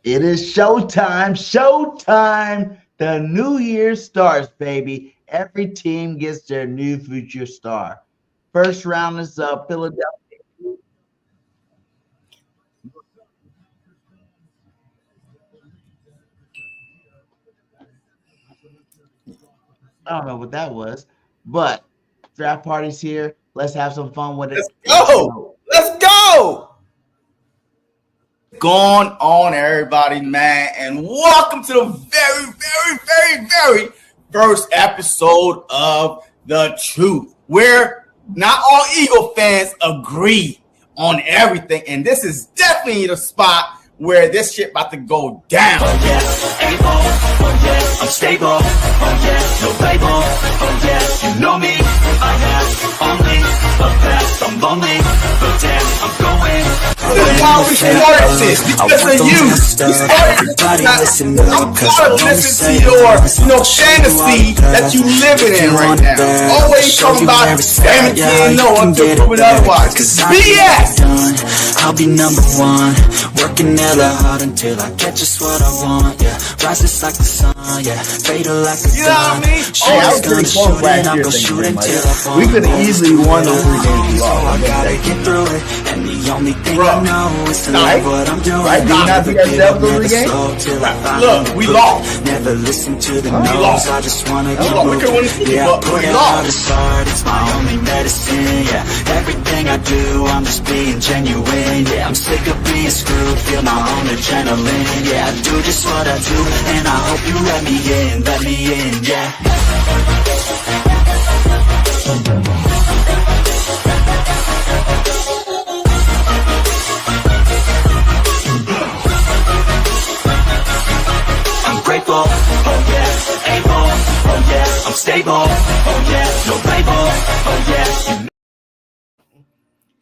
It is showtime. Showtime. The new year starts, baby. Every team gets their new future star. First round is up. Philadelphia. I don't know what that was, but draft party's here. Let's have some fun with Let's it. Let's go. go. Let's go. Going on, everybody, man, and welcome to the very first episode of The Truth, where not all Eagle fans agree on everything, and this is definitely the spot where this shit about to go down. Oh yeah, able, oh yeah, I'm stable, oh yeah, no label, oh yeah, you know me, I have only the best, I'm lonely, but damn, I'm going. This is how we started this because of you. We started this. I'm tired of listening to your, fantasy that you living in right now. Always talking about damn it, you know until proven otherwise. BS. I'll be number one, working hella hard until I get just what I want. Yeah, rises like the sun, yeah, fatal like a You know what I gun. mean? Hey, I was pretty close last year. We could have easily won those 3 games we So I lost. gotta get through it, and the only thing Bro. I know is to Right? love what I'm doing. Right? Did you not beat ourselves those 3 games? Look, we lost. Never listen to the We no's, lost. I just wanna We keep lost. We moving. could've won the Super Yeah, Bowl, I but put we it lost. hard as hard, it's my only medicine. Yeah, everything I do, I'm just being genuine. Yeah, I'm sick of being screwed, feel my own adrenaline. Yeah, I do just what I do, and I hope you let me in, yeah. I'm grateful, oh yeah, able, oh yeah, I'm stable, oh yeah, no label, oh yeah.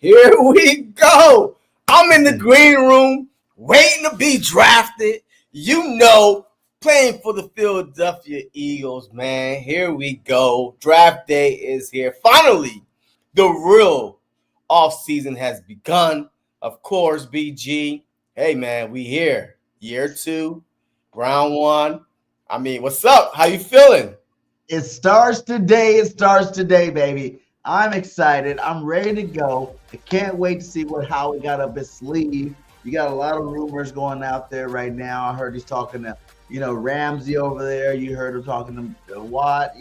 Here we go. I'm in the green room waiting to be drafted. You know, playing for the Philadelphia Eagles, man. Here we go. Draft day is here. Finally, the real offseason has begun. Of course, BG. Hey, man, we here. Year 2, round 1. I mean, what's up? How you feeling? It starts today. It starts today, baby. I'm excited. I'm ready to go. I can't wait to see what Howie got up his sleeve. You got a lot of rumors going out there right now. I heard he's talking to, Ramsey over there. You heard him talking to Watt.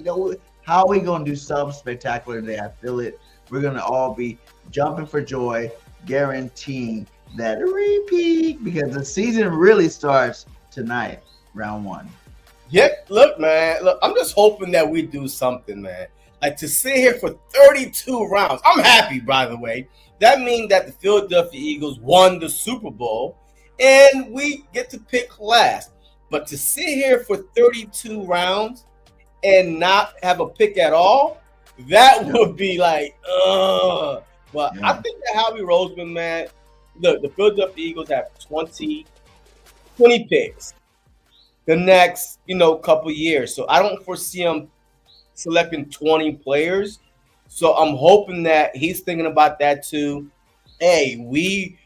Howie gonna do something spectacular today. I feel it. We're gonna all be jumping for joy, guaranteeing that repeat because the season really starts tonight, round 1. Yep, look, man. Look, I'm just hoping that we do something, man. Like to sit here for 32 rounds. I'm happy, by the way. That means that the Philadelphia Eagles won the Super Bowl and we get to pick last. But to sit here for 32 rounds and not have a pick at all, that would be like, ugh. But I Yeah. think that Howie Roseman, man, look, the Philadelphia Eagles have 20 picks the next, couple years. So I don't foresee him selecting 20 players. So I'm hoping that he's thinking about that too. Hey, we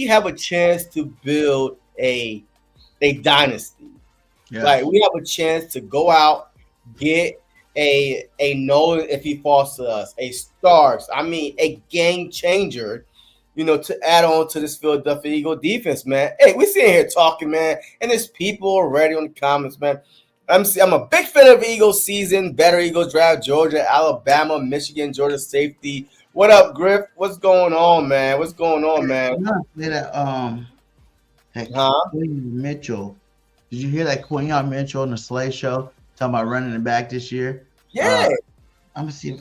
have a chance to build a dynasty. Yeah. Like we have a chance to go out, get a Nolan if he falls to us, a Starks. I mean, a game changer. To add on to this Philadelphia Eagle defense, man. Hey, we sitting here talking, man, and there's people already on the comments, man. I'm a big fan of Eagles season. Better Eagles draft. Georgia, Alabama, Michigan, Georgia safety. What up, Griff? What's going on, man? What's going on, man? You know, that Huh? Quinn Mitchell. Did you hear that Quinion Mitchell on the Slay Show talking about running it back this year? Yeah, I'm gonna see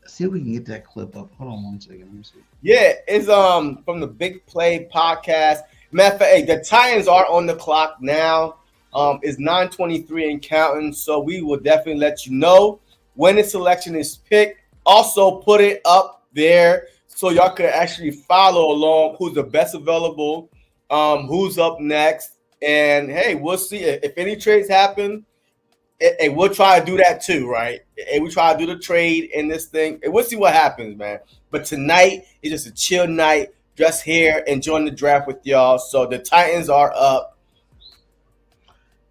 if we can get that clip up. Hold on one second. Let me see. yeah. It's from the Big Play podcast. Matter of fact, hey, the Titans are on the clock now. It's 9:23 and counting, so we will definitely let you know when the selection is picked. Also, put it up there so y'all could actually follow along who's the best available, who's up next, and hey, we'll see if any trades happen. Hey, we'll try to do that too, right? Hey, we try to do the trade in this thing, and we'll see what happens, man. But tonight is just a chill night, just here enjoying the draft with y'all. So the Titans are up.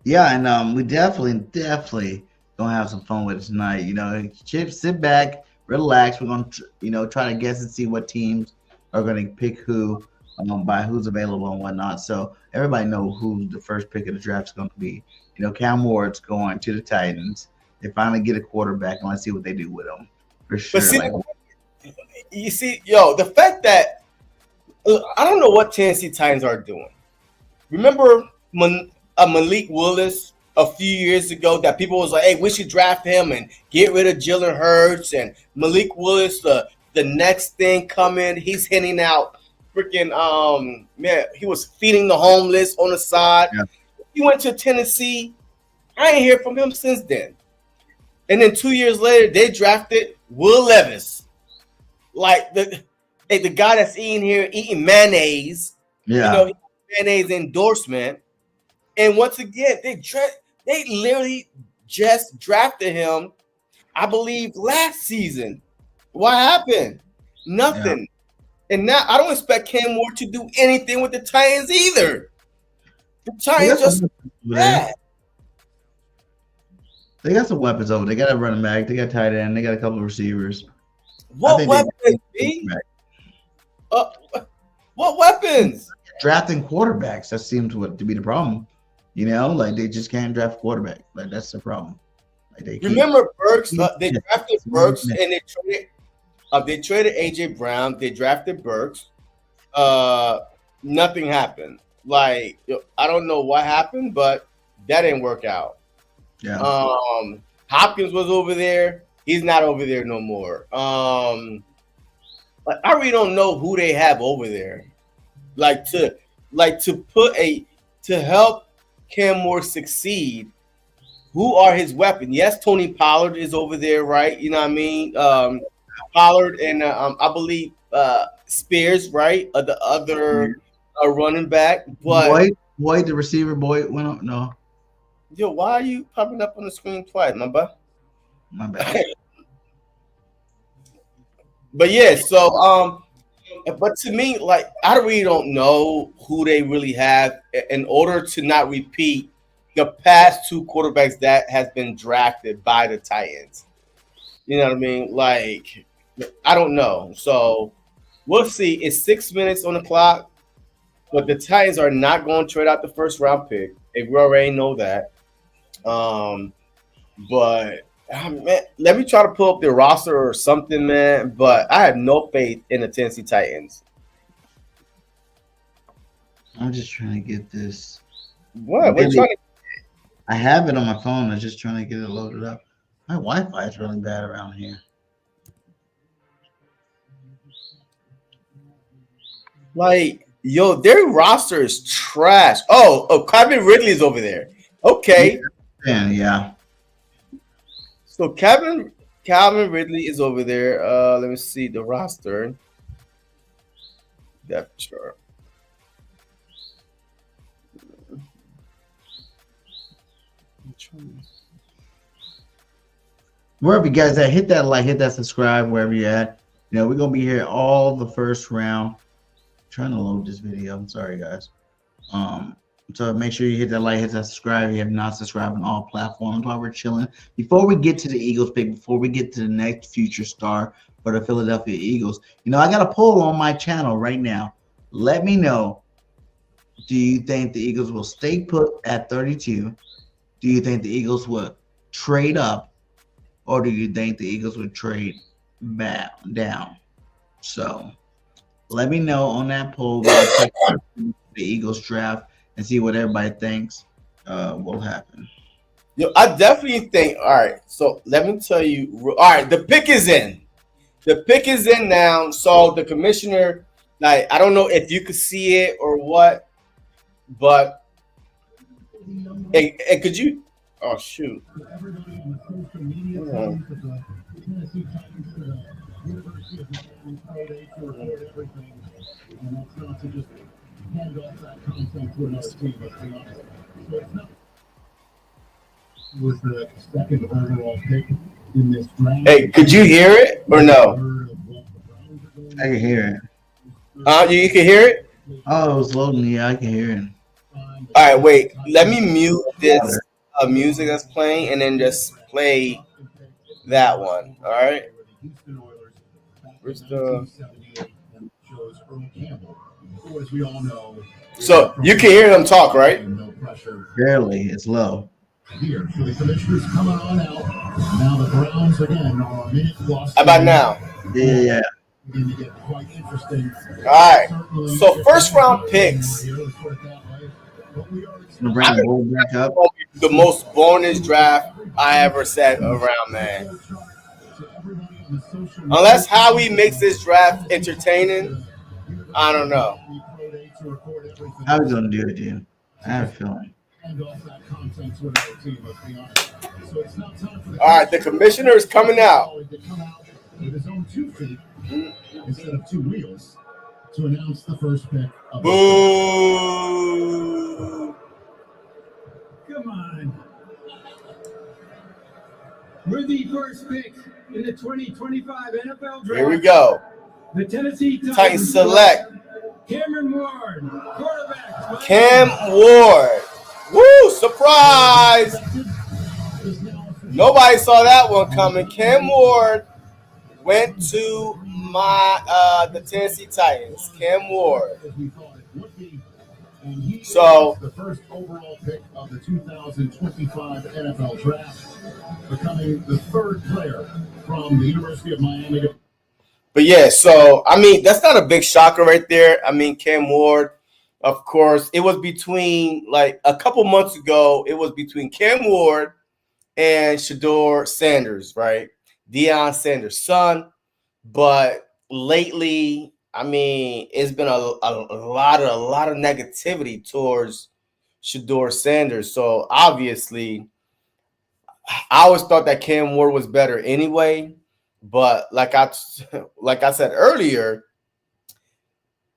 Yeah, and we definitely gonna have some fun with it tonight. Chip, sit back, relax. We're gonna try to guess and see what teams are gonna pick who, by who's available and whatnot. So everybody know who the first pick of the draft is gonna be. Cam Ward's going to the Titans. They finally get a quarterback, and let's see what they do with him for But sure. see, Like, you see, the fact that I don't know what Tennessee Titans are doing. Remember Malik Willis a few years ago that people was like, "Hey, we should draft him and get rid of Jalen Hurts." And Malik Willis, the next thing coming, he's handing out freaking man. He was feeding the homeless on the side. yeah, He went to Tennessee. I ain't hear from him since then. And then 2 years later, they drafted Will Levis, like the guy that's eating mayonnaise. yeah, Mayonnaise endorsement. And once again, they literally just drafted him, I believe, last season. What happened? yeah. Nothing. And now I don't expect Cam Ward to do anything with the Titans either. The They got Titans just some weapons over there. bad. They got some weapons over. They got a running back. They got tight end. They got a couple of receivers. I What think weapons, they B? Uh, what weapons? drafting quarterbacks. That seems to be the problem. Like they just can't draft quarterback. Like that's the problem. Like they keep, Remember Burks? They Yeah. drafted Burks and they traded AJ Brown. They drafted Burks. Nothing happened. Like I don't know what happened, but that didn't work out. yeah, Hopkins was over there. He's not over there no more. Like I really don't know who they have over there. To help Cam Moore succeed. Who are his weapons? Yes, Tony Pollard is over there, right? You know what I mean? Pollard and I believe Spears, right? The other running back. But Boyd, the receiver, Boyd went up. No, yo, why are you popping up on the screen twice, my butt? my bad. But yeah, so but to me, like I really don't know who they really have in order to not repeat the past two quarterbacks that has been drafted by the Titans. You know what I mean? Like I don't know. So we'll see. It's 6 minutes on the clock, but the Titans are not going to trade out the first round pick. We already know that. But man, let me try to pull up their roster or something, man. But I have no faith in the Tennessee Titans. I'm just trying to get this. What? What are you trying to? I have it on my phone. I'm just trying to get it loaded up. My Wi-Fi is really bad around here. Like, yo, their roster is trash. Oh, Calvin Ridley's over there. Okay. Yeah. So Calvin Ridley is over there. Let me see the roster. Depth chart. Wherever you guys at, hit that like, hit that subscribe, wherever you're at. We're gonna be here all the first round. I'm trying to load this video. I'm sorry, guys. So make sure you hit that like, hit that subscribe. If you have not subscribed on all platforms while we're chilling. Before we get to the Eagles pick, before we get to the next future star for the Philadelphia Eagles, I got a poll on my channel right now. Let me know. Do you think the Eagles will stay put at 32? Do you think the Eagles will trade up? Or do you think the Eagles would trade back down? So let me know on that poll. We'll check the Eagles draft and see what everybody thinks will happen. Yo, I definitely think. All right, so let me tell you. All right, the pick is in. The pick is in now. So the commissioner, like, I don't know if you could see it or what, but hey, could you? Oh shoot. Was the second overall pick in this draft. Hey, could you hear it or no? I can hear it. You can hear it. Oh, it was loading. Yeah, I can hear it. All right, wait. Let me mute this music that's playing and then just play that one. All right. Where's the? So you can hear them talk, right? Barely. It's low. Here, so the commissioners coming on out. Now the Browns again are a minute plus. How about now? Yeah. Going to get quite interesting. All right. So first round picks. Bring the ball back up. The most bonus draft I ever said around, man. Unless Howie makes this draft entertaining, I don't know. How are we gonna do it, dude? I have a feeling. All right, the commissioner is coming out. Instead of two wheels to announce the first pick. Boo! Come on. We're the first pick in the 2025 NFL Draft. Here we go. The Tennessee Titans select Cameron Ward, quarterback. Cam Ward. Woo! Surprise! Nobody saw that one coming. Cam Ward went to the Tennessee Titans. Cam Ward. So the first overall pick of the 2025 NFL Draft, becoming the third player from the University of Miami. But yeah, so I mean that's not a big shocker right there. I mean Cam Ward, of course, it was between like a couple months ago. It was between Cam Ward and Shedeur Sanders, right? Deion Sanders' son. But lately, I mean, it's been a lot of negativity towards Shedeur Sanders. So obviously, I always thought that Cam Ward was better anyway. But like I said earlier,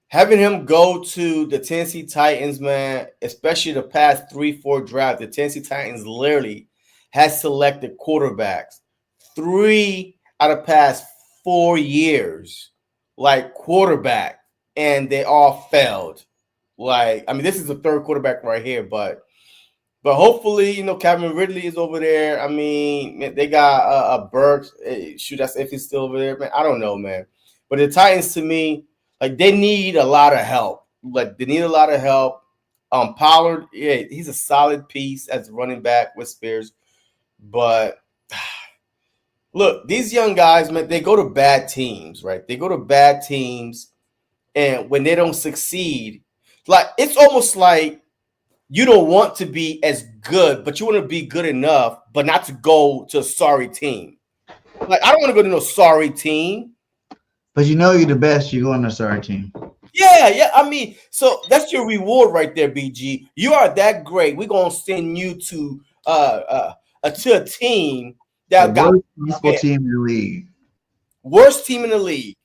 having him go to the Tennessee Titans, man, especially the past 3-4 drafts, the Tennessee Titans literally has selected quarterbacks 3 out of past 4 years, like quarterback, and they all failed. Like, I mean, this is the third quarterback right here, but hopefully, you know, Calvin Ridley is over there. I mean, they got a Burks. Shoot, that's if he's still over there, man. I don't know, man. But the Titans, to me, like they need a lot of help. Like they need a lot of help. Pollard, yeah, he's a solid piece as a running back with Spears, but look, these young guys, man, they go to bad teams, right? They go to bad teams, and when they don't succeed, like it's almost like you don't want to be as good, but you want to be good enough, but not to go to a sorry team. Like I don't want to go to no sorry team. But you know you're the best. You go on a sorry team. Yeah. I mean, so that's your reward right there, BG. You are that great. We're gonna send you to a team that got worst team in the league. Worst team in the league.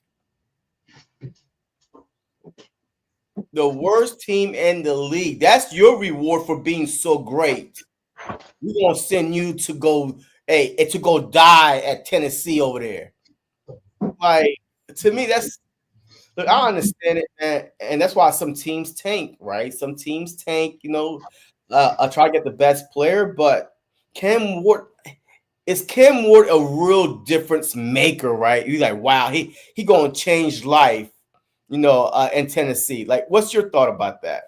The worst team in the league. That's your reward for being so great. We're gonna send you to go die at Tennessee over there. Like to me, that's look, I understand it, man, and that's why some teams tank, right? Some teams tank, you know, try to get the best player, but Cam Ward. Is Cam Ward a real difference maker, right? You're like, wow, he gonna change life, you know, in Tennessee. Like, what's your thought about that?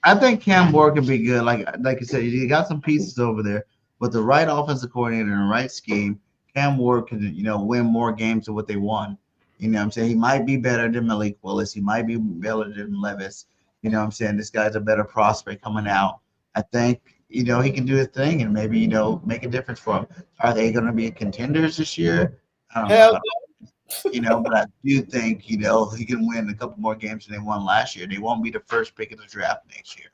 I think Cam Ward could be good. Like you said, you got some pieces over there with the right offensive coordinator and the right scheme. Cam Ward could, you know, win more games than what they won. You know what I'm saying? He might be better than Malik Willis. He might be better than Levis. You know what I'm saying? This guy's a better prospect coming out. I think, you know, he can do his thing and maybe, you know, make a difference for him. Are they going to be contenders this year? I don't know. You know, but I do think, you know, he can win a couple more games than they won last year. They won't be the first pick of the draft next year.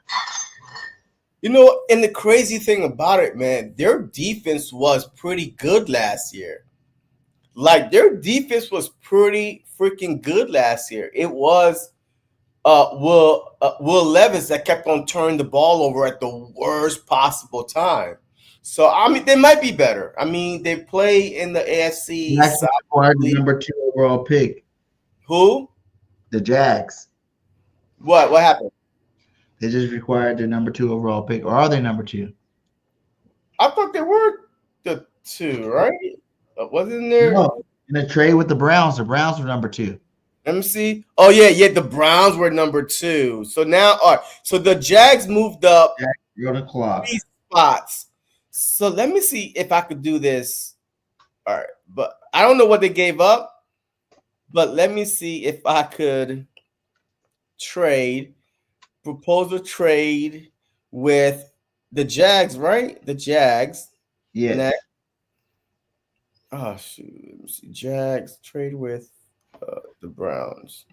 You know, and the crazy thing about it, man, their defense was pretty good last year. Like, their defense was pretty freaking good last year. It was Will Levis that kept on turning the ball over at the worst possible time. So, I mean, they might be better. I mean, they play in the AFC. That's acquired the number 2 overall pick. Who? The Jags. What happened? They just required their number 2 overall pick, or are they number 2? I thought they were the 2, right? Wasn't there? No, in a trade with the Browns were number 2. Let me see. Oh yeah, the Browns were number 2. So now, all right. So the Jags moved up Go to clock. 3 spots. So let me see if I could do this. All right, but I don't know what they gave up. But let me see if I could propose a trade with the Jags, right? The Jags. Yeah. Next. Oh shoot! Let me see. Jags trade with the Browns.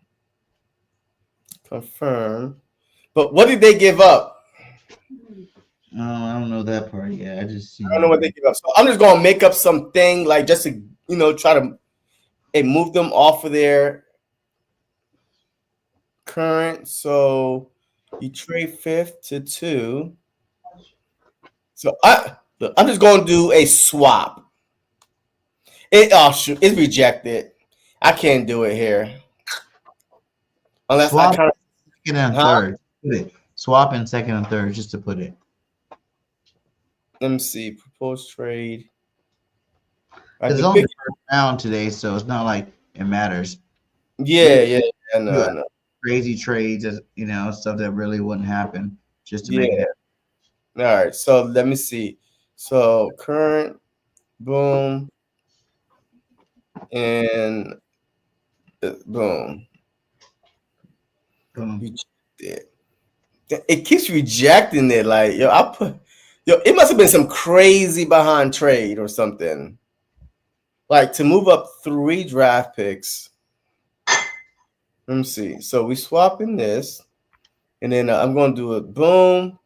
Confirm. But what did they give up? I don't know that part yet. I don't know what they give up. So I'm just gonna make up something like just to try to move them off of their current. So you trade 5th to 2. So I'm just gonna do a swap. It's rejected. I can't do it here. Unless swap I kind of second and third. Put it. Swap in second and third just to put it. Let me see. Proposed trade. It's only the first round today, so it's not like it matters. Yeah. No. Crazy trades, stuff that really wouldn't happen just to make it happen. All right. So let me see. So current, boom. And boom. It keeps rejecting it. Like, it must have been some crazy behind trade or something. Like to move up 3 draft picks. Let me see. So we swap in this, and then I'm going to do a boom,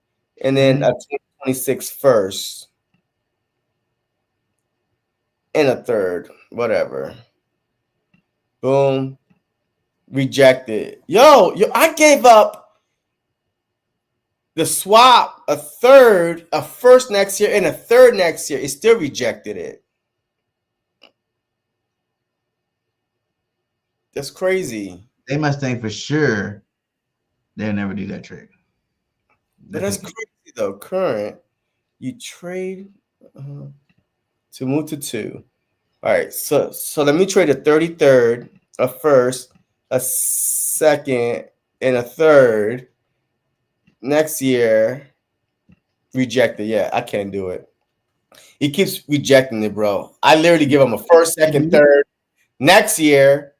and then a 2026 first. And a third, whatever. Boom. Rejected. Yo, I gave up the swap, a first next year, and a third next year. It still rejected it. That's crazy. They must think for sure they'll never do that trade. But that's crazy though. Current, you trade to move to 2. All right, so let me trade a 33rd, a first, a second, and a third. Next year, rejected. Yeah, I can't do it. He keeps rejecting it, bro. I literally give him a first, second, third. Next year,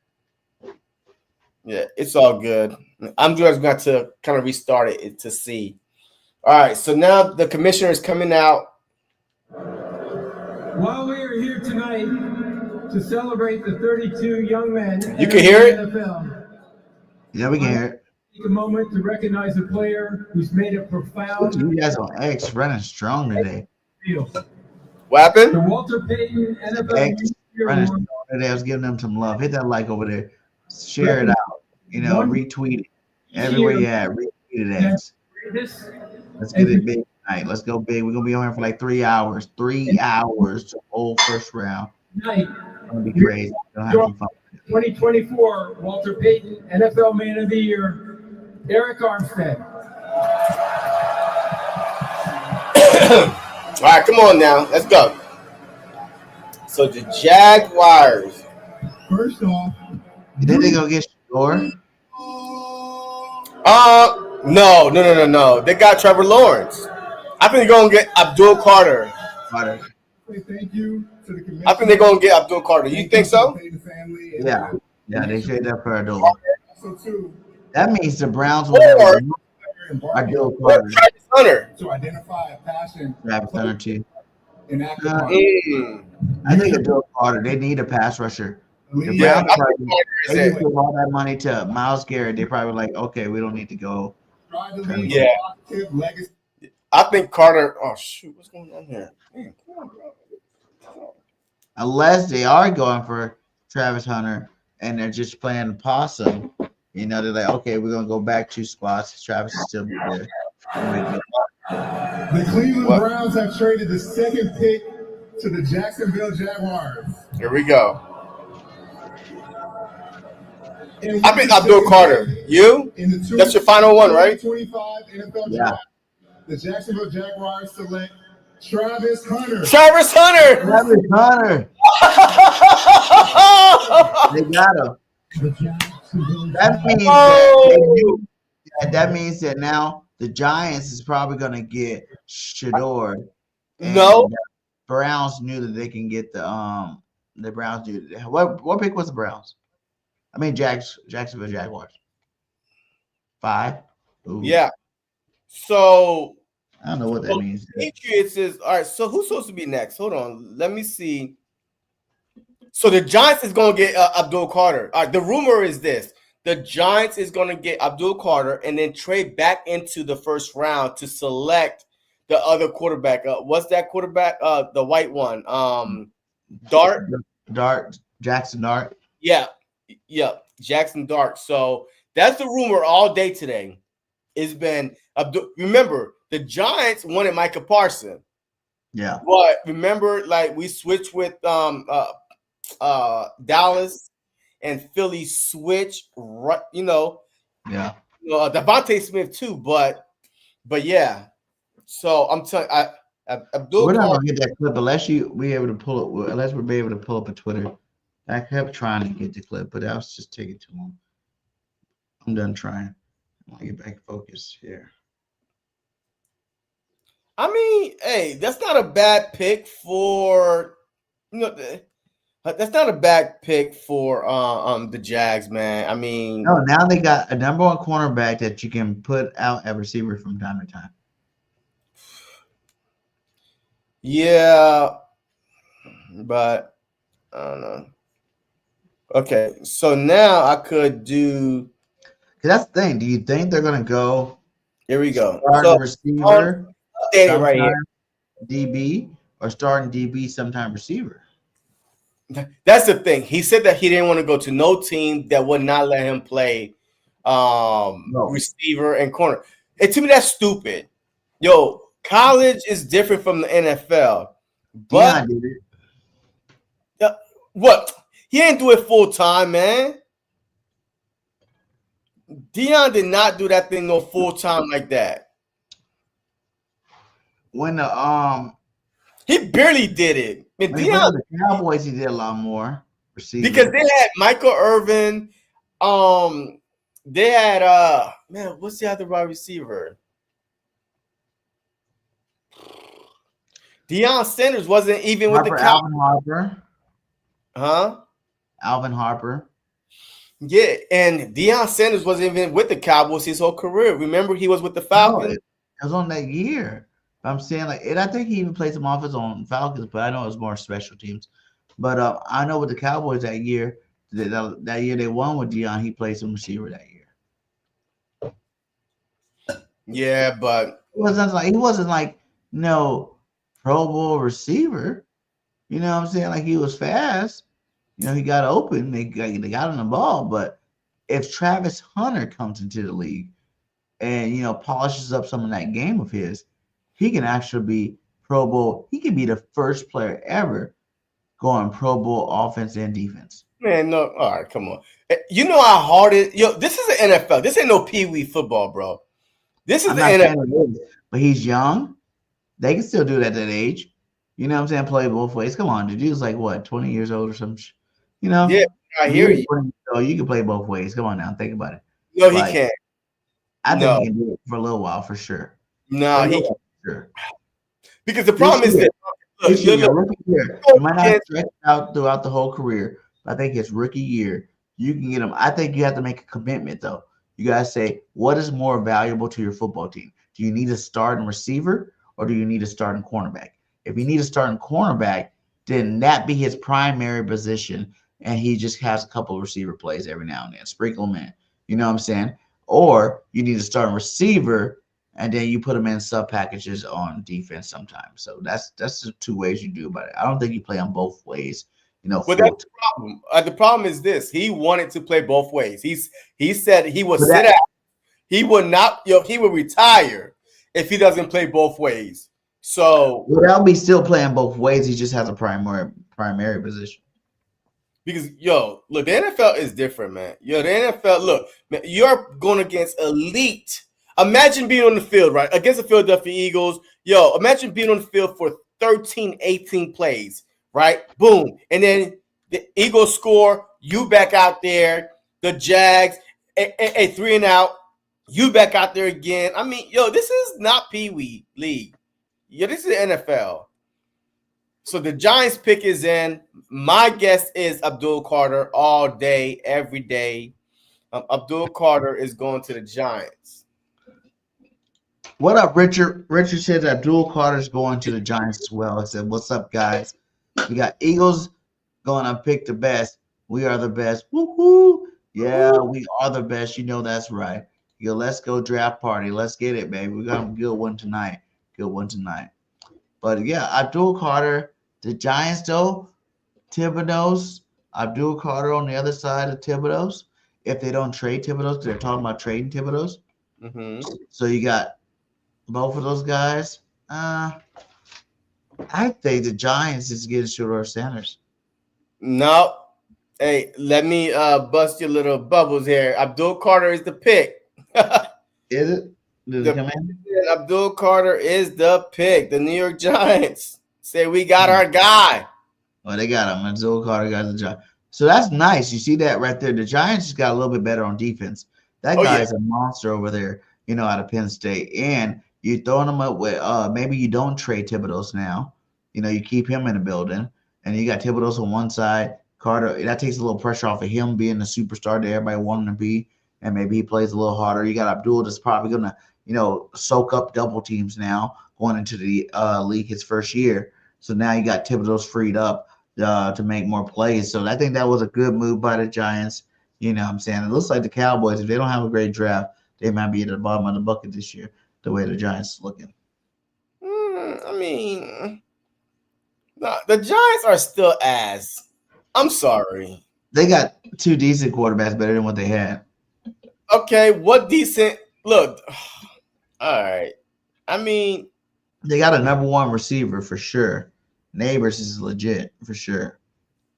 yeah, it's all good. I'm just going to kind of restart it to see. All right, so now the commissioner is coming out. While we are here tonight to celebrate the 32 young men. You can hear it? NFL, Yeah, we can hear it. take a moment to recognize a player who's made a profound You guys on X running strong today. deal. What happened? The Walter Payton NFL X Year running Award. strong today. I was giving them some love. Hit that like over there. Share it out. Retweet it. Everywhere you at, retweet it. X. Let's get it big tonight. Let's go big. We're gonna be on here for like 3 hours. 3 hours to whole first round. Tonight, It's gonna be crazy. We're gonna have some fun. 2024 Walter Payton NFL Man of the Year, Eric Armstead. All right, come on now. Let's go. So the Jaguars. First off, You think they gonna get Shore? No. They got Trevor Lawrence. I think they're gonna get Abdul Carter. Carter. say thank you to the commission. I think they're gonna get Abdul Carter. You think so? The family and Yeah. Yeah, they trade that for Adol. also too That means the Browns will never Adol Carter. Travis Hunter. to identify a passion Travis Hunter too. in active I think Adol Carter. They need a pass rusher. The Yeah, Browns I probably, think Carter is they it. give all that money to Myles Garrett. They probably like, okay, we don't need to go. Try to leave Yeah. a positive legacy. I think Carter. Oh shoot, what's going on here? Man, come on, bro. Unless they are going for Travis Hunter and they're just playing possum. They're like, okay, we're gonna go back 2 spots. Travis is still there. The Cleveland Browns have traded the second pick to the Jacksonville Jaguars. Here we go. I pick Abdul Carter. You? That's your final one, right? 25 NFL Yeah. Draft. The Jacksonville Jaguars select Travis Hunter. Travis Hunter. Travis Hunter. They got him. The Jacksonville That means Oh. that means that now the Giants is probably going to get Shador. And No. the Browns knew that they can get the Browns knew what pick was the Browns? I mean Jacksonville Jaguars. 5. Ooh. Yeah. So I don't know what that means. Patriots is all right. So who's supposed to be next? Hold on. Let me see. So the Giants is going to get Abdul Carter. All right. The rumor is this: the Giants is going to get Abdul Carter and then trade back into the first round to select the other quarterback. What's that quarterback? The white one. Dart. Jackson Dart. Yeah. Jackson Dart. So that's the rumor all day today. It's been remember the Giants wanted Micah Parsons. Yeah. But remember, like we switched with Dallas and Philly switch, right? Yeah. Devontae Smith too, but yeah. So I'm telling Abdul. We're not gonna get that clip unless we able to pull it. Unless we're be able to pull up a Twitter. I kept trying to get the clip, but that was just taking too long. I'm done trying. I want to get back focused here. I mean, hey, that's not a bad pick for that's not a bad pick for the Jags, man. I mean, No, now they got a number one cornerback that you can put out at receiver from time to time. Yeah, but I don't know. Okay, so now I could do. That's the thing. Do you think they're gonna go? Here we go. Starting receiver, Update it right here. DB, or starting DB, sometime receiver. That's the thing. He said that he didn't want to go to no team that would not let him play receiver and corner. And to me, that's stupid. Yo, college is different from the NFL. But Deion did it. what? He didn't do it full time, man. Deion did not do that thing no full time like that. When the He barely did it. I mean, when he went to the Cowboys, he did a lot more receiver. because they had Michael Irvin. They had man, what's the other wide receiver? Deion Sanders wasn't even with the Cowboys. Alvin Harper. Huh? Alvin Harper. Yeah, and Deion Sanders wasn't even with the Cowboys his whole career. Remember, he was with the Falcons. No, it was on that year. But I'm saying and I think he even played some offense on Falcons, but I know it was more special teams. But I know with the Cowboys that year, that year they won with Deion, he played some receiver that year. Yeah, but He wasn't like no Pro Bowl receiver. You know what I'm saying? Like he was fast. He got open. They got on the ball. But if Travis Hunter comes into the league and polishes up some of that game of his, he can actually be Pro Bowl. He can be the first player ever going Pro Bowl offense and defense. man, no. All right, come on. You know how hard it. This is the NFL. This ain't no pee-wee football, bro. This is I'm the not saying NFL. it is, but he's young. They can still do it at that age. You know what I'm saying? Play both ways. Come on, the dude's like what, 20 years old or something? Yeah, I hear you. So you can play both ways. Come on now, think about it. No, he can't. I think No. he can do it for a little while for sure. No, For a he little can't. while, for sure. Because the problem is that This year, look, your rookie year, you might not stretch out throughout the whole career, but I think his rookie year, you can get him. I think you have to make a commitment though. You gotta say, what is more valuable to your football team? Do you need a starting receiver or do you need a starting cornerback? If you need a starting cornerback, then that be his primary position, and he just has a couple of receiver plays every now and then, sprinkle them in. You know what I'm saying? Or you need a starting receiver, and then you put them in sub packages on defense sometimes. So that's the two ways you do about it. I don't think you play on both ways. But that's the problem. The problem is this: he wanted to play both ways. He said he would sit out. He would not. He would retire if he doesn't play both ways. So that'll be still playing both ways. He just has a primary position. Because look, the NFL is different, man. The NFL, look, man, you're going against elite. Imagine being on the field, right, against the Philadelphia Eagles. Imagine being on the field for 13, 18 plays, right? Boom. And then the Eagles score, you back out there. The Jags, a 3 and out, you back out there again. I mean, this is not Pee Wee League. This is the NFL. So the Giants pick is in. My guess is Abdul Carter all day, every day. Abdul Carter is going to the Giants. What up, Richard? Richard said Abdul Carter's going to the Giants as well. I said, what's up, guys? We got Eagles going to pick the best. We are the best. Woo-hoo. Yeah, we are the best. You know that's right. Let's go draft party. Let's get it, baby. We got a good one tonight. Good one tonight. But, yeah, Abdul Carter, the Giants, though, Thibodeau's, Abdul Carter on the other side of Thibodeau's, if they don't trade Thibodeau's, because they're talking about trading Thibodeau's. Mm-hmm. So you got both of those guys. I think the Giants is getting Shedeur Sanders. No. Hey, let me bust your little bubbles here. Abdul Carter is the pick. Is it? Does it come in? Abdul Carter is the pick. The New York Giants say we got our guy. Well, they got him. Abdul Carter got the Giants. So that's nice. You see that right there. The Giants just got a little bit better on defense. That guy's a monster over there, out of Penn State. And you're throwing him up with maybe you don't trade Thibodeau's now. You keep him in the building. And you got Thibodeau's on one side. Carter, that takes a little pressure off of him being the superstar that everybody wanted to be. And maybe he plays a little harder. You got Abdul that's probably going to, soak up double teams now going into the league his first year. So now you got Thibodeau's freed up to make more plays. So I think that was a good move by the Giants. You know what I'm saying? It looks like the Cowboys, if they don't have a great draft, they might be at the bottom of the bucket this year, the way the Giants is looking. I mean, no, the Giants are still ass. I'm sorry. They got two decent quarterbacks better than what they had. Okay, what decent? Look, all right. I mean, they got a number one receiver for sure. Neighbors is legit for sure.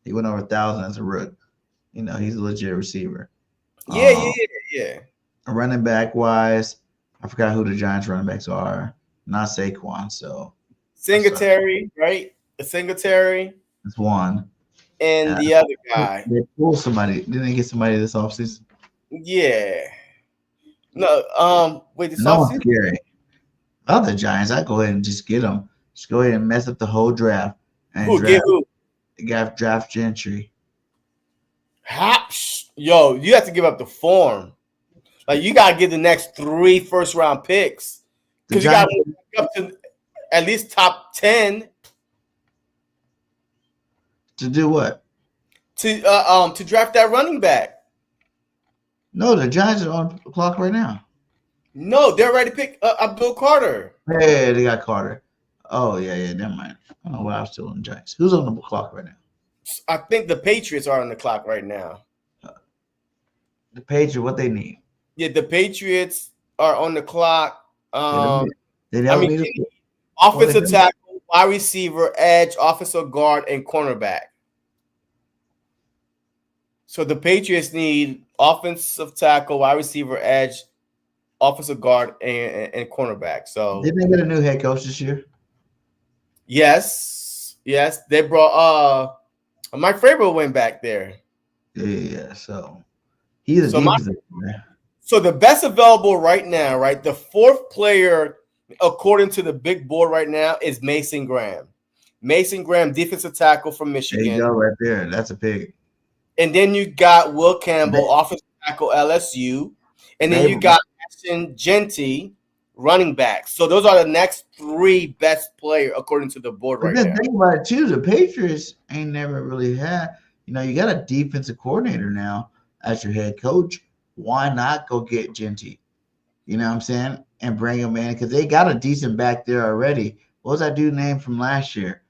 He went over 1,000 as a rook. He's a legit receiver. Yeah. Running back wise, I forgot who the Giants running backs are. Not Saquon, so Singletary, right? The Singletary. That's one. And the other guy. They pulled somebody. Didn't they get somebody this offseason? Yeah. No, wait, this no offseason? One's scary. Other Giants, I'd go ahead and just get them. Just go ahead and mess up the whole draft. And draft Gentry. Yo, you have to give up the form. Like, you got to get the next 3 first-round picks. Because you got to get up to at least top 10. To do what? To draft that running back. No, the Giants are on the clock right now. No, they're ready to pick Abdul Carter. Hey, they got Carter. Oh, yeah, never mind. I don't know why I was still on the Giants. Who's on the clock right now? I think the Patriots are on the clock right now. The Patriots, what they need? Yeah, the Patriots are on the clock. Offensive tackle, wide receiver, edge, offensive guard, and cornerback. So the Patriots need offensive tackle, wide receiver, edge, offensive guard, and cornerback. So didn't they get a new head coach this year? Yes. They brought Mike Vrabel went back there. Yeah. So he's a defensive man. So the best available right now, right? The 4th player, according to the big board right now, is Mason Graham. Mason Graham, defensive tackle from Michigan. There you go, right there. That's a pick. And then you got Will Campbell, offensive tackle, LSU. And then you got Ashton Jeanty, running back. So those are the next 3 best players according to the board right now. Think about it too. The Patriots ain't never really had. You got a defensive coordinator now as your head coach. Why not go get Jeanty? You know what I'm saying? And bring him in because they got a decent back there already. What was that dude name from last year?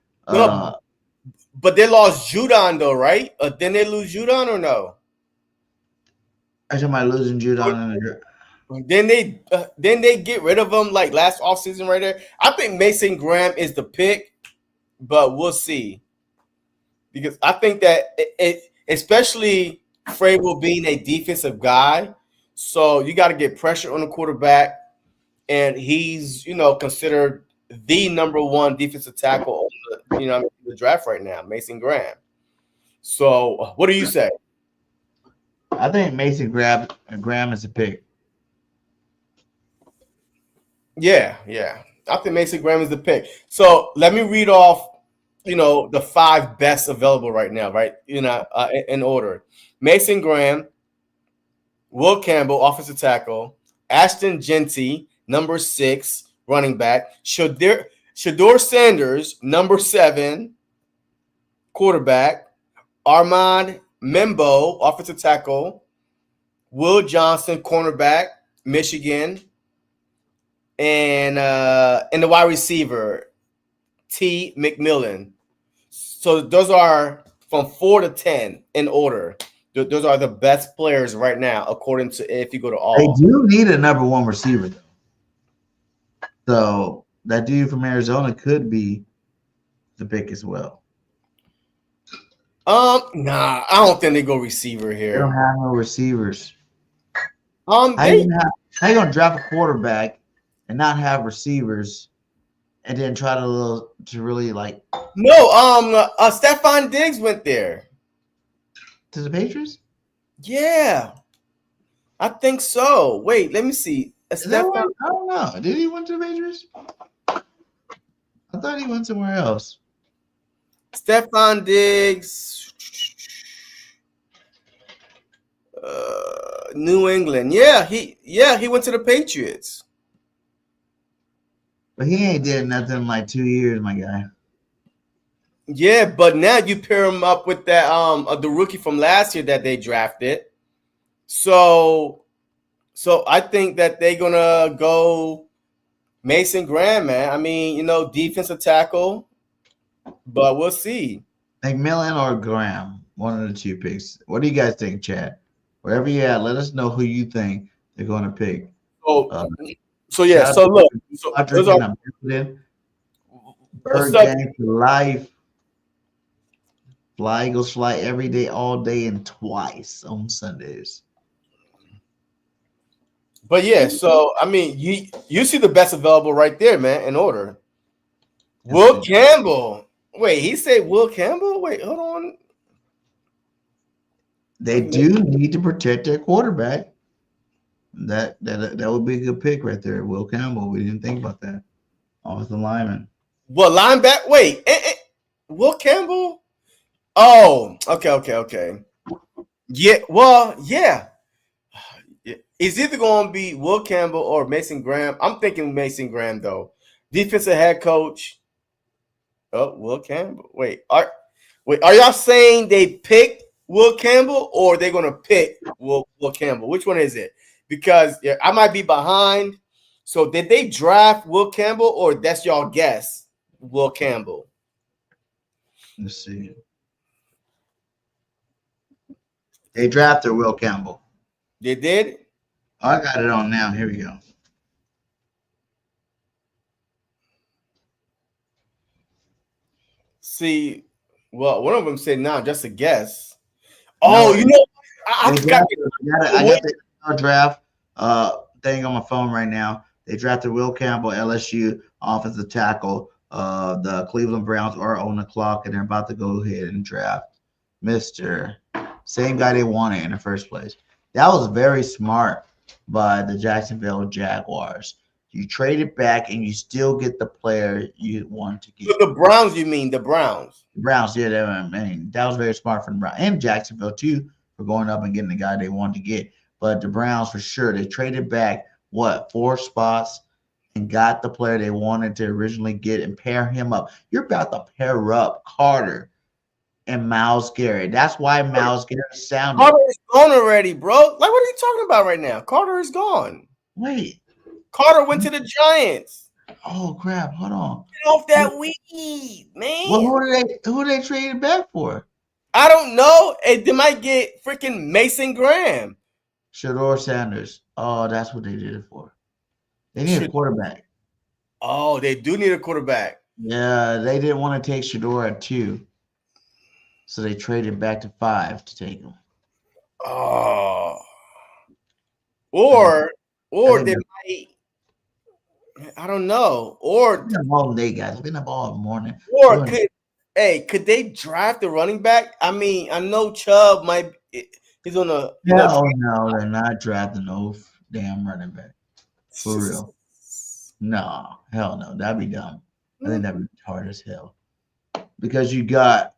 But they lost Judon though, right? Didn't they lose Judon or no? I talking about losing Judon in the draft. Then they get rid of him like last offseason right there. I think Mason Graham is the pick, but we'll see. Because I think that especially Vrabel being a defensive guy. So you got to get pressure on the quarterback, and he's considered the number one defensive tackle on the draft right now, Mason Graham. So what do you say? I think Mason Graham is a pick. Yeah. I think Mason Graham is the pick. So let me read off, the 5 best available right now, right? In order: Mason Graham, Will Campbell, offensive tackle; Ashton Genty, number 6, running back; Shedeur Sanders, number 7, quarterback; Armand Membo, offensive tackle; Will Johnson, cornerback, Michigan; and the wide receiver, T. McMillan. So those are from 4 to 10 in order. Those are the best players right now, according to if you go to all. They do need a number 1 receiver, though. So that dude from Arizona could be the pick as well. Nah, I don't think they go receiver They here. don't have no receivers. How How you gonna draft a quarterback and not have receivers, and then try to really like No, Stephon Diggs went there. to the Patriots? Yeah, I think so. Wait, let me see. Is that right? I don't know. Did he went to the Patriots? I thought he went somewhere else. Stephon Diggs, New England. Yeah, he went to the Patriots. But he ain't did nothing in like 2 years, my guy. Yeah, but now you pair him up with that the rookie from last year that they drafted. So I think that they're gonna go Mason Graham, man. I mean, defensive tackle, but we'll see. McMillan or Graham, one of the 2 picks. What do you guys think, Chad? Wherever you're at, let us know who you think they're going to pick. So yeah. So look, those are Bird Gang for life. Fly Eagles fly every day, all day, and twice on Sundays. But yeah, so I mean, you see the best available right there, man. In order, Will Campbell. Wait, he said Will Campbell. Wait, hold on. They do need to protect their quarterback. That would be a good pick right there, Will Campbell. We didn't think about that. Offensive lineman. What linebacker? Wait, Will Campbell. Oh, okay. Yeah, well, yeah. It's either going to be Will Campbell or Mason Graham. I'm thinking Mason Graham, though. Defensive head coach. Oh, Will Campbell. Wait, are y'all saying they picked Will Campbell or they're going to pick Will Campbell? Which one is it? Because I might be behind. So did they draft Will Campbell or that's y'all guess, Will Campbell? Let's see. They drafted Will Campbell. They did? I got it on now. Here we go. See, well, one of them said, "Nah, just a guess." Oh, I forgot. I got the draft thing on my phone right now. They drafted Will Campbell, LSU offensive tackle. The Cleveland Browns are on the clock, and they're about to go ahead and draft same guy they wanted in the first place. That was very smart by the Jacksonville Jaguars. You trade it back, and you still get the player you want to get. The Browns, you mean the Browns? The Browns, yeah. That was very smart from the Browns and Jacksonville too for going up and getting the guy they wanted to get. But the Browns, for sure, they traded back 4 spots and got the player they wanted to originally get and pair him up. You're about to pair up Carter and Myles Garrett. That's why Myles Garrett sounded. Carter is gone already, bro. Like, what are you talking about right now? Carter is gone. Wait. Carter went to the Giants. Oh crap! Hold on. Get off that weed, man. Well, who they traded back for? I don't know. They might get freaking Mason Graham. Shedeur Sanders. Oh, that's what they did it for. They need a quarterback. Oh, they do need a quarterback. Yeah, they didn't want to take Shedeur at 2. so they traded back to 5 to take him. Oh, or I think they might. I don't know. Or all day, guys. We're gonna all morning. or could they draft the running back? I mean, I know Chubb might. He's on the. No, they're not drafting no damn running back. For real. No, hell no. That'd be dumb. I think that'd be hard as hell. Because you got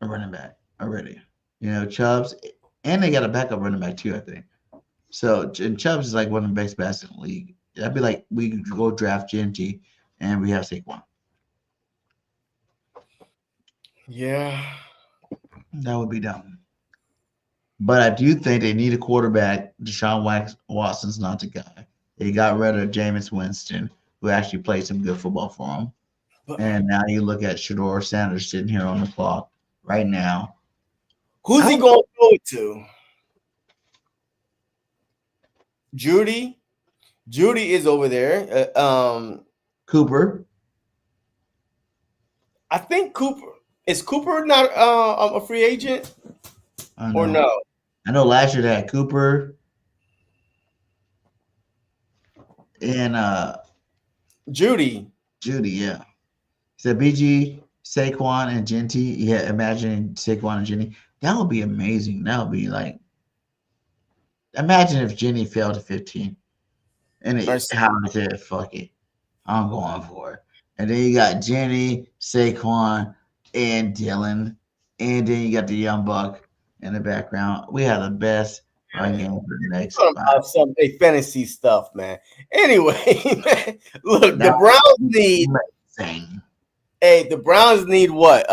a running back already. You know, Chubbs, and they got a backup running back too, I think. So, and Chubbs is like one of the best bats in the league. That'd be like we could go draft Genty and we have Saquon. Yeah. That would be dumb. But I do think they need a quarterback. Deshaun Watson's not the guy. They got rid of Jameis Winston, who actually played some good football for them. And now you look at Shedeur Sanders sitting here on the clock right now. Who's he going to throw it to? Judy? Judy is over there. Cooper. I think Cooper. Is Cooper not a free agent? Or no? I know last year they had Cooper and Judy, yeah. So BG, Saquon, and Genty. Yeah, imagine Saquon and Genty. That would be amazing. That would be like, imagine if Genty fell to 15. And how I said, fuck it. I'm going for it. And then you got Genty, Saquon, and Dylan. And then you got the young buck in the background. We have the best running game for the next some fantasy stuff, man. Anyway, man, look, the Browns need the Browns need what?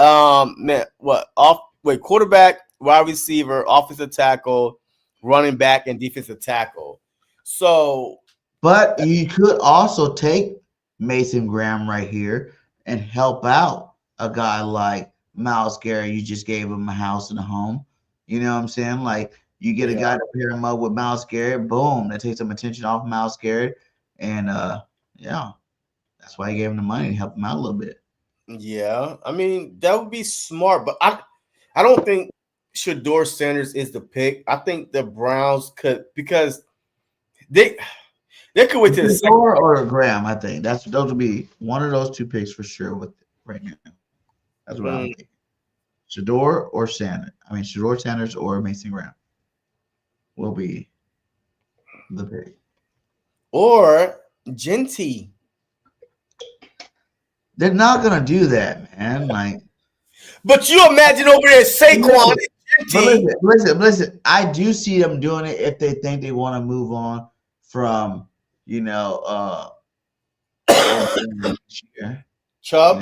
Quarterback, wide receiver, offensive tackle, running back, and defensive tackle. So, but you could also take Mason Graham right here and help out a guy like Myles Garrett. You just gave him a house and a home. You know what I'm saying? Like, you get a guy to pair him up with Myles Garrett. Boom, that takes some attention off Myles Garrett. And that's why he gave him the money to help him out a little bit. Yeah, I mean, that would be smart, but I don't think Shedeur Sanders is the pick. I think the Browns could, because they could wait to the second or Graham. I think those would be one of those two picks for sure with right now. That's what I'm thinking. Shedeur or Sanders. I mean, Shedeur Sanders or Mason Graham will be the pick. Or Genty. They're not gonna do that, man. Like, but you imagine over there Saquon. Listen. I do see them doing it if they think they want to move on from, Chubb, Chubb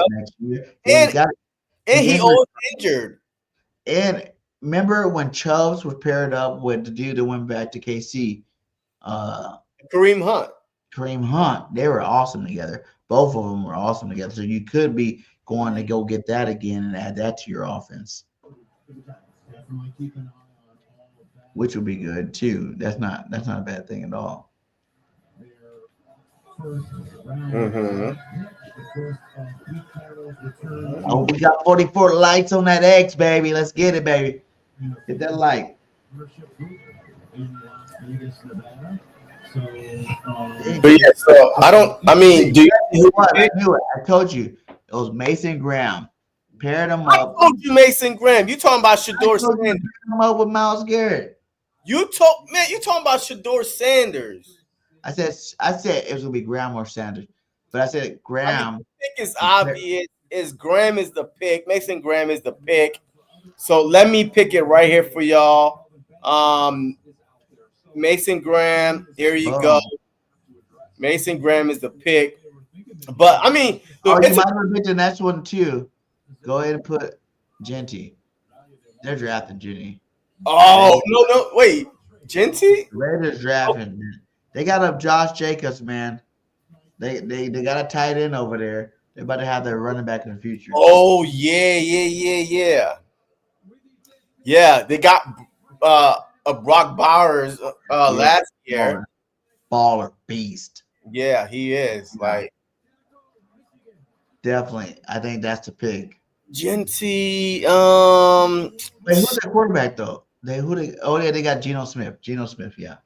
next year. And he always injured. And remember when Chubbs was paired up with the dude that went back to KC, Kareem Hunt. They were awesome together. Both of them were awesome together. So you could be going to go get that again and add that to your offense, which would be good too. That's not a bad thing at all. Oh, we got 44 likes on that X, baby. Let's get it, baby. Hit that like. But yeah, so I mean, do you know what? I knew it. I told you it was Mason Graham. Paired them up. I told you Mason Graham. You talking about Shedeur Sanders? Paired him up with Myles Garrett. You talking about Shedeur Sanders? I said it was gonna be Graham or Sanders, but I said Graham. The pick is obvious. Is Graham is the pick. Mason Graham is the pick. So let me pick it right here for y'all. Mason Graham. Here you go. Mason Graham is the pick. But I mean, you might have picked the next one too. Go ahead and put Genty. They're drafting Genty. Oh no, wait, Genty? Raiders drafting. Oh. They got up Josh Jacobs, man. They got a tight end over there. They're about to have their running back in the future. Oh yeah. Yeah, they got a Brock Bowers last year. Baller beast. Yeah, he is. Like, definitely. I think that's the pick. Genty. Wait, who's their quarterback though? Oh yeah, they got Geno Smith. Geno Smith, yeah.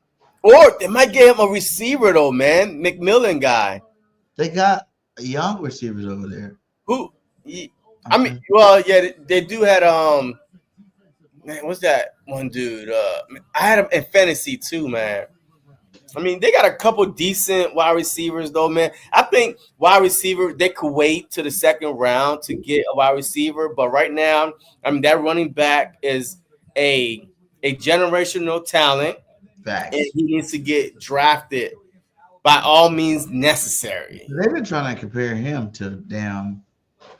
Or they might get him a receiver though, man. McMillan guy. They got young receivers over there. Who? I mean, well, yeah, they do had man, what's that one dude? I had him in fantasy too, man. I mean, they got a couple decent wide receivers though, man. I think wide receiver they could wait to the second round to get a wide receiver, but right now, I mean, that running back is a generational talent, Facts. and he needs to get drafted by all means necessary. They've been trying to compare him to damn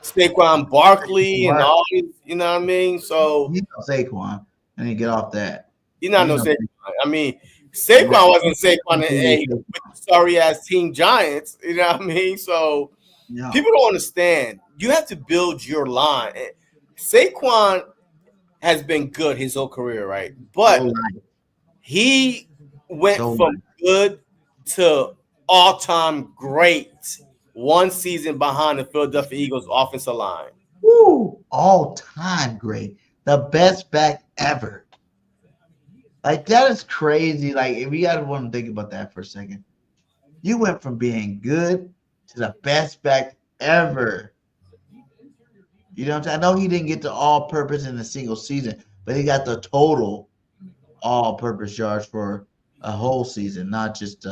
Saquon Barkley and all these, you know what I mean? So he's no Saquon, and you get off that. he's not no Saquon. I mean, Saquon wasn't Saquon with sorry ass Team Giants, you know what I mean? So people don't understand. You have to build your line. Saquon has been good his whole career, right? But he went from good to all-time great one season behind the Philadelphia Eagles offensive line. Woo! All-time great. The best back ever. Like, that is crazy. Like, if you guys want to think about that for a second, you went from being good to the best back ever. You know what I'm saying? I know he didn't get the all-purpose in a single season, but he got the total all-purpose yards for a whole season, not just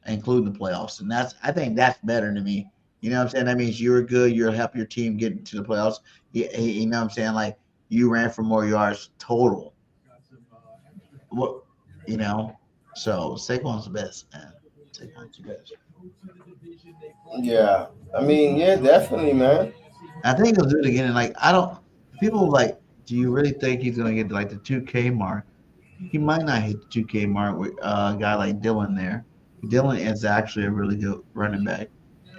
including the playoffs. And I think that's better to me. You know what I'm saying? That means you were good. You'll help your team get into the playoffs. You know what I'm saying? Like, you ran for more yards total. What, you know? So Saquon's the best, man. Saquon's the best. Yeah. I mean, yeah, definitely, man. I think he'll do it again. And like, people like, do you really think he's going to get like the 2K mark? He might not hit the 2K mark with a guy like Dylan there. Dylan is actually a really good running back.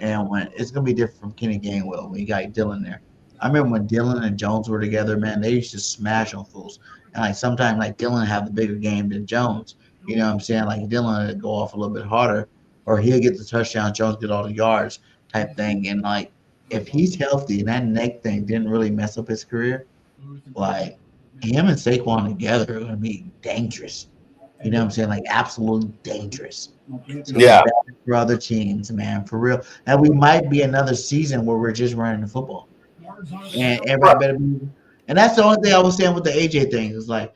And when it's going to be different from Kenny Gainwell when you got Dylan there. I remember when Dylan and Jones were together, man, they used to smash on fools. And like sometimes like Dylan have the bigger game than Jones. You know what I'm saying? Like Dylan would go off a little bit harder, or he'll get the touchdown, Jones get all the yards type thing. And like if he's healthy and that neck thing didn't really mess up his career, like him and Saquon together are gonna be dangerous. You know what I'm saying? Like absolutely dangerous. So yeah. For other teams, man, for real. And we might be another season where we're just running the football. And everybody better be. And that's the only thing I was saying with the AJ thing. Is like,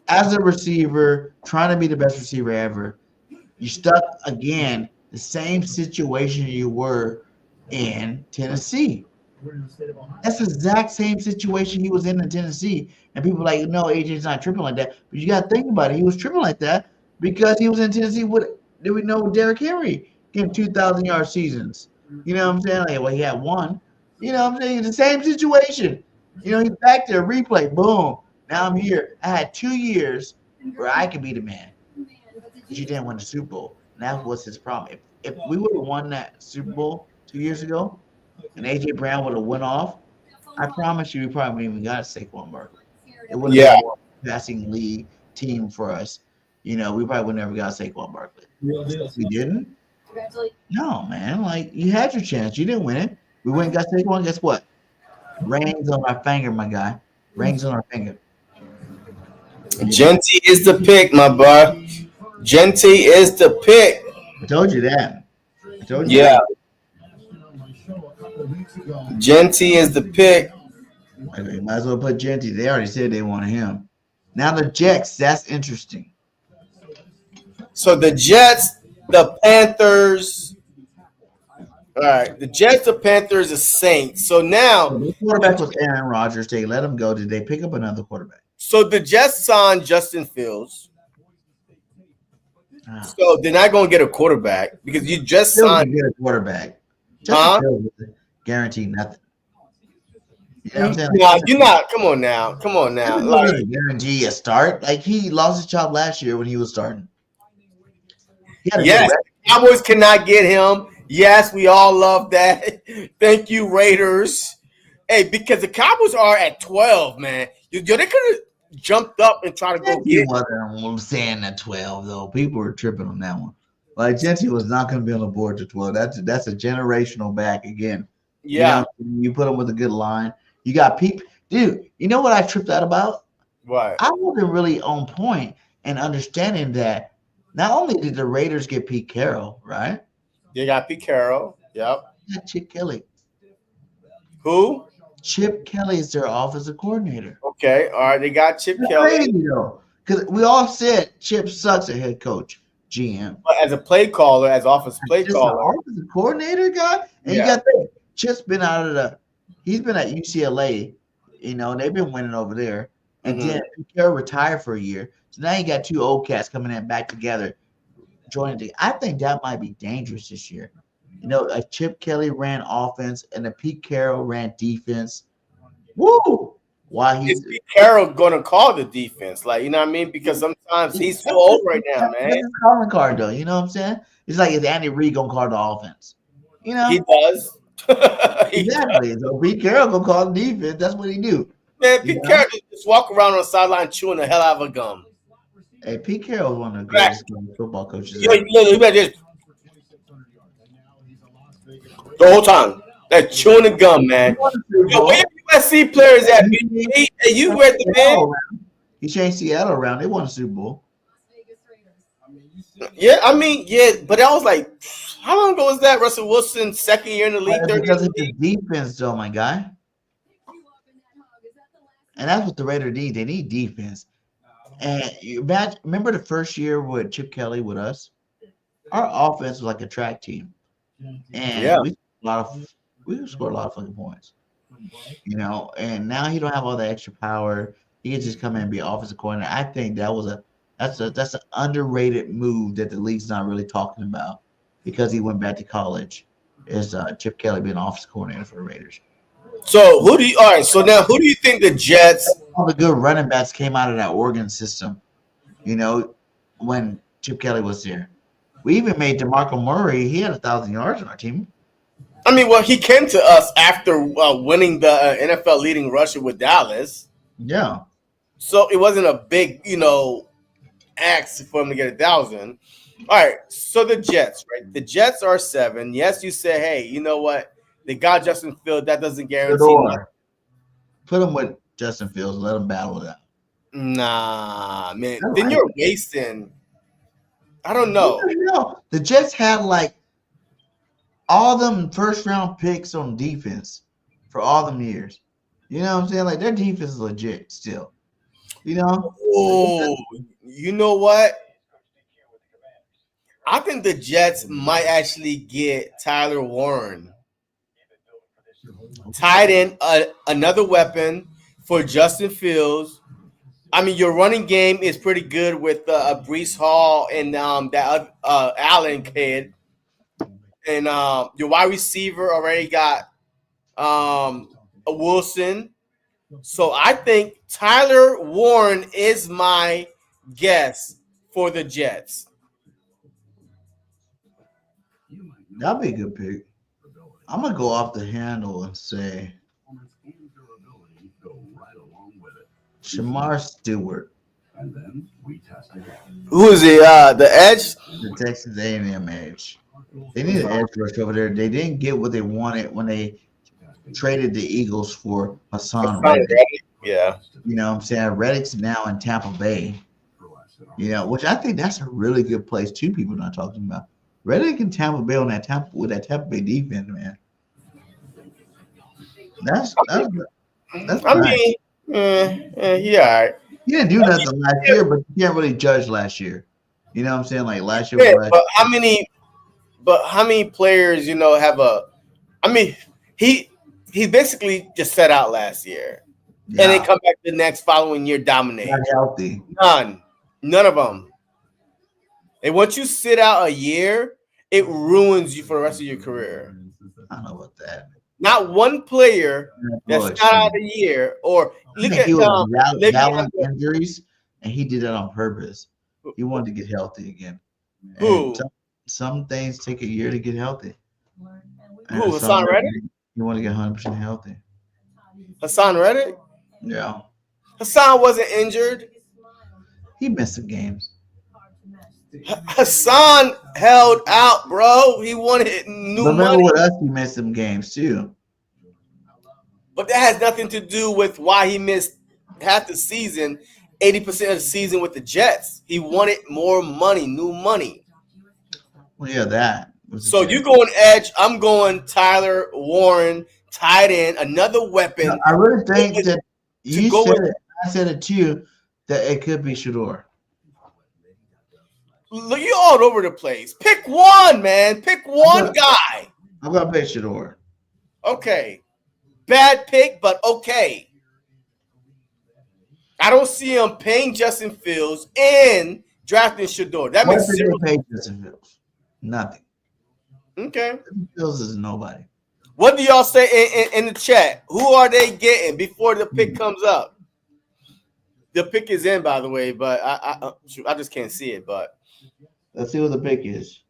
as a receiver, trying to be the best receiver ever, you stuck again the same situation you were in Tennessee. That's the exact same situation he was in Tennessee. And people are like, no, AJ's not tripping like that. But you got to think about it. He was tripping like that because he was in Tennessee with, did we know Derrick Henry getting 2,000-yard seasons? You know what I'm saying? Like, well, he had one. You know what I'm saying? It's the same situation. You know, he's back there, replay, boom. Now I'm here. I had 2 years where I could be the man. But you didn't win the Super Bowl. And that was his problem. If we would have won that Super Bowl 2 years ago, and A.J. Brown would have went off, I promise you we probably wouldn't even got Saquon Barkley. It would have been a passing league team for us. You know, we probably would never got Saquon Barkley. We didn't? No, man. Like, you had your chance. You didn't win it. We went and got Saquon. Guess what? Rings on our finger, my guy. Rings on our finger. Genty is the pick, my boy. Genty is the pick. I told you that. That. Genty is the pick. Okay, might as well put Genty. They already said they wanted him. Now the Jets. That's interesting. So the Jets, the Panthers. All right, the Jets, the Panthers, the Saints. So now the quarterback was Aaron Rodgers. They let him go. Did they pick up another quarterback? So the Jets signed Justin Fields. So they're not going to get a quarterback because you just signed get a quarterback. Guaranteed nothing. You know what I'm saying? No, you're not. Come on now. Like, guarantee a start. Like he lost his job last year when he was starting. Yes, Cowboys cannot get him. Yes, we all love that. Thank you, Raiders. Hey, because the Cowboys are at 12, man. They could have jumped up and tried to go get him. I'm saying at 12, though. People were tripping on that one. Like, Genty was not going to be on the board to 12. That's a generational back again. Yeah. You put him with a good line. You got people, dude. You know what I tripped out about? What? I wasn't really on point and understanding that not only did the Raiders get Pete Carroll, right? You got Pete Carroll. Yep. They got Chip Kelly. Who? Chip Kelly is their offensive coordinator. Okay. All right. They got Chip That's Kelly. crazy though, because we all said Chip sucks at head coach, GM. But as a play caller, as offensive play Just an caller. offensive coordinator guy, and Yeah. you got that. Chip's been out of the. He's been at UCLA. You know, they've been winning over there. And Mhm. then Pete Carroll retired for a year. So now you got two old cats coming in back together, joining the. I think that might be dangerous this year. You know, a Chip Kelly ran offense and a Pete Carroll ran defense. Woo! Why Is he's Pete Carroll going to call the defense? Like, you know what I mean? Because sometimes he's so old right now, that's man. his calling card though. You know what I'm saying? It's like if Andy Reid gonna call the offense. You know, He does. exactly. So Pete Carroll gonna call the defense. That's what he do. Man, Pete Yeah. Carroll just walk around on the sideline chewing the hell out of a gum. Hey, Pete Carroll is one of the greatest football coaches. You ever. know, he better just the whole time. That chewing the gum, man. Yo, where USC players at? Hey, you read the man? He changed Seattle around. They won a Super Bowl. Yeah, I mean, yeah, but that was like, how long ago was that? Russell Wilson's second year in the league, third year Because in of the the league? defense, though, my guy. And that's what the Raiders need. They need defense. And you imagine, remember the first year with Chip Kelly with us? Our offense was like a track team. And Yeah. we scored a lot of fucking points. You know, and now he don't have all the extra power. He can just come in and be offensive coordinator. I think that's an underrated move that the league's not really talking about because he went back to college. Is Chip Kelly being offensive coordinator for the Raiders? So all right, so now who do you think the Jets? All the good running backs came out of that Oregon system. You know, when Chip Kelly was there, we even made DeMarco Murray. He had 1,000 yards on our team. I mean, well, he came to us after winning the NFL leading rusher with Dallas. Yeah. So it wasn't a big, ask for him to get 1,000. All right, so the Jets, right? The Jets are 7. Yes, you say, hey, you know what? They got Justin Fields. That doesn't guarantee nothing. Put him with Justin Fields. Let him battle it out. Nah, man. I Then like you're wasting. I don't know. No, the Jets had like all them first round picks on defense for all them years. You know what I'm saying? Like their defense is legit still. You know? Oh, you know what? I think the Jets might actually get Tyler Warren. Tied in another weapon for Justin Fields. I mean, your running game is pretty good with Breece Hall and that Allen kid. And your wide receiver already got a Wilson. So I think Tyler Warren is my guess for the Jets. That'd be a good pick. I'm gonna go off the handle and say Shamar Stewart, Who is he? The Edge? the Texas A&M edge. They need an edge rush over there. They didn't get what they wanted when they traded the Eagles for Hassan Reddick. Yeah. You know what I'm saying? Reddick's now in Tampa Bay. You know, which I think that's a really good place. Two people not talking about. Reddick and Tampa Bay on that Tampa Bay defense, man. That's I nice. mean, yeah, all right. He didn't do nothing last year, but you can't really judge last year. You know what I'm saying? Like last year Yeah, was last year. but how many players, have he basically just set out last year and then come back the next following year dominate. Not healthy. None of them. And once you sit out a year, it ruins you for the rest of your career. I don't know about that. Not one player that's Bush. not out a year or I look think at he was battling Le'Veon- injuries, and he did that on purpose. He wanted to get healthy again. And Who? Some things take a year to get healthy. And Who, Hassan Reddick? You want to get 100% healthy. Hassan Reddick? Yeah. Hassan wasn't injured. He missed some games. Hassan held out, bro. He wanted new But remember money. with us, he missed some games too. but that has nothing to do with why he missed half the season, 80% of the season with the Jets. He wanted more money, new money. Well, yeah, that. So you going edge, I'm going Tyler Warren, tight end, another weapon. No, I really think that you said it. I said it too, that it could be Shador. Look, you're all over the place. Pick one, man. Pick one guy. I'm gonna pick Shador. Okay. Bad pick, but okay. I don't see him paying Justin Fields and drafting Shador. That makes sense. zero. Pay Justin Fields? Nothing. Okay. Justin Fields is nobody. What do y'all say in the chat? Who are they getting before the pick comes up? The pick is in, by the way, but I just can't see it. But let's see what the pick is.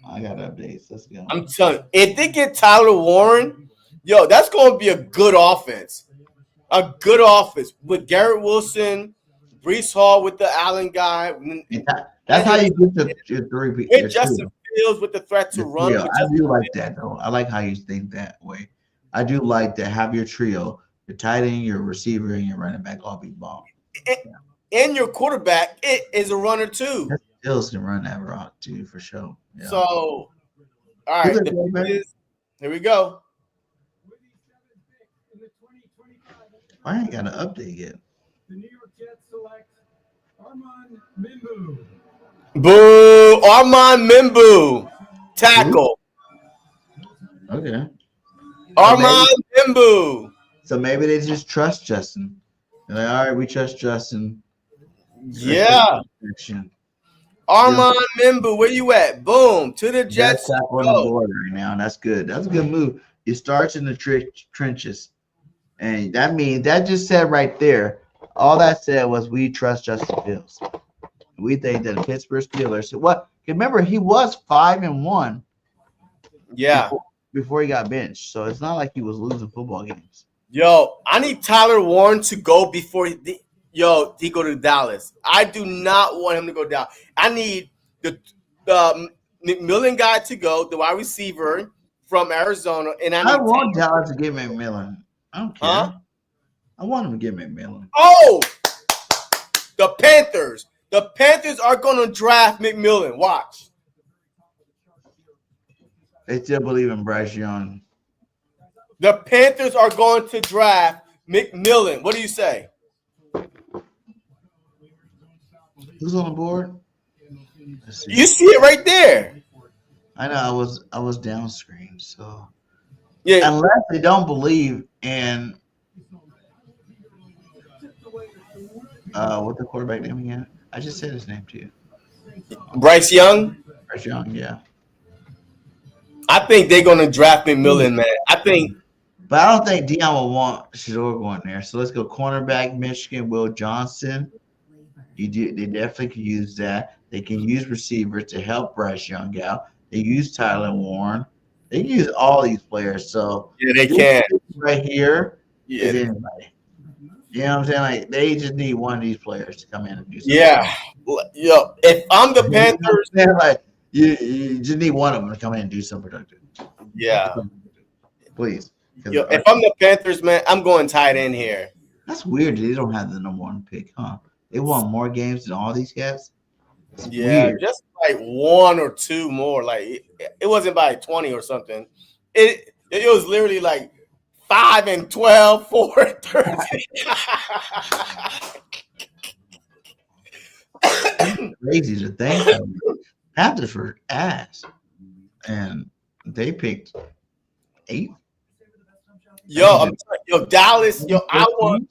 I got updates. Let's go. I'm telling you, if they get Tyler Warren, yo, that's going to be a good offense. A good offense with Garrett Wilson, Breece Hall with the Allen guy. That's how you get your three. And Justin Fields with the threat to run. I do like that, though. I like how you think that way. I do like to have your trio, your tight end, your receiver, and your running back all be bomb. And your quarterback is a runner, too. Fields can run that rock, too, for sure. Yeah. So, all right. Here we go. I ain't got an update yet. The New York Jets select Armand Mimbu. Boo! Armand Mimbu. Tackle. Okay. Armand Mimbu. So maybe they just trust Justin. They're like, all right, we trust Justin. Yeah. Armand Mimbu, where you at? Boom. To the Jets. On the board right now. That's good. That's a good move. It starts in the trenches. And that means that just said right there, all that said was we trust Justin Fields. We think that the Pittsburgh Steelers. What? Remember, he was 5-1. Yeah. Before he got benched, so it's not like he was losing football games. Yo, I need Tyler Warren to go before he go to Dallas. I do not want him to go down. I need the McMillan guy to go, the wide receiver from Arizona, and I want Dallas to get McMillan. I don't care. Huh? I want him to get McMillan. Oh, the Panthers. The Panthers are going to draft McMillan. Watch. They still believe in Bryce Young. The Panthers are going to draft McMillan. What do you say? Who's on the board? You see it right there. I know. I was down screen, so yeah. Unless they don't believe in what the quarterback name again? I just said his name to you. Bryce Young. Bryce Young, yeah. I think they're going to draft McMillan, man. But I don't think Deion will want Shador going there. So let's go cornerback, Michigan, Will Johnson. They definitely can use that. They can use receivers to help Bryce Young out. They use Tyler Warren. They can use all these players. So yeah, they can. Right here is anybody. You know what I'm saying? Like they just need one of these players to come in and do something. Yeah. Yo, if I'm the Panthers, like you just need one of them to come in and do something productive. Yeah. Please. Yo, if I'm the Panthers, man, I'm going tight end here. That's weird. They don't have the number one pick, huh? They won more games than all these cats. Yeah, weird. Just like one or two more. Like it wasn't by 20 or something. It was literally like 5 and 12, 4 and 13. Crazy to think. Panthers were ass, and they picked 8. Yo, Dallas. Yo, I want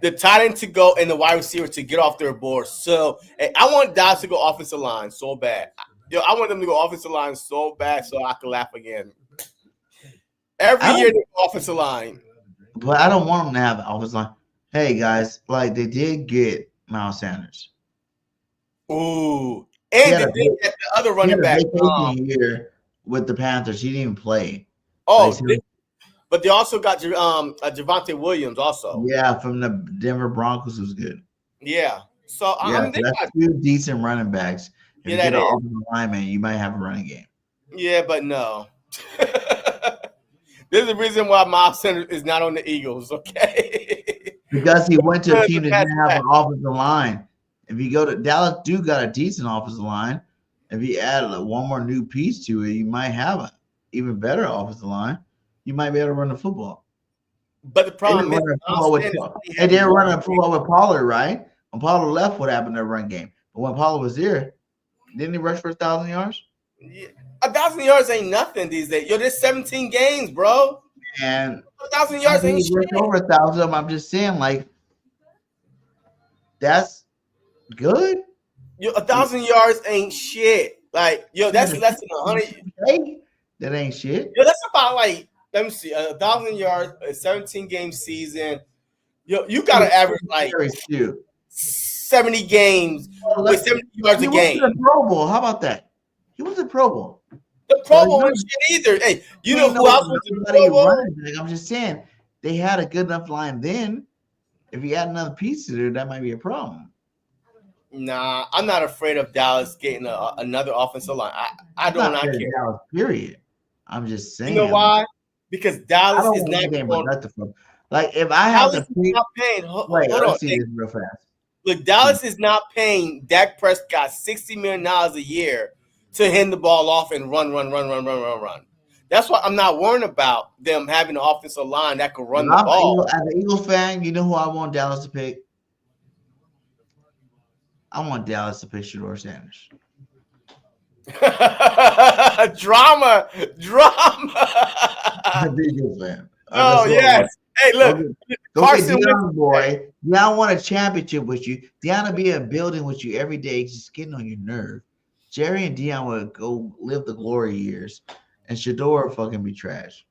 the tight end to go and the wide receiver to get off their board. So I want Dallas to go offensive line so bad. Yo, I want them to go offensive line so bad so I can laugh again. Every year they go offensive line. But I don't want them to have an offensive line. Hey guys, like they did get Miles Sanders. Ooh, and they did get the other running back here with the Panthers. He didn't even play. Oh, but they also got Javonte Williams also. Yeah, from the Denver Broncos was good. Yeah. So I mean, that's 2 decent running backs. If you get an offensive lineman, you might have a running game. Yeah, but no. There's a reason why Miles Sanders is not on the Eagles, okay? Because he went to a team that That's didn't have fact. an offensive line. If you go to Dallas, do got a decent offensive line. If you add one more new piece to it, you might have an even better offensive line. You might be able to run the football. But the They problem didn't is, run the Miles football with Sanders Pollard. only They had didn't run one the football with Pollard, right? When Pollard left, what happened to the run game? But when Pollard was there, didn't he rush for 1,000 yards? Yeah. 1,000 yards ain't nothing these days. Yo, there's 17 games, bro. And 1,000 I yards think ain't he rushed shit. over 1,000 of them. I'm just saying, like, that's good. Yo, 1,000 yards ain't shit. Like, yo, that's less than 100. Hey, that ain't shit. Yo, that's about like, let me see, 1,000 yards, a 17 game season. Yo, you gotta average like Shoot. 70 games with 70 yards He a went game. to the Pro Bowl. How about that? He was a Pro Bowl. The Pro Bowl ain't shit either. Hey, you know who else was in the Pro Bowl? I'm just saying they had a good enough line then. If you add another piece to it, that might be a problem. Nah, I'm not afraid of Dallas getting another offensive line. I do not care. Dallas, period. I'm just saying. You know why? Because Dallas is not going. Like if I have Dallas to is pick, not paying. Hold wait, on. let's see this real fast. Look, Dallas is not paying Dak Prescott $60 million a year to hand the ball off and run. That's why I'm not worrying about them having an offensive line that can run the ball. As an Eagles fan, you know who I want Dallas to pick? I want Dallas to pick Shedeur Sanders. Drama. I'm a big Eagles fan. Oh, yes. Hey, look. Carson Wentz, boy. Deion want a championship with you. Deion will be in a building with you every day, just getting on your nerve. Jerry and Deion will go live the glory years, and Shedeur fucking be trash.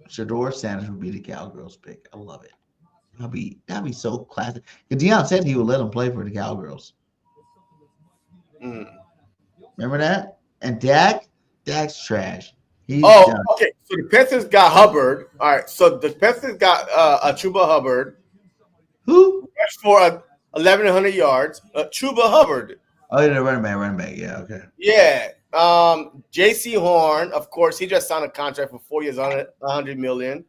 Shedeur Sanders would be the Cowgirls pick. I love it. That'd be so classic. Deion said he would let him play for the Cowgirls. Remember that? And Dak's trash. He's done. Okay. So the Panthers got Hubbard. All right. So the Panthers got Chuba Hubbard. Who? Rushed for 1,100 yards. Chuba Hubbard. Oh, yeah, running back. Yeah, okay. Yeah. J.C. Horn, of course, he just signed a contract for 4 years, $100 million.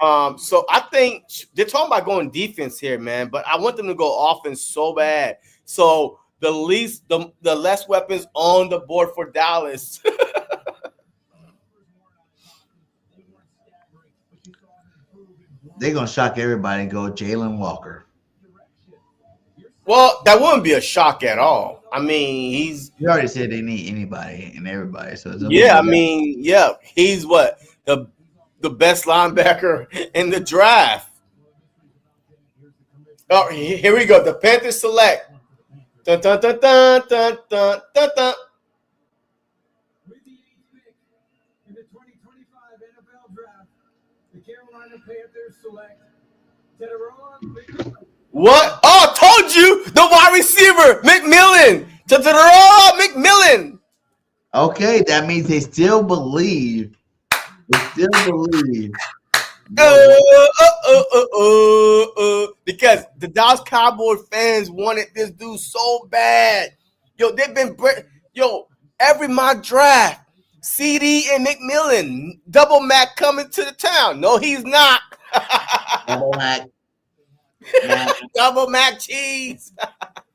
So I think they're talking about going defense here, man. But I want them to go offense so bad. So the less weapons on the board for Dallas. They're gonna shock everybody and go Jalen Walker. Well, that wouldn't be a shock at all. I mean, You already said they need anybody and everybody. So he's what the best linebacker in the draft. Oh, here we go. The Panthers select. Dun, dun, dun, dun, dun, dun, dun, dun. With the 8th pick in the 2025 NFL Draft, the Carolina Panthers select Tedoroa. What? Oh, I told you the wide receiver, McMillan. McMillan. Okay, that means they still believe. Because the Dallas Cowboy fans wanted this dude so bad. Every mock draft, CD and McMillan, double Mac coming to the town. No, he's not. Double Mac. Double Mac cheese.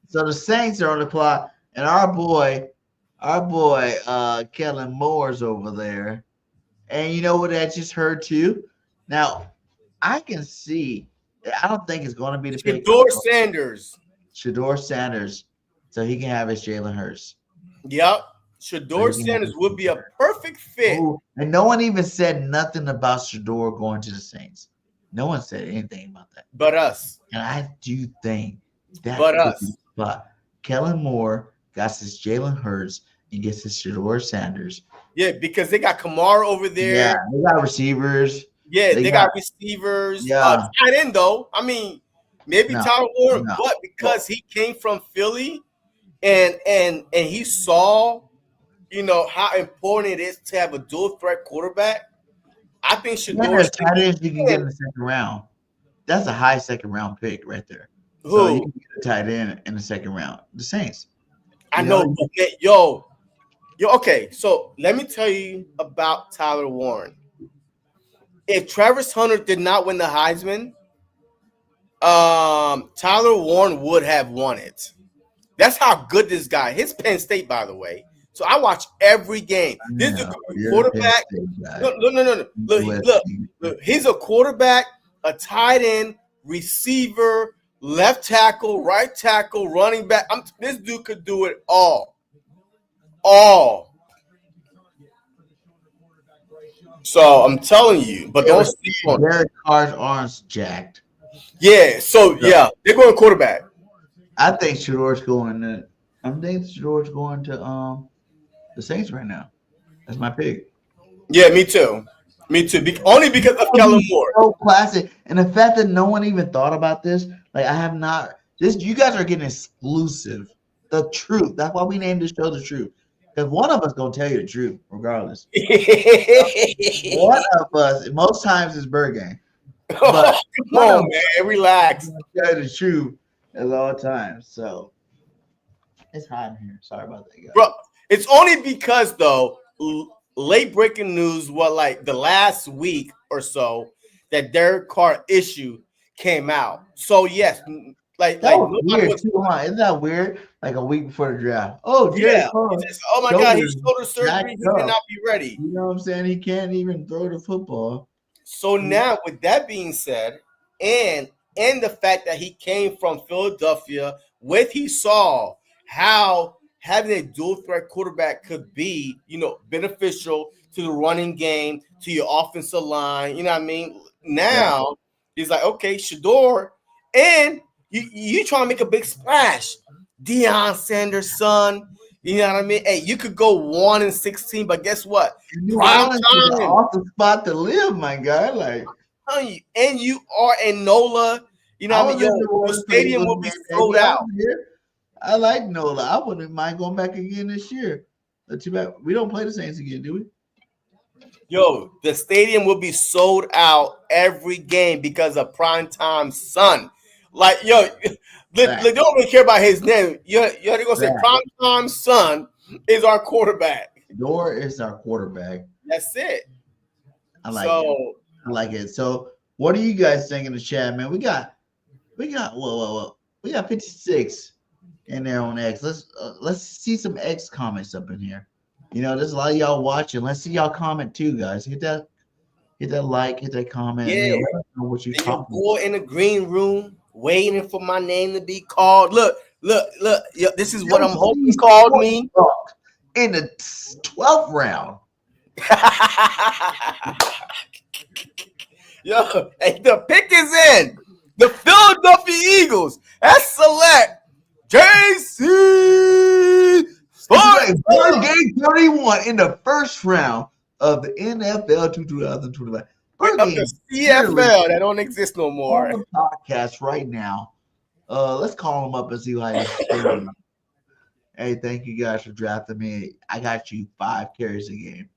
So the Saints are on the clock, and our boy, Kellen Moore's over there. And you know what I just heard too? Now, I can see. I don't think it's going to be the pick. Shedeur Sanders, so he can have his Jalen Hurts. Yep. Shedeur Sanders would be a perfect fit. Ooh, and no one even said nothing about Shedeur going to the Saints. No one said anything about that. But us. And I do think that But Kellen Moore got his Jalen Hurts and gets his Shedeur Sanders. Yeah, because they got Kamara over there. Yeah, they got receivers. Yeah, they got receivers. Yeah. Tight end, though. I mean, maybe Tyler Warren, but because he came from Philly and he saw, how important it is to have a dual threat quarterback. I think Shedeur tight ends you can get in the second round. That's a high second round pick right there. Who? So you can get a tight end in the second round. The Saints. I know, but Okay, so let me tell you about Tyler Warren. If Travis Hunter did not win the Heisman, Tyler Warren would have won it. That's how good this guy. His Penn State, by the way. So I watch every game. This is a quarterback. No. Look. He's a quarterback, a tight end, receiver, left tackle, right tackle, running back. This dude could do it all. So I'm telling you, but don't sleep on Derek Carr's arms jacked. Yeah, so yeah, they're going quarterback. I think Shador's going to. I'm thinking Shador's going to the Saints right now. That's my pick. Yeah, me too. Only because of Kellen Moore. So classic, and the fact that no one even thought about this. Like I have not. This you guys are getting exclusive. The truth. That's why we named this show The Truth. Because one of us gonna tell you the truth, regardless. One of us, most times, is Bird Gang. But come on, man, relax. Tell you the truth at all times. So it's hot in here. Sorry about that, guys. Bro, it's only because though late breaking news, like the last week or so, that Derek Carr issue came out. So yes, like weird too, huh? Isn't that weird? Like a week before the draft. Oh yeah. Oh my God, he's shoulder surgery. He cannot be ready. You know what I'm saying? He can't even throw the football. So now, with that being said, and the fact that he came from Philadelphia, he saw how having a dual threat quarterback could be, beneficial to the running game, to your offensive line. You know what I mean? Now he's like, okay, Shador, and you trying to make a big splash. Deion Sanders' son. You know what I mean? Hey, you could go 1-16, but guess what? Prime time. Off the spot to live, my guy. Like, and you are in NOLA. You know what I mean? Your stadium will be sold out. I like NOLA. I wouldn't mind going back again this year. Too bad we don't play the Saints again, do we? Yo, the stadium will be sold out every game because of Primetime Son. Like, yo, they don't really care about his name. You're going to say Primetime Son is our quarterback. Shador is our quarterback. That's it. I like it. So, what do you guys think in the chat, man? We got 56 in there on X. Let's see some X comments up in here. There's a lot of y'all watching. Let's see y'all comment too, guys. Hit that like, hit that comment. Yeah. Let us know what you talking about. Boy in the green room waiting for my name to be called. Look. Yo, this is what I'm hoping he called me in the 12th round. Yo, hey, the pick is in. The Philadelphia Eagles. That's select JC. Bird Game 31 in the first round of the NFL 2025. The CFL that don't exist no more. On the podcast right now. Let's call him up and see how he's doing. Hey, thank you guys for drafting me. I got you 5 carries a game.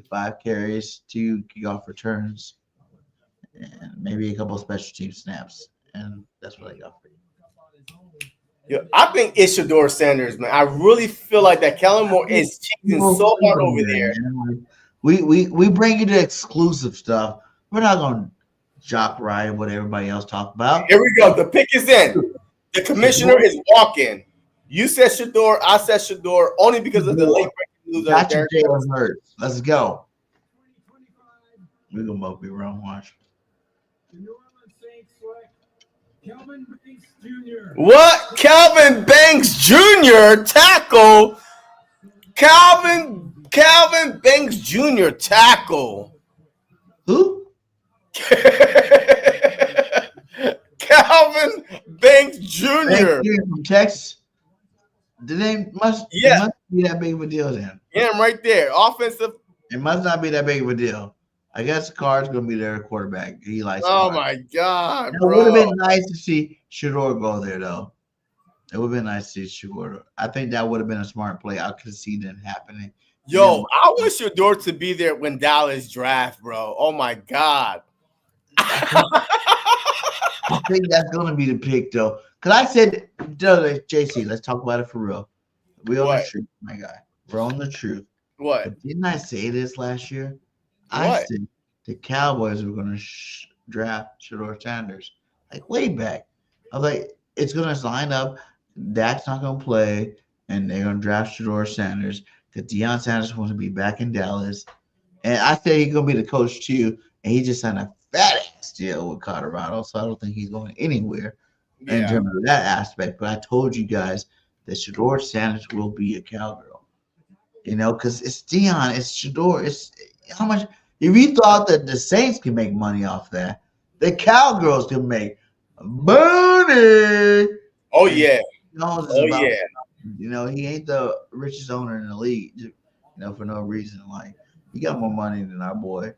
5 carries, 2 kickoff returns, and maybe a couple of special team snaps. And that's what I got for you. Yeah, I think it's Shador Sanders, man. I really feel like that Kellen Moore is cheating so hard over there. We bring you the exclusive stuff. We're not gonna jock ride what everybody else talk about. Here we go. The pick is in. The commissioner is walking. You said Shador. I said Shador only because of the late breaking news. Got you, Jalen Hurts. Let's go. We're gonna both be wrong. Watch. Calvin Banks Jr. What? Calvin Banks Jr. tackle. Calvin Banks Jr. tackle. Who? Calvin Banks Jr. From Texas. The name must be that big of a deal then. Yeah, I'm right there. Offensive. It must not be that big of a deal. I guess Carr's gonna be their quarterback. He likes. Oh my God, bro! It would have been nice to see Shador go there, though. It would have been nice to see Shador. I think that would have been a smart play. I could see that happening. Yo, I want Shador to be there when Dallas draft, bro. Oh my God. I think that's gonna be the pick, though. Cause I said, JC, let's talk about it for real. We on the street, my guy. we're on the truth. What? But didn't I say this last year? I What? said the Cowboys were going to draft Shedeur Sanders. Like way back. I was like, it's going to line up. Dak's not going to play, and they're going to draft Shedeur Sanders because Deion Sanders wants to be back in Dallas. And I said he's going to be the coach too, and he just signed a fat-ass deal with Colorado, so I don't think he's going anywhere in terms of that aspect. But I told you guys that Shedeur Sanders will be a Cowgirl. You know, because it's Deion, it's Shedeur. It's how much – if you thought that the Saints can make money off that, the Cowgirls can make money. Oh, yeah. You know, he ain't the richest owner in the league, you know, for no reason. Like, he got more money than our boy,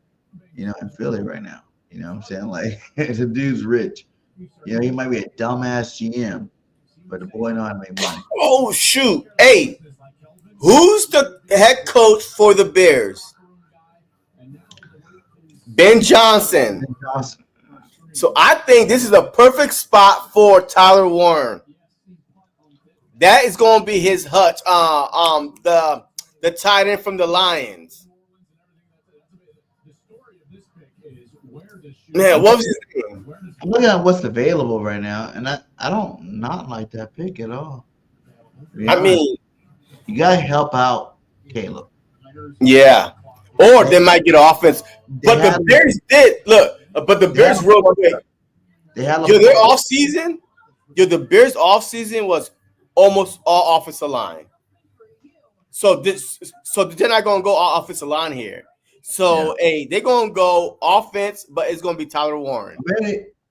you know, in Philly right now. You know what I'm saying? Like, the dude's rich. You know, he might be a dumbass GM, but the boy know how to make money. Oh, shoot. Hey, who's the head coach for the Bears? Ben Johnson. So I think this is a perfect spot for Tyler Warren. That is going to be his hutch. The tight end from the Lions. Man, what was his name? I'm looking at what's available right now, and I don't not like that pick at all. I mean, you gotta help out Caleb. Yeah, or they might get offense. But the Bears did look. But the Bears real quick. Their off season. The Bears off season was almost all offensive line. So they're not gonna go all offensive line here. So they're gonna go offense, but it's gonna be Tyler Warren.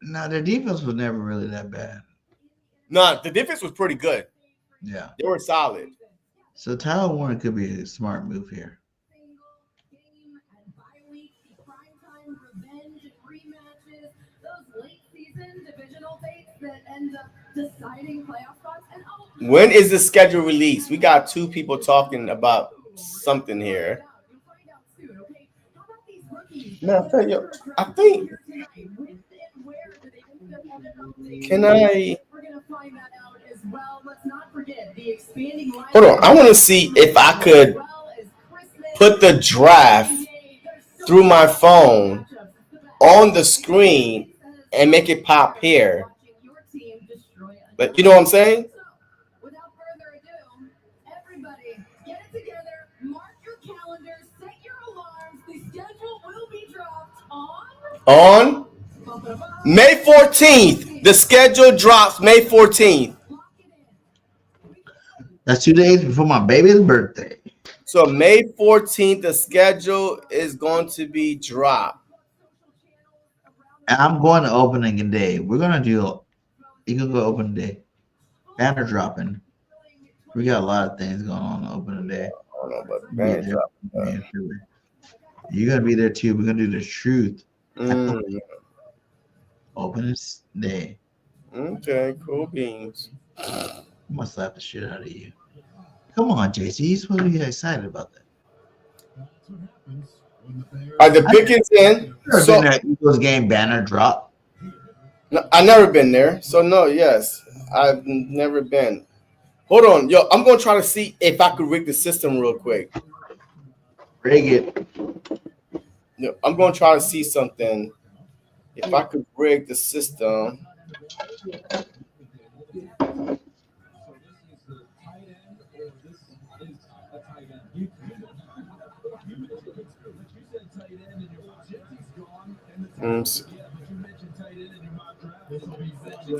No, their defense was never really that bad. No, the defense was pretty good. Yeah, they were solid. So Tyler Warren could be a smart move here. When is the schedule released? We got two people talking about something here. No, I think. Can I? Hold on. I want to see if I could put the draft through my phone on the screen and make it pop here. But you know what I'm saying? Without further ado, everybody get it together, mark your calendars, set your alarms. The schedule will be dropped on May 14th. The schedule drops May 14th. That's 2 days before my baby's birthday. So May 14th, the schedule is going to be dropped. And I'm going to opening day. We're gonna do. You can go open day. Banner dropping. We got a lot of things going on opening day. I don't know about banner dropping. You're gonna be there too. We're gonna do the truth. Opening day. Okay, cool beans. I'm gonna slap the shit out of you. Come on, JC. You're supposed to be excited about that. Are the pickings in? So, been that Eagles game banner drop? No, I've never been there. So no, yes. I've never been. Hold on. Yo, I'm gonna try to see if I could rig the system real quick. Rig it. Yo, I'm gonna try to see something. If I could rig the system.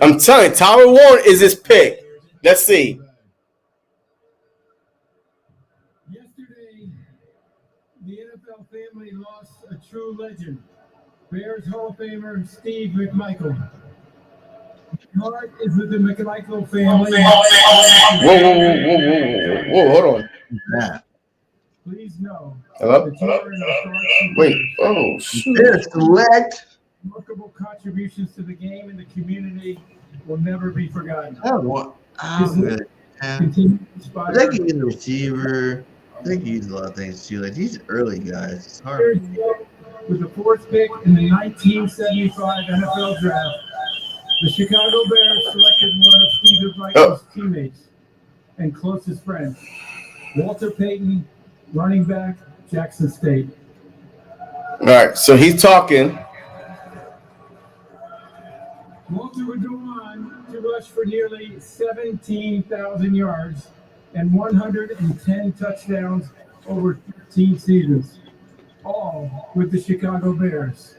I'm telling you, Tyler Warren is his pick. Let's see. Yesterday, the NFL family lost a true legend, Bears Hall of Famer Steve McMichael. My heart is with the McMichael family. Whoa, hold on. Yeah. Please know. Hello? Wait. Oh, shoot. Select. Remarkable contributions to the game and the community will never be forgotten. I think he's a receiver. I think he's a lot of things too. Like these early guys, it's hard. With the fourth pick in the 1975 NFL Draft, the Chicago Bears selected one of Steve McMichael's teammates and closest friends, Walter Payton, running back, Jackson State. All right, so he's talking. Walter would go on to rush for nearly 17,000 yards and 110 touchdowns over 13 seasons, all with the Chicago Bears.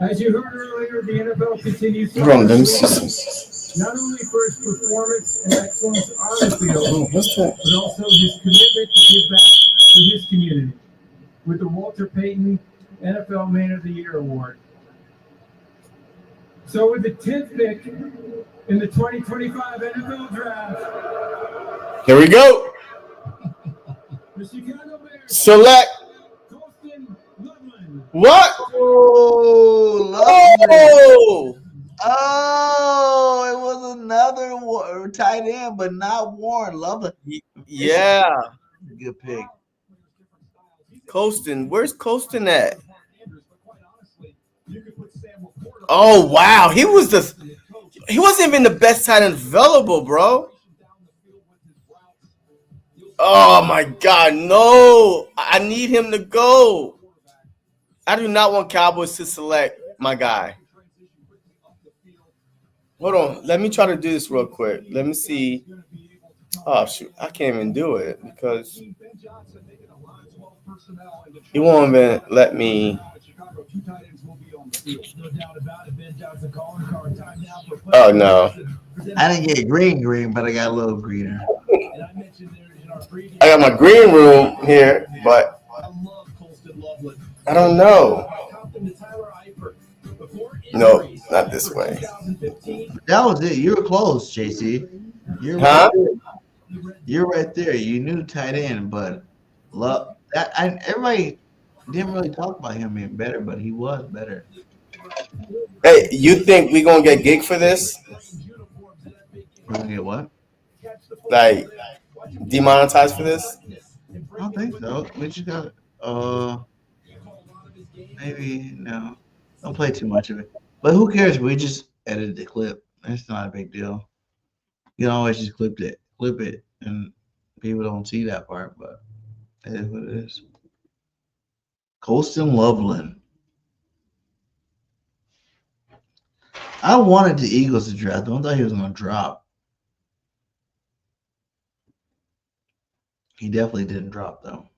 As you heard earlier, the NFL continues to Hold on, let me honor see. not only for his performance and excellence on the field, What's that? but also his commitment to give back to his community with the Walter Payton NFL Man of the Year award. So with the 10th pick in the 2025 NFL Draft, Here we go. the Chicago Bears Select Colston Loveland. what? Oh, lovely. Oh, Oh, it was another tight end, but not Warren. Lovely. yeah. Good pick. Colston, where's Colston at? Oh wow, he wasn't even the best tight end available, bro. Oh my God, no! I need him to go. I do not want Cowboys to select my guy. Hold on, let me try to do this real quick. Let me see. Oh shoot, I can't even do it because he won't even let me. Oh no, I didn't get green, but I got a little greener. I got my green room here, but I don't know. No, not this way. That was it. You were close, JC. You're Huh? You're right there. You knew tight end, but love that. Everybody didn't really talk about him being better, but he was better. Hey, you think we gonna get gig for this? We're gonna get what? Like demonetized for this? I don't think so. We just got maybe no. Don't play too much of it. But who cares? We just edited the clip. It's not a big deal. You can always just clip it, and people don't see that part, but it is what it is. Colston Loveland. I wanted the Eagles to draft him. I thought he was going to drop. He definitely didn't drop, though.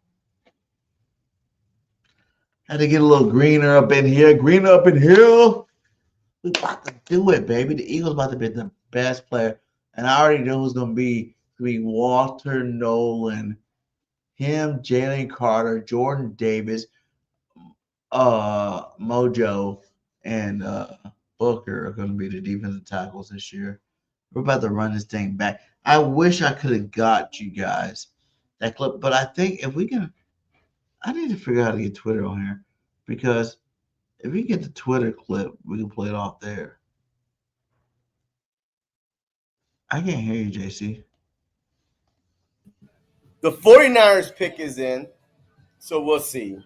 Had to get a little greener up in here. Greener up in here. We about to do it, baby. The Eagles about to be the best player. And I already know who's going to be Walter Nolan, him, Jalen Carter, Jordan Davis, Mojo, and Booker are going to be the defensive tackles this year. We're about to run this thing back. I wish I could have got you guys that clip, but I think if we can, I need to figure out how to get Twitter on here, because if we get the Twitter clip, we can play it off there. I can't hear you, JC. The 49ers pick is in, so we'll see.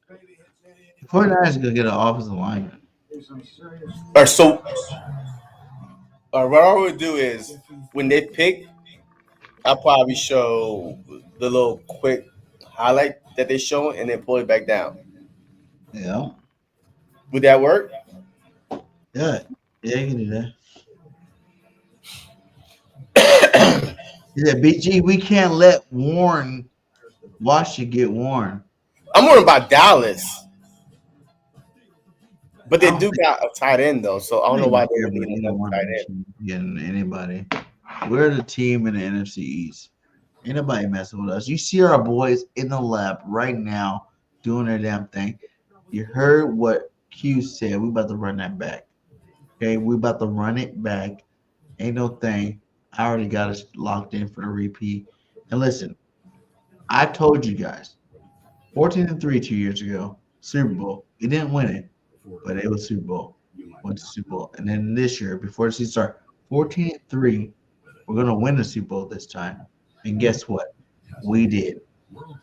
The 49ers are going to get an offensive lineman. Or so. What I would do is when they pick, I'll probably show the little quick highlight that they show and then pull it back down. Yeah. Would that work? Yeah. Yeah, you can do that. Yeah, BG, we can't let Warren watch you get Warren. I'm worried about Dallas. But they do got a tight end, though, so I don't know why they would need another tight end. Getting anybody. We're the team in the NFC East. Ain't nobody messing with us. You see our boys in the lab right now doing their damn thing. You heard what Q said. We about to run that back. Okay, we about to run it back. Ain't no thing. I already got us locked in for the repeat. And listen, I told you guys, 14-3 2 years ago, Super Bowl. We didn't win it, but it was Super Bowl. Went to Super Bowl. And then this year, before the season started, 14-3, we're going to win the Super Bowl this time. And guess what? We did.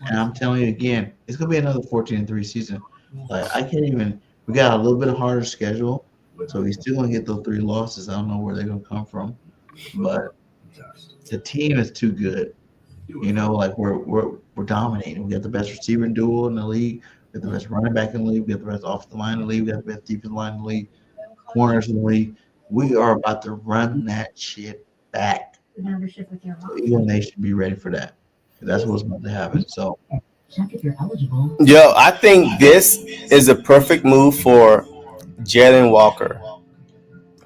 And I'm telling you again, it's going to be another 14-3 season. Like, I can't even – we got a little bit harder schedule, so we still going to get those 3 losses. I don't know where they're going to come from. But The team is too good. You know, like we're dominating. We got the best receiving duo in the league. We got the best running back in the league. We got the best offensive line in the league. We got the best defensive line in the league. Corners in the league. We are about to run that shit back. Membership with your So mom. Eagle Nation should be ready for that. That's what's about to happen. So Check if you're eligible. Yo, I think this is a perfect move for Jalen Walker.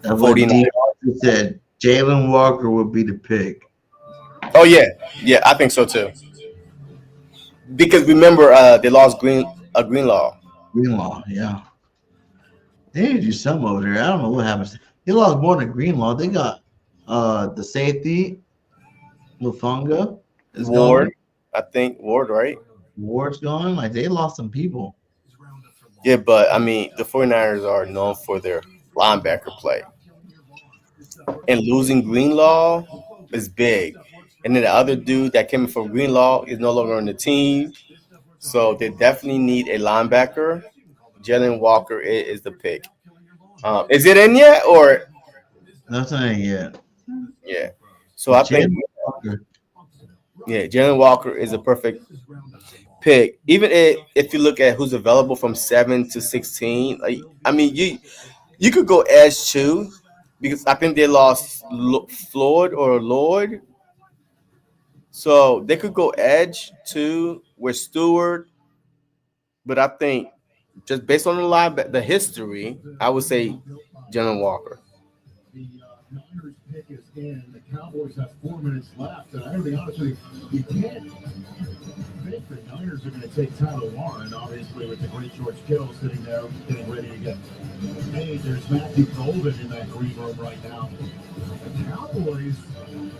that's what 49. D. Arthur said. Jalen Walker would be the pick. Oh yeah, I think so too. Because remember, they lost Greenlaw. Greenlaw, yeah. They need to do something over there. I don't know what happens. They lost more than Greenlaw. They got the safety, Lufunga is Ward, gone. I think Ward, right? Ward's gone. Like they lost some people. Yeah, but I mean, the 49ers are known for their linebacker play. And losing Greenlaw is big. And then the other dude that came in from Greenlaw is no longer on the team. So they definitely need a linebacker. Jalen Walker is the pick. Is it in yet? Or, That's not it yet. yeah. So I think, Jalen Walker. yeah, Jalen Walker is a perfect pick. Even if you look at who's available from 7 to 16, like, I mean, you could go edge too, because I think they lost Floyd or Lloyd. So they could go edge too with Stewart. But I think just based on the history, I would say Jalen Walker. The Niners pick is in. The Cowboys have 4 minutes left. And I gotta be honest with you can't think the Niners are going to take Tyler Warren, obviously, with the great George Kittle sitting there getting ready to get paid. There's Matthew Golden in that green room right now. The Cowboys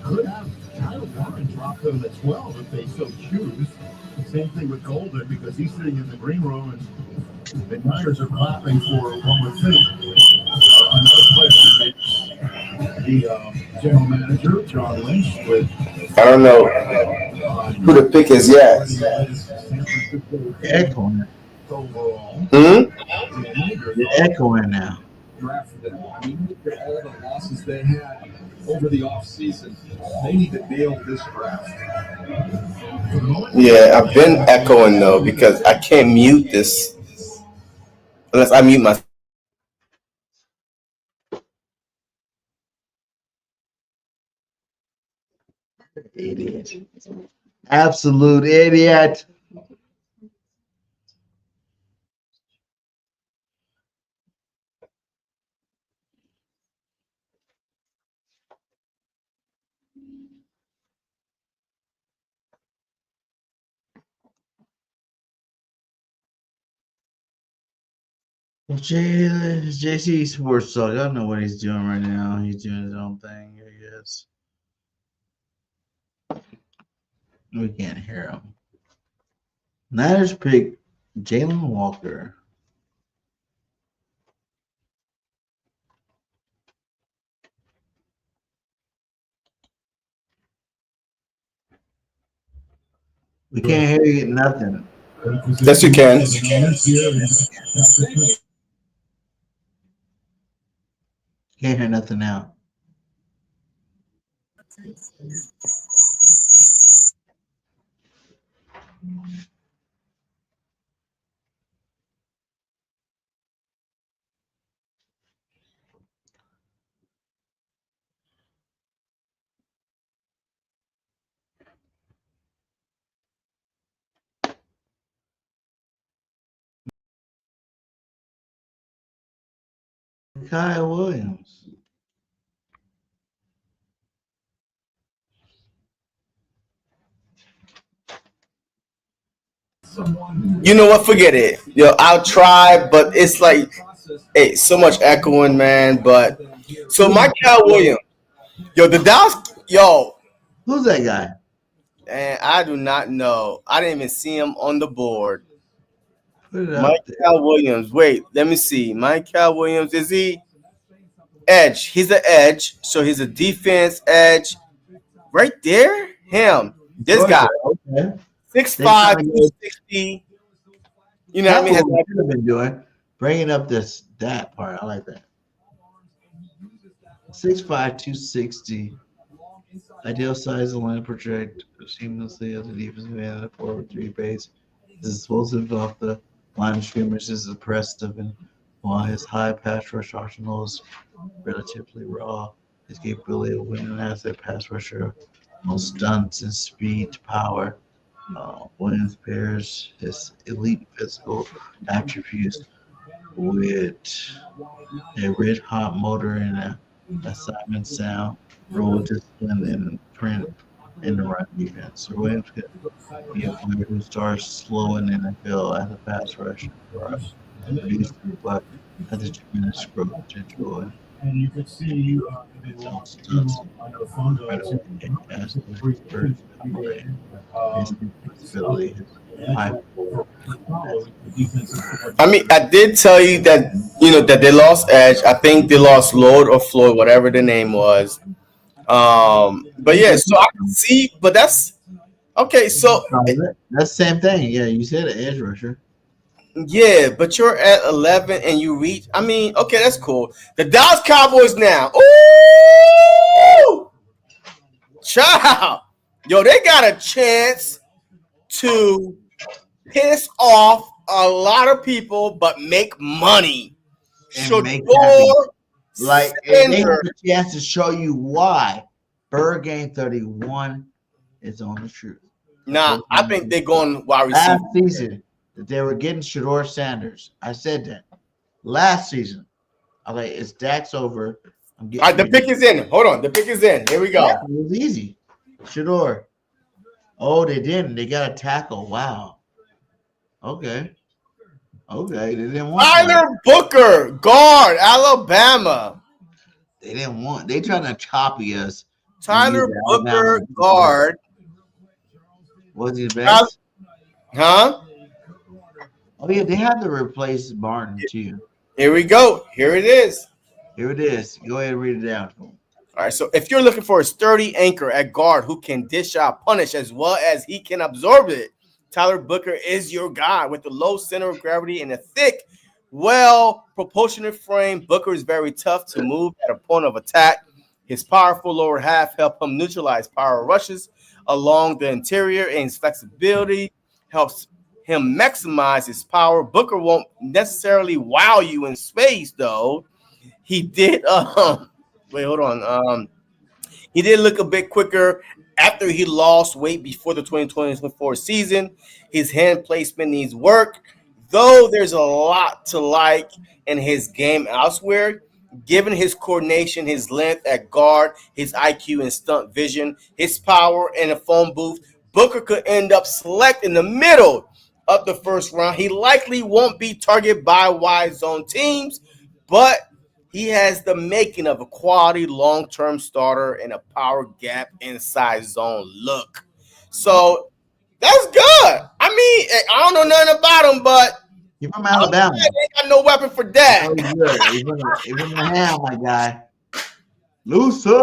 could have Tyler Warren drop them at 12 if they so choose. Same thing with Golden because he's sitting in the green room and the Niners are clapping for one would think another player. The general manager, John Lynch, with I don't know who the pick is yet. Echoing. overall. You're echoing now. Drafted them. I mean, look at all the losses they had over the offseason. They need to nail this draft. Yeah, I've been echoing though because I can't mute this unless I mute my. Idiot. Absolute idiot. JC Sports Talk. I don't know what he's doing right now. He's doing his own thing, I guess. We can't hear him. Niners pick Jalen Walker. We can't hear you. Nothing. Yes, you can. Can't hear nothing now. Kyle Williams. You know what? Forget it. Yo, I'll try, but it's like, hey, so much echoing, man. But so Michael Williams, yo, the Dallas, yo, Who's that guy? and I do not know. I didn't even see him on the board. Put it up there. Michael Williams. Wait, let me see. Michael Williams, is he edge? He's an edge, so he's a defense edge. Right there, him. This guy, Okay. 6'5", 260. You know what I mean? That's what we should have been doing. Bringing up that part. I like that. 6'5", 260. Ideal size of line project seamlessly as a defensive end at a forward 3 base. His explosive off the line of scrimmage is impressive, and while his high pass rush arsenal is relatively raw, his capability of winning as a pass rusher on stunts and speed to power. Williams pairs his elite physical attributes with a red hot motor and a assignment sound, role discipline, and print in the run defense. So Williams could be a player who starts slow in the NFL as a pass rusher for us, but has a tremendous growth potential. And you could see His own stunts on the phone incredible as his ability, his high I mean, I did tell you that that they lost Edge. I think they lost Lord or Floyd, whatever the name was. But yeah, so I can see, but that's okay. So that's the same thing. Yeah, you said an edge rusher. yeah, but you're at 11 and you reach. I mean, okay, that's cool. The Dallas Cowboys now. Ooh, child, yo, they got a chance to piss off a lot of people, but make money. And make Shador Like, and they have Sanders. a chance to show you why Bird Game 31 is on the truth. Nah, I think they're going wide Last receiver. season, that they were getting Shador Sanders. I said that. Last season. Okay, it's Dak's over. I'm getting All right, the pick is in. Hold on, the pick is in. Here we go. It was easy. Shador. Oh, they didn't. They got a tackle. Wow. Okay. Okay. They didn't want that. Tyler Booker, guard, Alabama. They didn't want. They trying to copy us. Tyler Yeah, Booker, Alabama. guard. Was he the best? Huh? Oh yeah, they had to replace Martin too. Here we go. Here it is. Here it is. Go ahead and read it down. All right, so if you're looking for a sturdy anchor at guard who can dish out punish as well as he can absorb it, Tyler Booker is your guy. With the low center of gravity and a thick, well-proportionate frame, Booker is very tough to move at a point of attack. His powerful lower half help him neutralize power rushes along the interior, and his flexibility helps him maximize his power. Booker won't necessarily wow you in space, though. He did wait, hold on. He did look a bit quicker after he lost weight before the 2024 season. His hand placement needs work, though there's a lot to like in his game elsewhere. Given his coordination, his length at guard, his IQ and stunt vision, his power in a phone booth, Booker could end up select in the middle of the first round. He likely won't be targeted by wide zone teams, but he has the making of a quality long-term starter and a power gap inside zone look. So that's good. I mean, I don't know nothing about him, but You're from Alabama. they ain't got no weapon for that. Oh, he's good. He's from the ham, my guy. Loser.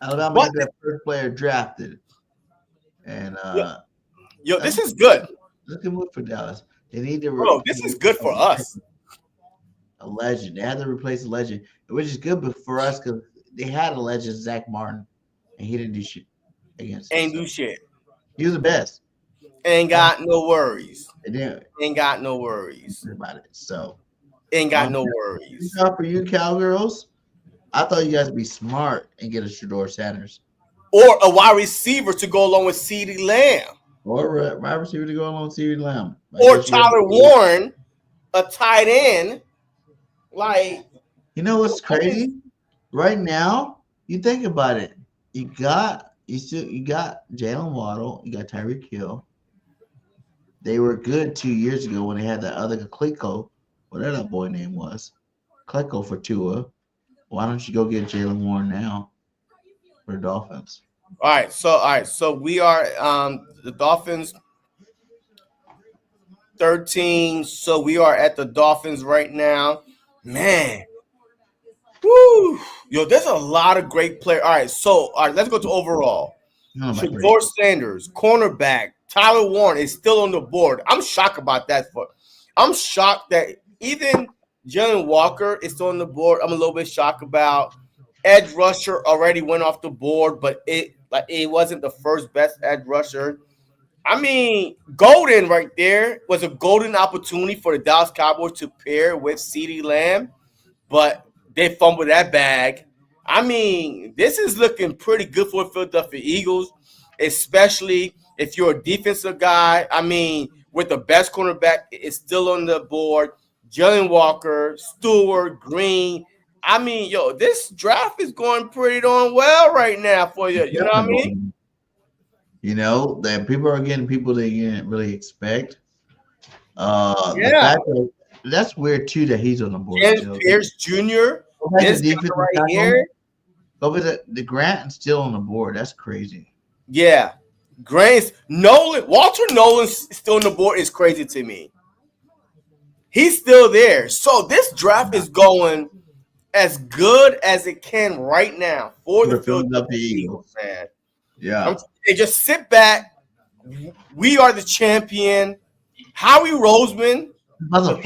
Alabama got that first player drafted. And Yo, this is good. look at move for Dallas. They need to Bro, this is good for us. A legend. They had to replace a legend, which is good for us because they had a legend, Zach Martin, and he didn't do shit against us. Ain't do shit. He was the best. Ain't got no worries. They didn't Ain't got no worries. worry about it. So Ain't got no worries. good job for you, Cowgirls. I thought you guys would be smart and get a Shador Sanders Or a wide receiver to go along with CeeDee Lamb. or a wide receiver to go along with CeeDee Lamb. Or Tyler Warren, a tight end. Like, You know what's crazy? Right now, you think about it. You got Jalen Waddle, you got Tyreek Hill. They were good 2 years ago when they had that other Kliko, whatever that boy name was. Kliko for Tua. Why don't you go get Jalen Warren now for the Dolphins? all right, so we are the Dolphins 13. So we are at the Dolphins right now. Man. Woo. Yo, there's a lot of great players. All right, let's go to overall. No, my Shador Sanders, cornerback, Tyler Warren is still on the board. I'm shocked about that. I'm shocked that even Jalen Walker is still on the board. I'm a little bit shocked about. edge rusher already went off the board, but it wasn't the first best edge rusher. I mean, Golden right there was a golden opportunity for the Dallas Cowboys to pair with CeeDee Lamb, but they fumbled that bag. I mean, this is looking pretty good for the Philadelphia Eagles, especially if you're a defensive guy. I mean, with the best cornerback is still on the board, Jalen Walker, Stewart, Green. I mean, this draft is going pretty darn well right now for you. You know what I mean? You know, that people are getting people they didn't really expect. The Yeah. fact that that's weird too that he's on the board. James still. Pierce Jr. This guy right tackle. here. Over the Grant is still on the board. That's crazy. Yeah. Walter Nolan's still on the board is crazy to me. He's still there. So this draft is going as good as it can right now for the Philadelphia Eagles, man. Yeah. They just sit back. We are the champion. Howie Roseman. Look.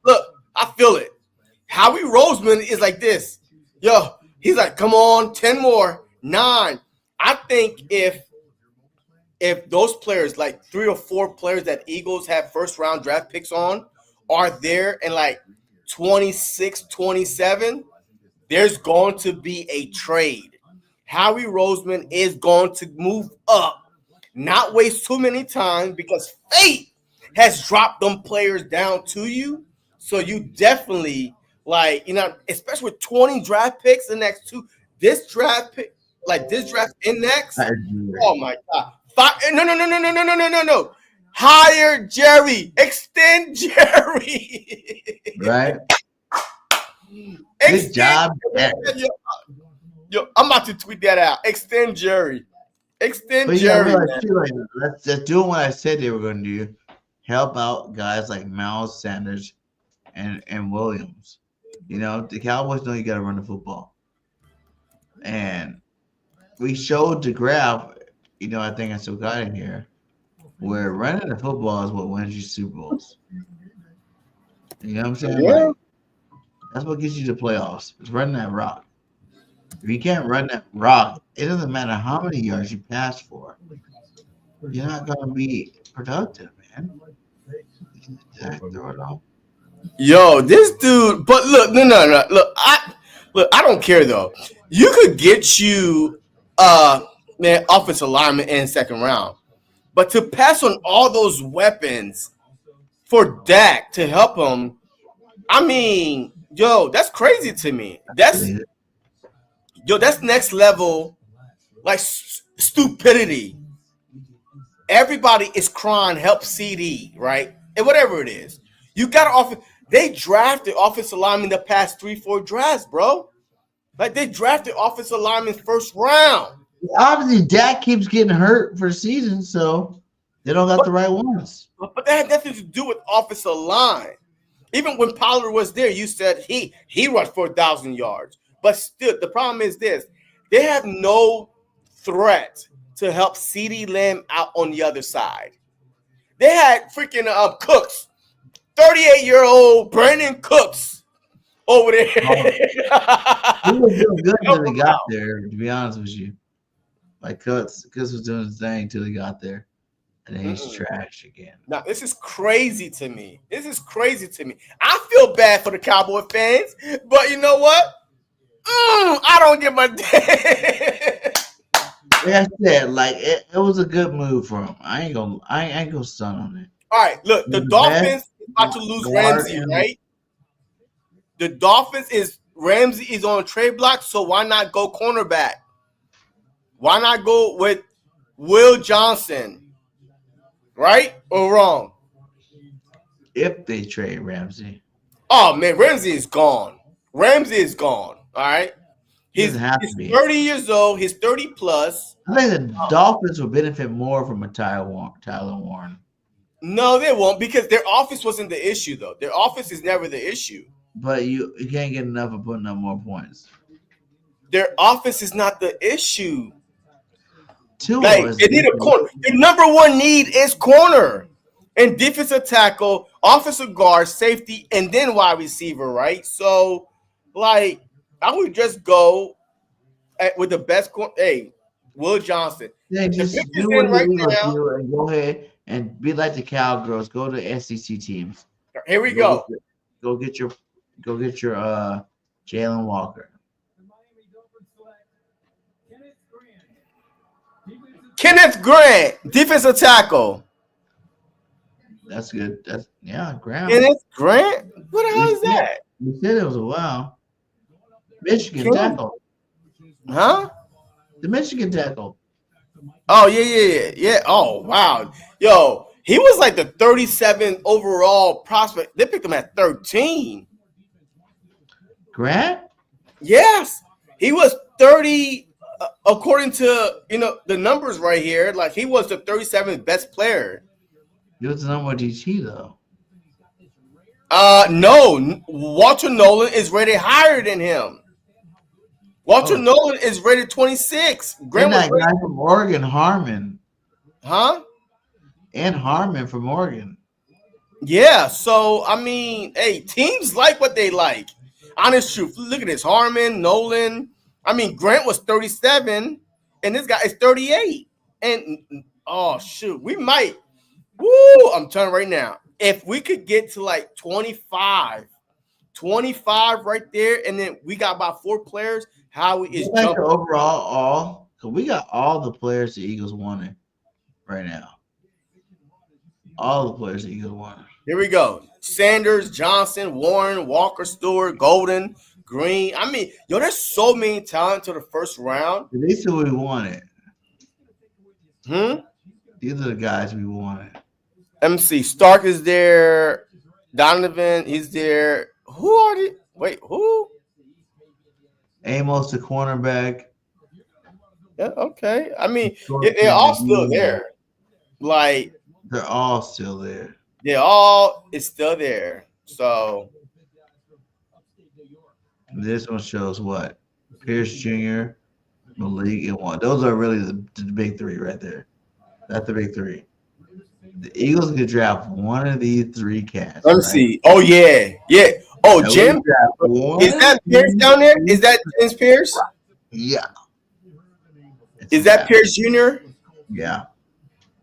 Look, I feel it. Howie Roseman is like this. He's like, come on, 10 more, 9. I think if those players, like 3 or 4 players that Eagles have first round draft picks on, are there in like 26, 27, there's going to be a trade. Howie Roseman is going to move up, not waste too many time, because fate has dropped them players down to you. So you definitely, especially with 20 draft picks the next 2, this draft index. Oh my God. No. Hire Jerry. Extend Jerry. Right. Good job. I'm about to tweet that out. Extend Jerry. Jerry. Let's do what I said they were going to do. Help out guys like Miles Sanders and Williams. You know, the Cowboys know you got to run the football. And we showed the graph, I think I still got it here, where running the football is what wins you Super Bowls. You know what I'm saying? Yeah. That's what gets you to playoffs. It's running that rock. If you can't run that rock, it doesn't matter how many yards you pass for. You're not going to be productive, man. This dude. But look, no. Look, I don't care though. You could get you, offensive lineman in second round, but to pass on all those weapons for Dak to help him, I mean, that's crazy to me. That's next level, stupidity. Everybody is crying, help CD, right? And whatever it is, you got to offer. They drafted offensive linemen the past 3-4 drafts, bro. They drafted offensive linemen first round. Obviously, Dak keeps getting hurt for season, so they don't got the right ones. But that had nothing to do with offensive line. Even when Pollard was there, you said he rushed for 1,000 yards. But still, the problem is this. They have no threat to help CeeDee Lamb out on the other side. They had freaking Cooks, 38-year-old Brandon Cooks over there. He was doing good until he got there, to be honest with you. Cooks was doing his thing until he got there. And then he's trash again. Now, this is crazy to me. I feel bad for the Cowboy fans, but you know what? I don't give a damn. Like I said, it was a good move for him. I ain't gonna stun on it. All right, look, the Dolphins is about to lose Ramsey, right? Ramsey is on trade block, so why not go cornerback? Why not go with Will Johnson? Right or wrong? If they trade Ramsey. Oh man, Ramsey is gone. All right. He's 30 years old. He's 30 plus. I think the Dolphins will benefit more from a Tyler Warren. No, they won't, because their offense wasn't the issue, though. Their offense is never the issue. But you can't get enough of putting up more points. Their offense is not the issue. They need a corner. Their number one need is corner and defensive tackle offensive guard, safety, and then wide receiver, right? So, like, I would just go with the best. Hey, Will Johnson. Yeah, The just pick is do what in the right Eagles now. do and go ahead and be like the Cowgirls. Go to SEC teams. Here we go. Go get your Jalen Walker. The Miami Dolphins select Kenneth Grant. Kenneth Grant, defensive tackle. That's good. That's Graham. Kenneth Grant? What the hell is that? You said it was a while. Michigan Kenneth- tackle. Huh? The Michigan tackle. Oh, yeah. Oh, wow. Yo, he was like the 37th overall prospect. They picked him at 13. Grant? Yes. He was 30, according to, the numbers right here. Like, he was the 37th best player. He was the number one DT, though. No. Walter Nolan is rated higher than him. Walter Nolan is rated 26. And that guy from Oregon, Harmon. Huh? And Harmon from Oregon. Yeah, so I mean, hey, teams like what they like. Honest truth. Look at this. Harmon, Nolan. I mean, Grant was 37, and this guy is 38. And oh shoot, we might. Woo! I'm telling you right now. If we could get to like 25 right there, and then we got about 4 players, Howie is like jumping. the overall because we got all the players the Eagles wanted right now. All the players the Eagles wanted. Here we go. Sanders, Johnson, Warren, Walker, Stewart, Golden, Green. I mean, there's so many talent to the first round. These are what we wanted. Hmm? These are the guys we wanted. Let me see. Stark is there. Donovan, he's there. Who are they? Wait, who? Amos, the cornerback. Yeah, okay. I mean, they're all still there. Like, they're all still there. It's still there. So this one shows what? Pierce Jr., Malik, and one. Those are really the big 3 right there. That's the big 3. The Eagles could draft one of these 3 cats. let me see. Oh, yeah. Oh, Jim? Is that Pierce down there? Is that James Pierce? Yeah. Is that Pierce Jr.? Yeah.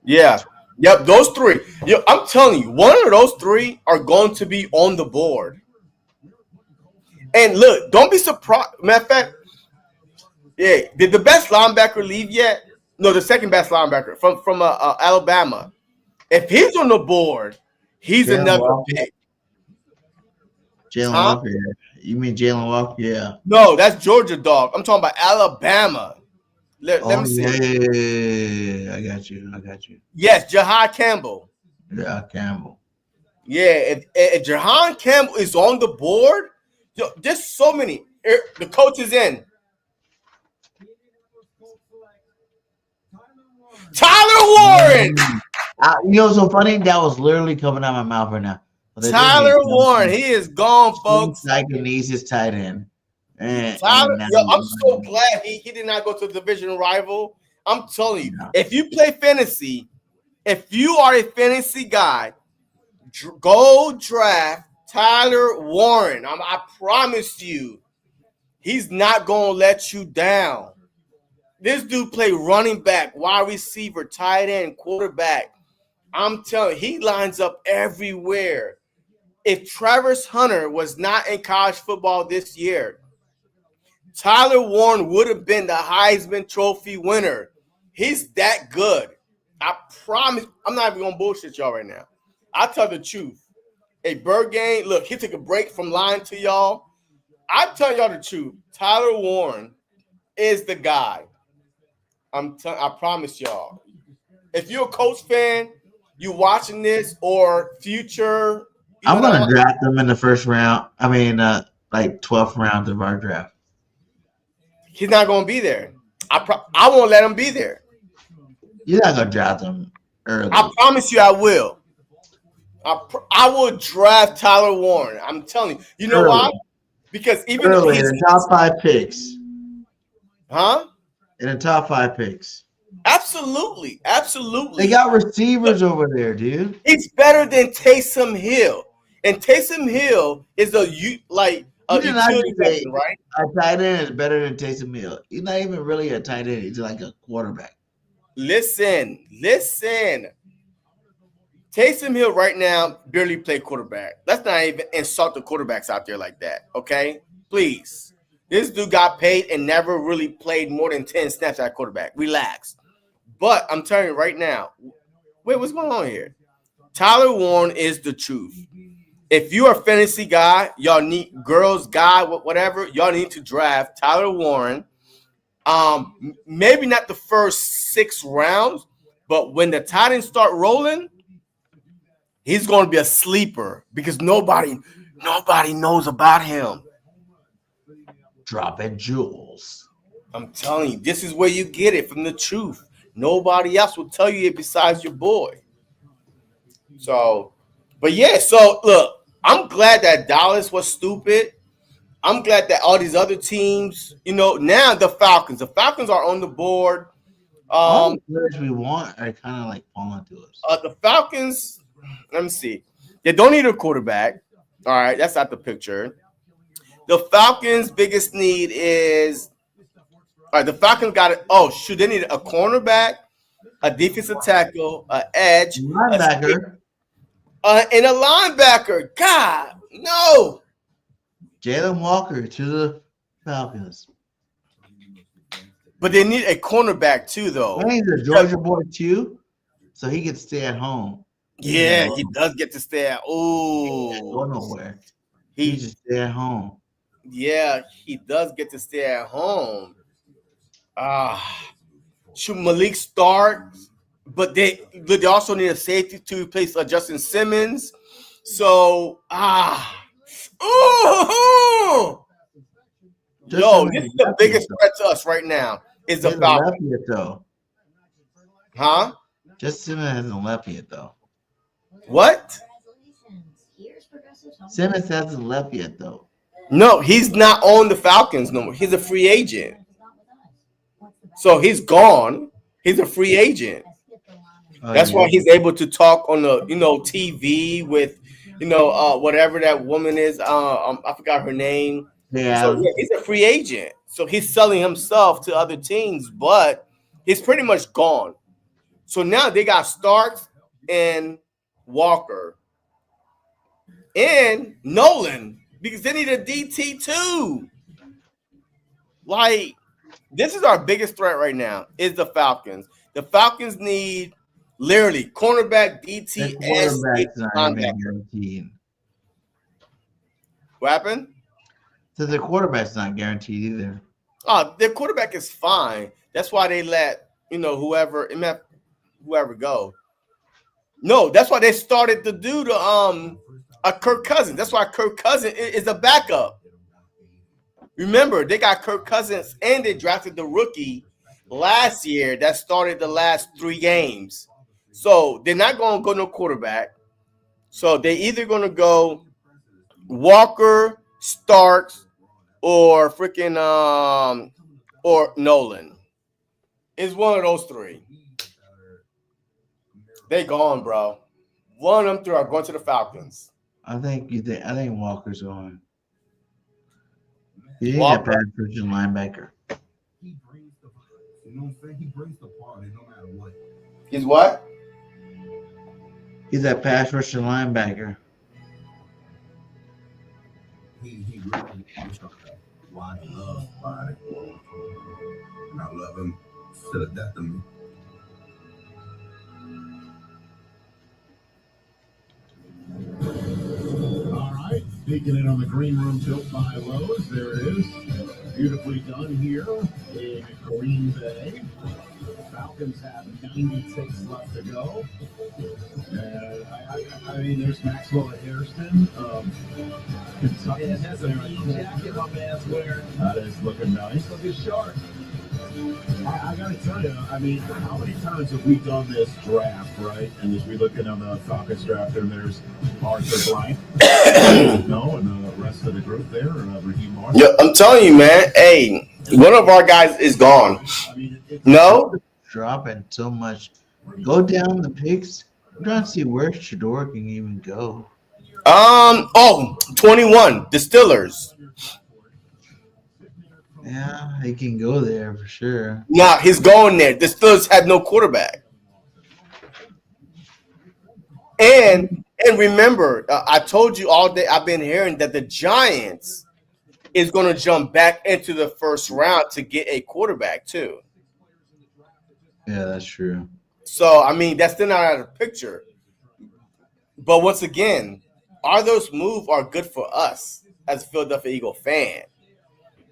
Yeah. Yep, those 3. I'm telling you, one of those 3 are going to be on the board. And look, don't be surprised. Matter of fact, did the best linebacker leave yet? No, the second best linebacker from Alabama. If he's on the board, he's Jalen another Walker. pick. Jalen Walker. You mean Jalen Walker? Yeah. No, that's Georgia dog. I'm talking about Alabama. Let me see. Yeah. I got you. Yes, Jahad Campbell. Yeah, Campbell. Yeah, if Jahan Campbell is on the board, there's so many. The coach is in. Tyler Warren. So funny. That was literally coming out of my mouth right now. Tyler Warren. He is gone, folks. Psycho needs his tight end. Tyler, I'm so glad he did not go to the division rival. I'm telling you, if you play fantasy, if you are a fantasy guy, go draft Tyler Warren. I promise you, he's not going to let you down. This dude play running back, wide receiver, tight end, quarterback. I'm telling you, he lines up everywhere. If Travis Hunter was not in college football this year, Tyler Warren would have been the Heisman Trophy winner. He's that good. I promise. I'm not even going to bullshit y'all right now. I tell the truth. Hey, Burgain, look, he took a break from lying to y'all. I'm telling y'all the truth. Tyler Warren is the guy. I promise y'all. If you're a Colts fan, you watching this or future. I'm going to draft them in the first round. I mean, like 12th round of our draft. He's not going to be there. I won't let him be there. You're not going to draft him early. I promise you I will. I will draft Tyler Warren. I'm telling you. You know why? Because even early though in the top 5 picks. Huh? In the top 5 picks. Absolutely. They got receivers over there, dude. He's better than Taysom Hill. And Taysom Hill is a utility veteran, right? A tight end is better than Taysom Hill. He's not even really a tight end. He's like a quarterback. Listen. Taysom Hill right now barely play quarterback. Let's not even insult the quarterbacks out there like that, okay? Please. This dude got paid and never really played more than 10 snaps at quarterback. Relax. But I'm telling you right now, wait, what's going on here? Tyler Warren is the truth. If you're a fantasy guy, y'all need girls, guy, whatever, y'all need to draft Tyler Warren. Maybe not the first 6 rounds, but when the Titans start rolling, he's going to be a sleeper because nobody knows about him. Dropping jewels. I'm telling you, this is where you get it from the truth. Nobody else will tell you it besides your boy. So, but yeah, so look, I'm glad that Dallas was stupid. I'm glad that all these other teams, now the Falcons are on the board. All the players we want are kind of like falling to us. The Falcons, let me see. They don't need a quarterback. All right, that's not the picture. The Falcons' biggest need is the Falcons got it. Oh, shoot, they need a cornerback, a defensive tackle, an edge, linebacker, and a linebacker. God, no. Jalen Walker to the Falcons. But they need a cornerback too, though. He's a Georgia boy too, so he can stay at home. Yeah, he does get to stay at. Oh, go nowhere. He just stay at home. Yeah, he does get to stay at home. Should Malik start? But they also need a safety to replace Justin Simmons. So this is the biggest threat to us right now. Is the Falcons though? Huh? Justin Simmons hasn't left yet though. What? Simmons hasn't left yet though. No, he's not on the Falcons no more. He's a free agent. So he's gone. He's a free agent. That's why he's able to talk on the TV with whatever that woman is. I forgot her name. Yeah. So yeah, he's a free agent. So he's selling himself to other teams, but he's pretty much gone. So now they got Starks and Walker and Nolan because they need a DT too. Like, this is our biggest threat right now is the Falcons. The Falcons need literally cornerback, DT, and guaranteed. What happened? So the quarterback's not guaranteed either. Oh, their quarterback is fine. That's why they let whoever go. No, that's why they started to do a Kirk Cousins. That's why Kirk Cousins is a backup. Remember, they got Kirk Cousins and they drafted the rookie last year that started the last 3 games. So they're not going to go no quarterback. So they either going to go Walker, Starks, or freaking or Nolan. It's one of those 3. They gone, bro. One of them 3 are going to the Falcons. I think Walker's going. He ain't a bad Christian linebacker. He brings the vibe. You know what I'm saying? He brings the party no matter what. He's what? He's that pass rushing linebacker. He really is why I love body. And I love him to the death of me. All right, peeking in on the green room tilt by Lowe's. There it is. Beautifully done here in Green Bay. Falcons have 96 left to go. I mean, there's Maxwell at Hairston. Kentucky has a jacket my man's wearing. That is looking nice. Looking sharp. I got to tell you, I mean, how many times have we done this draft, right? And as we looking on the Falcons draft, and there's Arthur Bryant, and the rest of the group there, Raheem Morris. Yeah, I'm telling you, man. Hey, one of our guys is gone. I mean, no, dropping so much. Go down the picks. I'm trying to see where Shador can even go. 21, the Steelers. Yeah, he can go there for sure. Nah, he's going there. The Steelers had no quarterback. And remember, I told you all day, I've been hearing that the Giants is going to jump back into the first round to get a quarterback too. Yeah, that's true. So, I mean, that's still not out of the picture. But once again, are those moves are good for us as a Philadelphia Eagle fan?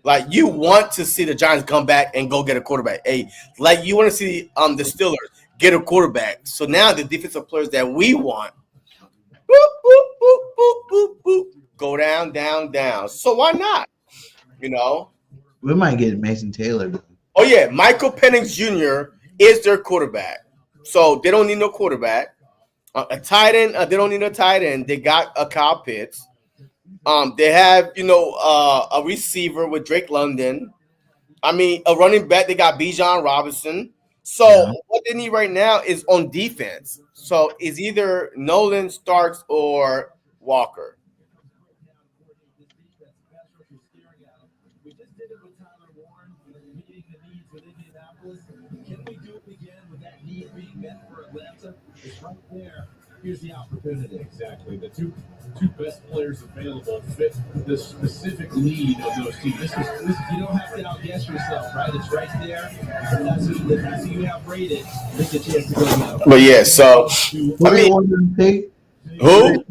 Like, you want to see the Giants come back and go get a quarterback. Hey, like you want to see the Steelers get a quarterback. So now the defensive players that we want, boop, boop, boop, boop, boop, boop, go down, down, down. So why not? You know? We might get Mason Taylor. Oh, yeah. Michael Penix Jr. is their quarterback. So they don't need no quarterback. A tight end, they don't need a tight end. They got a Kyle Pitts. They have, a receiver with Drake London. I mean, a running back, they got Bijan Robinson. So what they need right now is on defense. So it's either Nolan, Starks, or Walker. We just did it with Tyler Warren, meeting the needs with Indianapolis. Can we do it again with that need being met for Atlanta? It's right there. Here's the opportunity. Exactly. The two best players available fit the specific need of those teams. This is you don't have to outguess yourself, right? It's right there. That's who you have rated. Make a chance to go now. But yeah, so Who they want to pick? who?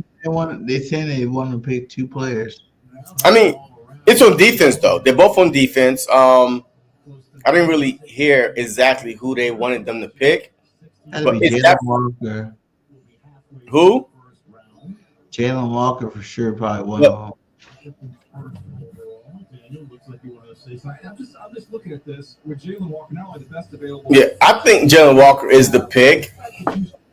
They say they want to pick two players. I mean, it's on defense though. They're both on defense. I didn't really hear exactly who they wanted them to pick. That'd But be it's Jalen Walker. Who? Jalen Walker for sure, probably one of them. Daniel looks like you want to say something. I'm just looking at this with Jalen Walker, not only the best available. Yeah, I think Jalen Walker is the pick.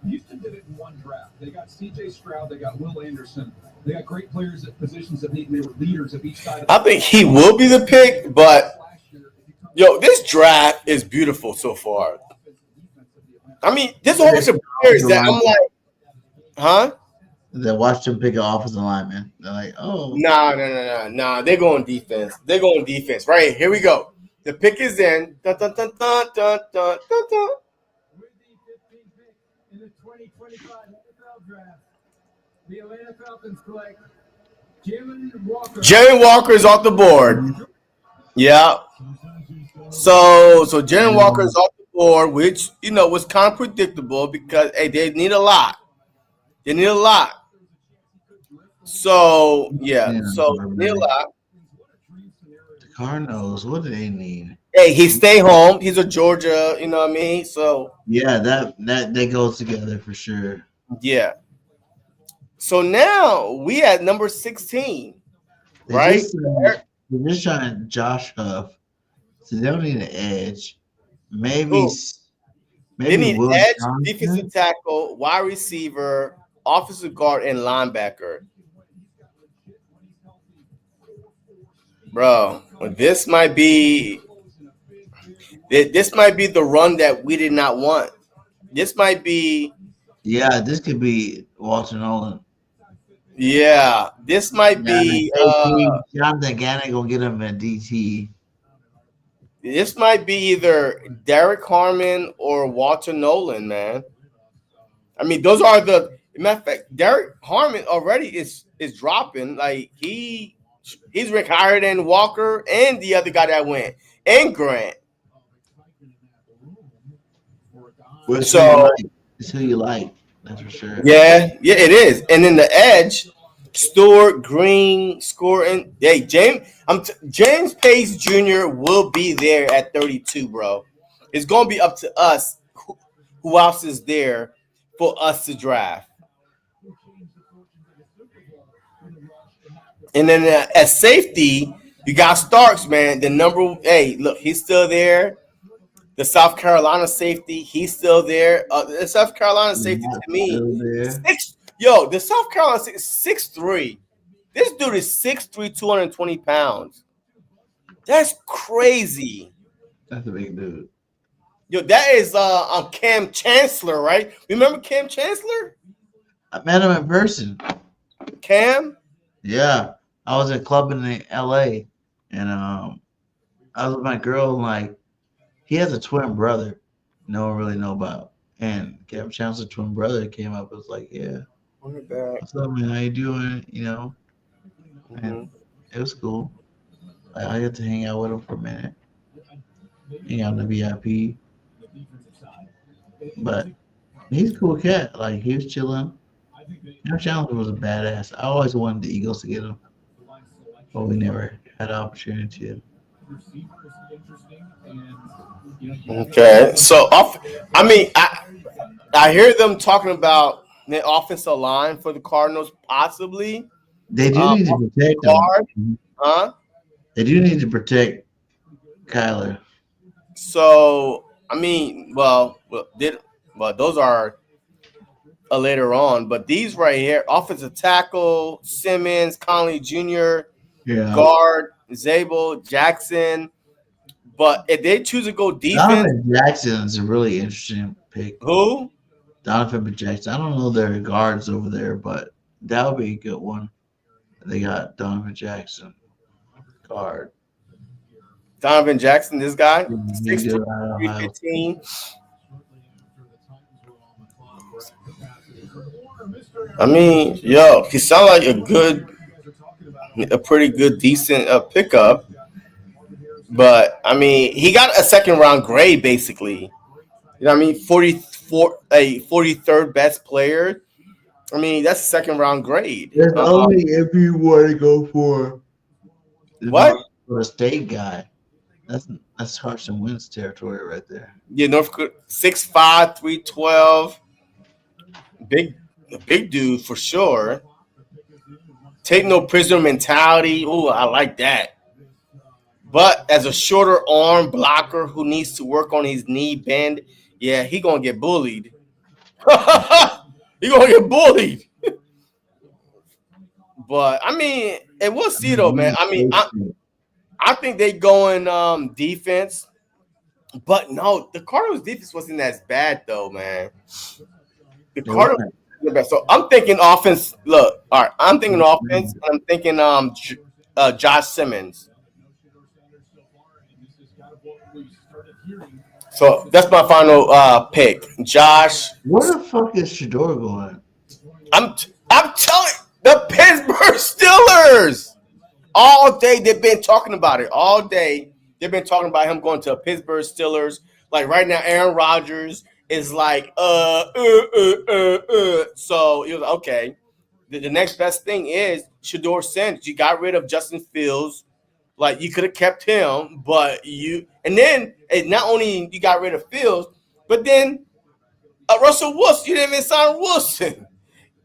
Houston did it in one draft. They got C.J. Stroud. They got Will Anderson. They got great players at positions that need. They were leaders of each side. I think he will be the pick, but this draft is beautiful so far. I mean, there's a whole bunch of players that I'm like, huh? They watched him pick an offensive lineman. They're like, oh. Nah. They're going defense. Right, here we go. The pick is in. Dun, dun, dun, dun, dun, dun, dun, dun. With the 15th pick in the 2025 NFL Draft, the Atlanta Falcons select Jalen Walker. Jalen Walker is off the board. Yeah. So Jalen Walker is off the board, which, was kind of predictable because, hey, they need a lot. So, yeah. So, they need a lot. The Cardinals, what do they need? Hey, he stay home. He's a Georgia, you know what I mean? So, yeah, that goes together for sure. Yeah. So now we at number 16, right? They're just trying Josh Huff. So they don't need an edge. Maybe they need Will edge, Johnson? defensive tackle, wide receiver, offensive guard, and linebacker. Bro, this might be the run that we did not want. This might be. Yeah, this could be Walter Nolan. Yeah, this might be. Jonathan Gannon gonna get him a DT. This might be either Derek Harmon or Walter Nolan, man. I mean, those are the matter of fact. Derek Harmon already is dropping. Like he's ranked higher than Walker and the other guy that went and Grant. So it's who you like. That's for sure. Yeah, it is. And then the edge, Stewart, Green, scoring. Hey, James Pace Jr. will be there at 32, bro. It's gonna be up to us who else is there for us to draft. And then at safety, you got Starks, man. Hey, look, he's still there. The South Carolina safety, he's still there. The South Carolina safety to me, the South Carolina safety is 6'3". This dude is 6'3", 220 pounds. That's crazy. That's a big dude. Yo, that is Cam Chancellor, right? Remember Cam Chancellor? I met him in person. Cam? Yeah, I was at a club in LA, and I was with my girl. And, like, he has a twin brother, no one really know about. And Kevin Chancellor's twin brother came up. And was like, "Yeah, what's up, man? How you doing?" You know, and it was cool. I got to hang out with him for a minute, hang out in the VIP. But he's a cool cat. Like, he was chilling. Kevin Chancellor was a badass. I always wanted the Eagles to get him, but we never had the opportunity to. Okay, so I hear them talking about the offensive line for the Cardinals, possibly. They do need to protect guard, him. huh? They do need to protect Kyler. So I mean, well, those are later on, but these right here: offensive tackle Simmons, Conley Jr., guard Zabel, Jackson. But if they choose to go defense, Donovan Jackson is a really interesting pick. Who? Donovan Jackson. I don't know their guards over there, but that would be a good one. They got Donovan Jackson, guard. Donovan Jackson, this guy, 6'2", 315. I mean, yo, he sounds like a pretty good, decent pickup. But I mean, he got a second round grade basically. You know what I mean? 43rd best player. I mean, that's a second round grade. There's only if you want to go for a state guy. That's Carson Wentz territory right there. Yeah, North Dakota, 6'5", 312. Big dude for sure. Take no prisoner mentality. Oh, I like that. But as a shorter arm blocker who needs to work on his knee bend, yeah, he gonna get bullied. He gonna get bullied. But I mean, and we'll see though, man. I mean, I think they going defense, but no, the Cardinals defense wasn't as bad though, man. The Cardinals, so I'm thinking offense. Look, all right, I'm thinking offense. And I'm thinking Josh Simmons. So that's my final pick. Josh. Where the fuck is Shador going? I'm telling the Pittsburgh Steelers. All day they've been talking about it. All day they've been talking about him going to the Pittsburgh Steelers. Like right now, Aaron Rodgers is like So it was okay. The next best thing is Shador Sanders. You got rid of Justin Fields. Like you could have kept him, but then not only you got rid of Fields, but then Russell Wilson. You didn't even sign Wilson,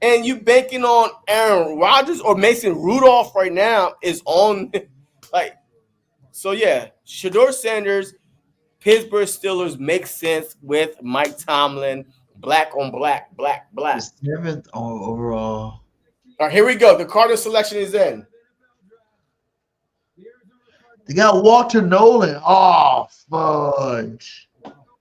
and you banking on Aaron Rodgers or Mason Rudolph right now is on like. So yeah, Shador Sanders, Pittsburgh Steelers makes sense with Mike Tomlin. Black on black, black. The 7th overall. All right, here we go. The Cardinals selection is in. They got Walter Nolan. Oh, fudge.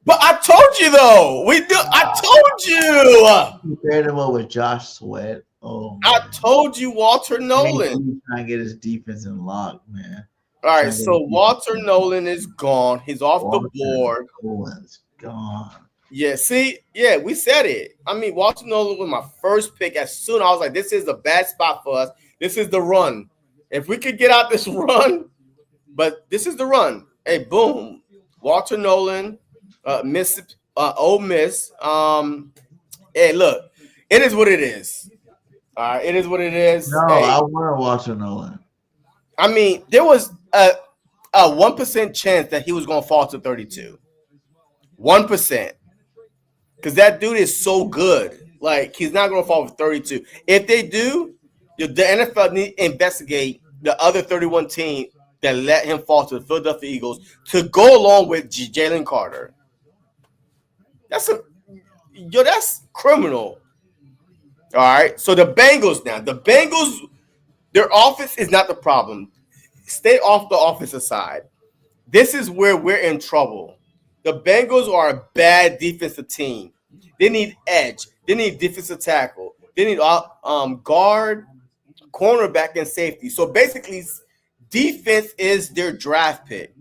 But I told you, though. I told you. You paired him up with Josh Sweat. Oh, I told you Walter Nolan. He's trying to get his defense in lock, man. All right, so Walter Nolan is gone. He's off the board. Nolan's gone. Yeah, see? Yeah, we said it. I mean, Walter Nolan was my first pick. As soon I was like, this is the bad spot for us. This is the run. If we could get out this run, but this is the run. Hey, boom. Walter Nolan, Ole Miss. Hey, look, it is what it is. All right, it is what it is. No, hey, I want Walter Nolan. I mean, there was a 1% chance that he was going to fall to 32. 1%. Because that dude is so good. Like, he's not going to fall to 32. If they do, the NFL need to investigate the other 31 team that let him fall to the Philadelphia Eagles to go along with Jalen Carter. That's criminal. All right. So the Bengals now. The Bengals, their offense is not the problem. Stay off the offensive side. This is where we're in trouble. The Bengals are a bad defensive team. They need edge. They need defensive tackle. They need guard, cornerback, and safety. So basically, defense is their draft pick.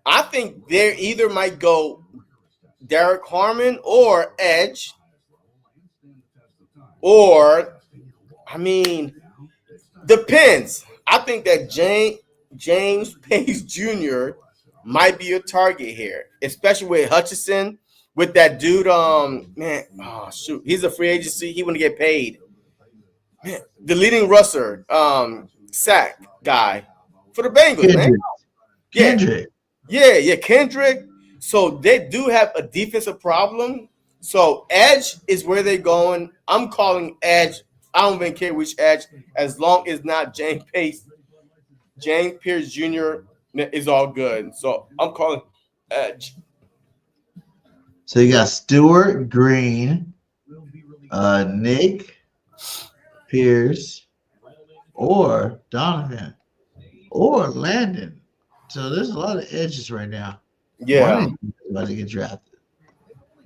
I think they either might go Derek Harmon or edge, or depends. I think that James Pace Jr. might be a target here, especially with Hutchinson, with that dude. He's a free agency. He wouldn't get paid. Man, the leading rusher, sack guy for the Bengals, man. Kendrick. Yeah, Kendrick. So they do have a defensive problem. So edge is where they're going. I'm calling edge. I don't even care which edge, as long as not James Pace. James Pierce Jr. is all good. So I'm calling edge. So you got Stewart, Green, Nick, Pierce, or Donovan, or Landon. So there's a lot of edges right now. Yeah. About to get drafted.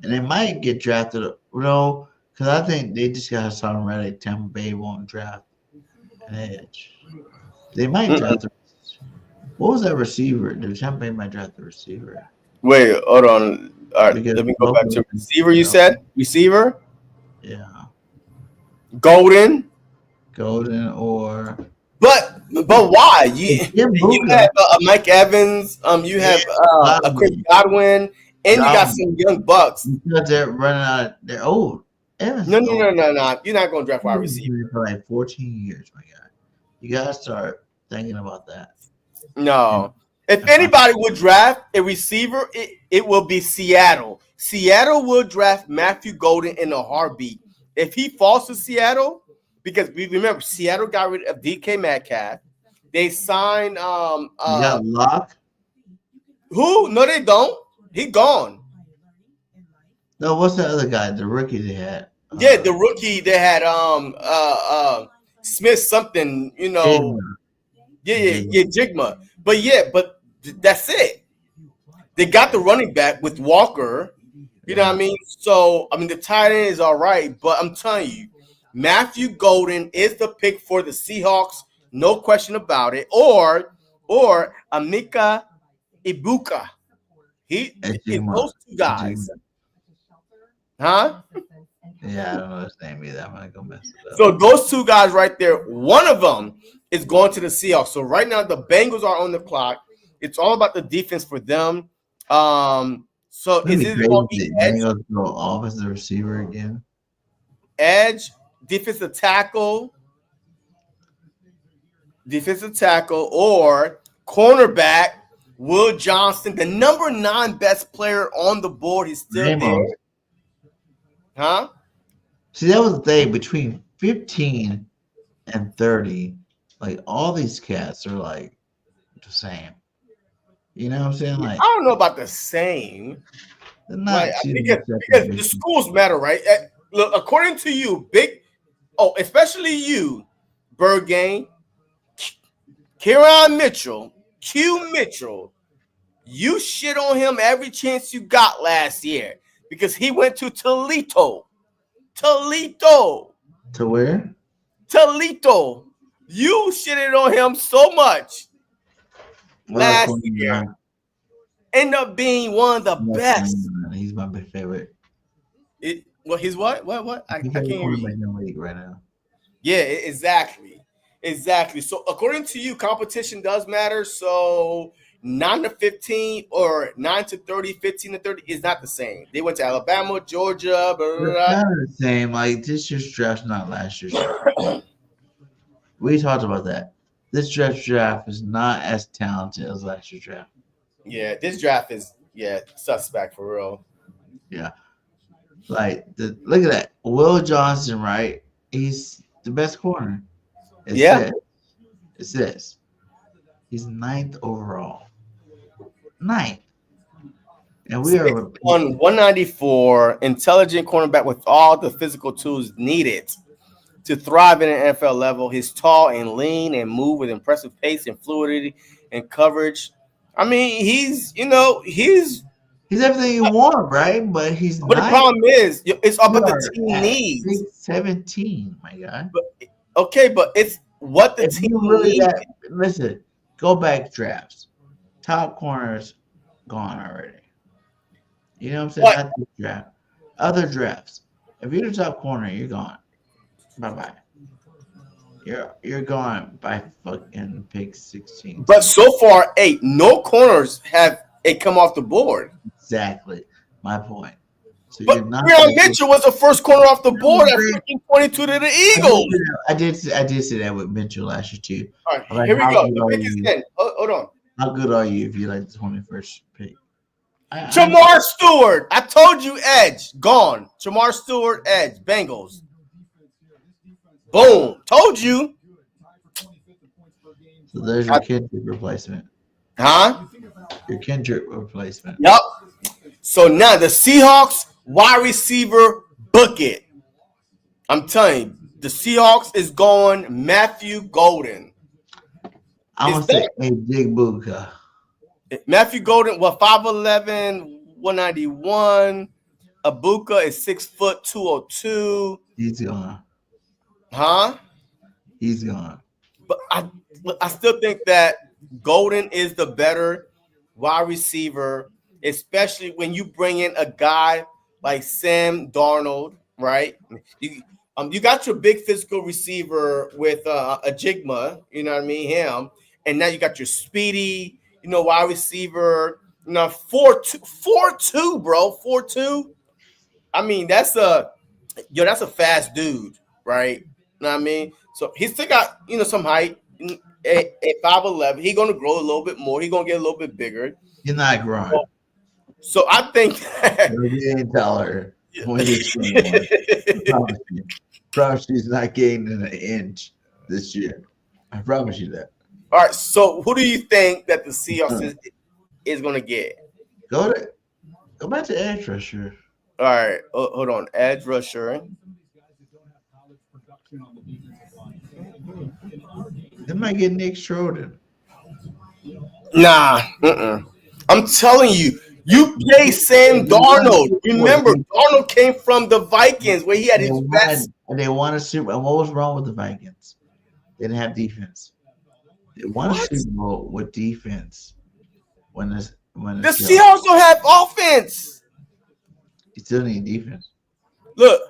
And they might get drafted, because I think they just got Hassan Reddick. Tampa Bay won't draft an edge. They might draft what was that receiver? The Tampa Bay might draft the receiver. Wait, hold on. All right, let me go back to receiver. You said receiver? Yeah. Golden or but why? You have Mike Evans, you have Chris Godwin, and you got some young bucks. Because they're running out. They're old. Evans No. You're not going to draft wide receiver for like 14 years, my guy. You gotta start thinking about that. No. If anybody would draft a receiver, it will be Seattle. Seattle will draft Matthew Golden in a heartbeat. If he falls to Seattle, because we remember Seattle got rid of DK Metcalf. They signed you got Locke? Who? No, they don't. He gone. No, what's the other guy? The rookie they had. Yeah, the rookie they had Smith something, Jigma. Yeah, Jigma. But that's it. They got the running back with Walker. You know what I mean? So the tight end is all right, but I'm telling you, Matthew Golden is the pick for the Seahawks, no question about it. Or Emeka Egbuka. Those two guys. Huh? Yeah, I don't know his name either. I'm gonna go mess it up. So those two guys right there, one of them is going to the Seahawks. So right now the Bengals are on the clock. It's all about the defense for them. So is it going to be edge? Bengals go off as the receiver again. Edge, defensive tackle, or cornerback. Will Johnson, the number 9 best player on the board, he's still there. Huh? See, that was the thing. Between 15 and 30, like all these cats are like the same. You know what I'm saying? Like, I don't know about the same. They're not because the schools matter, right? Look, according to you, especially you, Bergane, Kieran Mitchell, Q Mitchell, you shit on him every chance you got last year because he went to Toledo. To where? Toledo. You shitted on him so much last year. End up being one of the best. He's my favorite. He's what? What? I can't hear you. In the league right now. Yeah, exactly. So according to you, competition does matter. So 9 to 15 or 9 to 30, 15 to 30 is not the same. They went to Alabama, Georgia, blah, blah, blah. It's not the same. Like this year's draft's not last year's draft. We talked about that. This draft is not as talented as last year's draft. Yeah, this draft is suspect for real. Yeah. Like look at that. Will Johnson, right? He's the best corner. It says he's 9th overall. 9th. And we are on 194, intelligent cornerback with all the physical tools needed to thrive in an NFL level. He's tall and lean and move with impressive pace and fluidity and coverage. I mean, he's He's everything you want, right? But he's But the not. problem is, it's all about You the team are at needs. big 17, my guy. Okay, but it's what the If team you really needs. that, listen, go back drafts. Top corners gone already. You know what I'm saying? What? Not this draft. Other drafts. If you're the top corner, you're gone. Bye bye. You're gone by fucking pick 16. But so far, no corners have come off the board. Exactly my point. So But you're not. Breon Mitchell was the first corner off the board at freaking 22 to the Eagles. I did say that with Mitchell last year too. All right, Like, here we how go. good The are pick is you? in. Hold on. How good are you if you like the 21st pick? Jamar Stewart. I told you, edge gone. Jamar Stewart, edge. Bengals. Boom. Told you. So there's your Kendrick replacement. Huh? Your Kendrick replacement. Yep. So now the Seahawks wide receiver, book it. I'm telling you, the Seahawks is going Matthew Golden. I'm gonna say a Big Buka. Matthew Golden, 5'11", 191. Abuka is 6 foot 202. He's gone. Huh? He's gone. But I still think that Golden is the better wide receiver, especially when you bring in a guy like Sam Darnold, right? You got your big physical receiver with a Jigma, you know what I mean, him, and now you got your speedy, wide receiver, 4'2", bro, 4'2". I mean, that's a fast dude, right? You know what I mean? So he still got some height. At 5'11", he's gonna grow a little bit more. He's gonna get a little bit bigger. You're not growing. So I think You ain't taller. When you're 21. Promise you he's not gaining an inch this year. I promise you that. All right. So who do you think that the Seahawks is gonna get? Go back to edge rusher. All right. Hold on. Edge rusher. They might get Nick Schroeder. Nah. I'm telling you. You play Sam Darnold. Remember, Darnold came from the Vikings where he had his best. And they won a Super Bowl. And what was wrong with the Vikings? They didn't have defense. They won a Super Bowl with defense. The Seahawks don't have offense. You still need defense. Look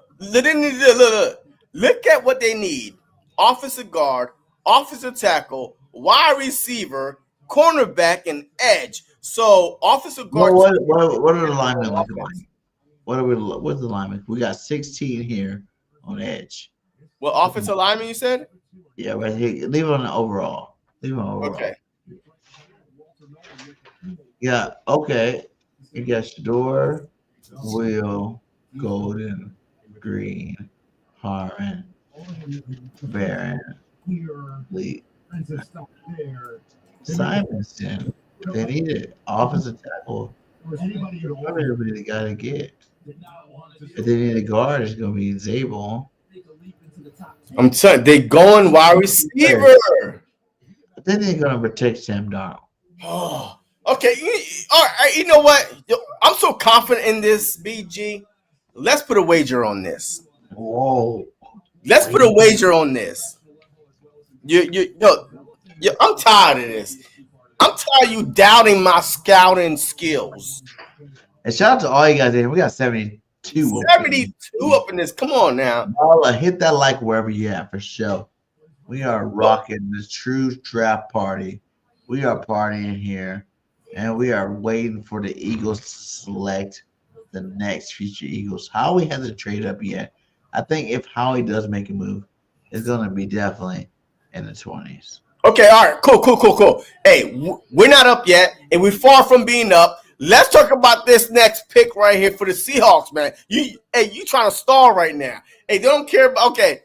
at what they need. Offensive guard, offensive tackle, wide receiver, cornerback, and edge. So offensive guard. What are the linemen looking like? What's the linemen? We got 16 here on edge. What offensive lineman you said? Yeah, right here. Leave it on the overall. Okay. Yeah, okay. You got Shador, Will, Golden, Green, Harmon, Barron, Lee, Simonson. They needed offensive tackle. Everybody they got to get. If they need a guard, it's going to be Zabel. I'm telling you, they going wide receiver. But then they're going to protect Sam Darnold. Oh, okay. All right. You know what? I'm so confident in this, BG. Let's put a wager on this. Whoa. Let's put a wager on this. I'm tired of this. I'm tired of you doubting my scouting skills. And shout out to all you guys in. We got 72. 72 up in this. Come on now. Hit that like wherever you're at for sure. We are rocking the true draft party. We are partying here. And we are waiting for the Eagles to select the next future Eagles. Howie hasn't traded up yet. I think if Howie does make a move, it's going to be definitely in the 20s. Okay, all right, cool. Hey, we're not up yet, and we're far from being up. Let's talk about this next pick right here for the Seahawks, man. You trying to stall right now. Hey, they don't care about, okay,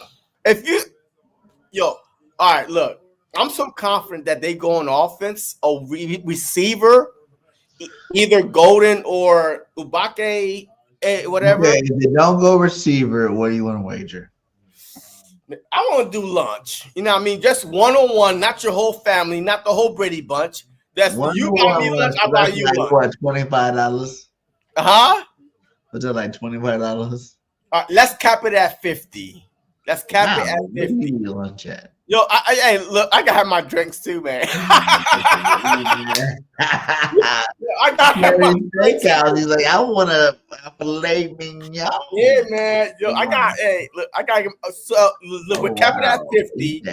all right, look, I'm so confident that they go on offense, a receiver, either Golden or Ubake, whatever. Okay, if they don't go receiver, what do you want to wager? I want to do lunch. You know what I mean? Just one-on-one, not your whole family, not the whole Brady bunch. That's you buy me lunch, I buy you lunch. What, $25? Huh? Was it like $25? Let's cap it at 50. Let's cap it at Where do 50. you eat lunch at? Yo, hey, look, I gotta have my drinks too, man. I gotta have my drinks. He's like, I want a filet mignon. Yeah, man. Yo, I got. Hey, look, I got. So look, we're capping at 50.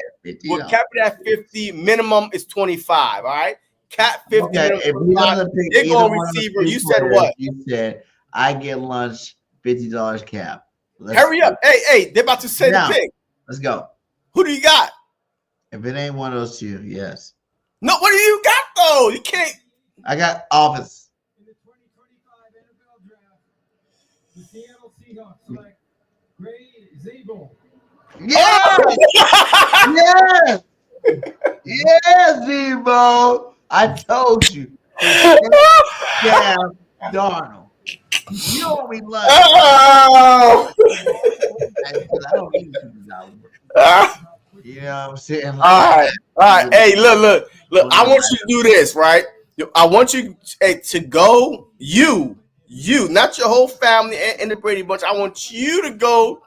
We're capping at 50. Minimum is 25. All right. Cap 50. Okay, if you doesn't pick They're either going one of the receiver. two You said players, what? You said I get lunch, $50 cap. Hurry up. Hey, they're about to say Now, the pick. Let's go. Who do you got? If it ain't one of those two, yes. No, what do you got though? You can't. I got Office. In the 2025 NFL Draft, the Seattle Seahawks select Gray Zabel. Yes! Yes! Yes, Debo! I told you. Damn, Darnold. You don't want me lunch. Oh! I don't need $50. You know what I'm saying? All right. Hey, look. I want you to do this, right? I want you to go. You, not your whole family and the Brady Bunch. I want you to go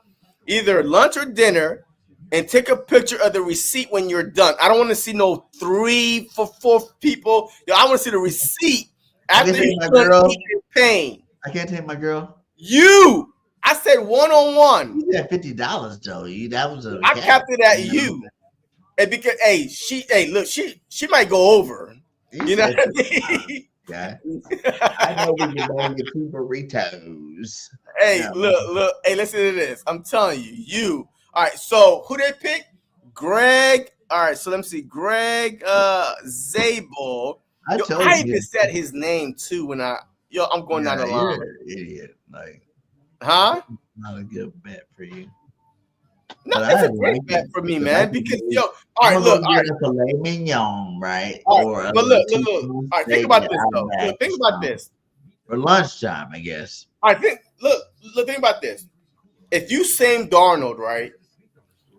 either lunch or dinner and take a picture of the receipt when you're done. I don't want to see no 3 for 4 people. I want to see the receipt after you're done eating pain. I can't take my girl. I said one-on-one. You got $50 though. That was a. I capped it at you. And because she might go over. You know what I mean? Yeah. I know we can only get 2 burritos. Hey, Yeah. look. Hey, listen to this. I'm telling you. All right, so who they pick? Greg. All right, so let me see. Greg Zabel. I even said his name too when I'm going down the line. You're an idiot. Like, huh? Not a good bet for you. No, it's a great bet for me, man. Because all right, look, all right. Filet mignon, right? But look. All right, think about this though. Think about this. For lunchtime, I guess. All right, think about this. If you Sam Darnold, right?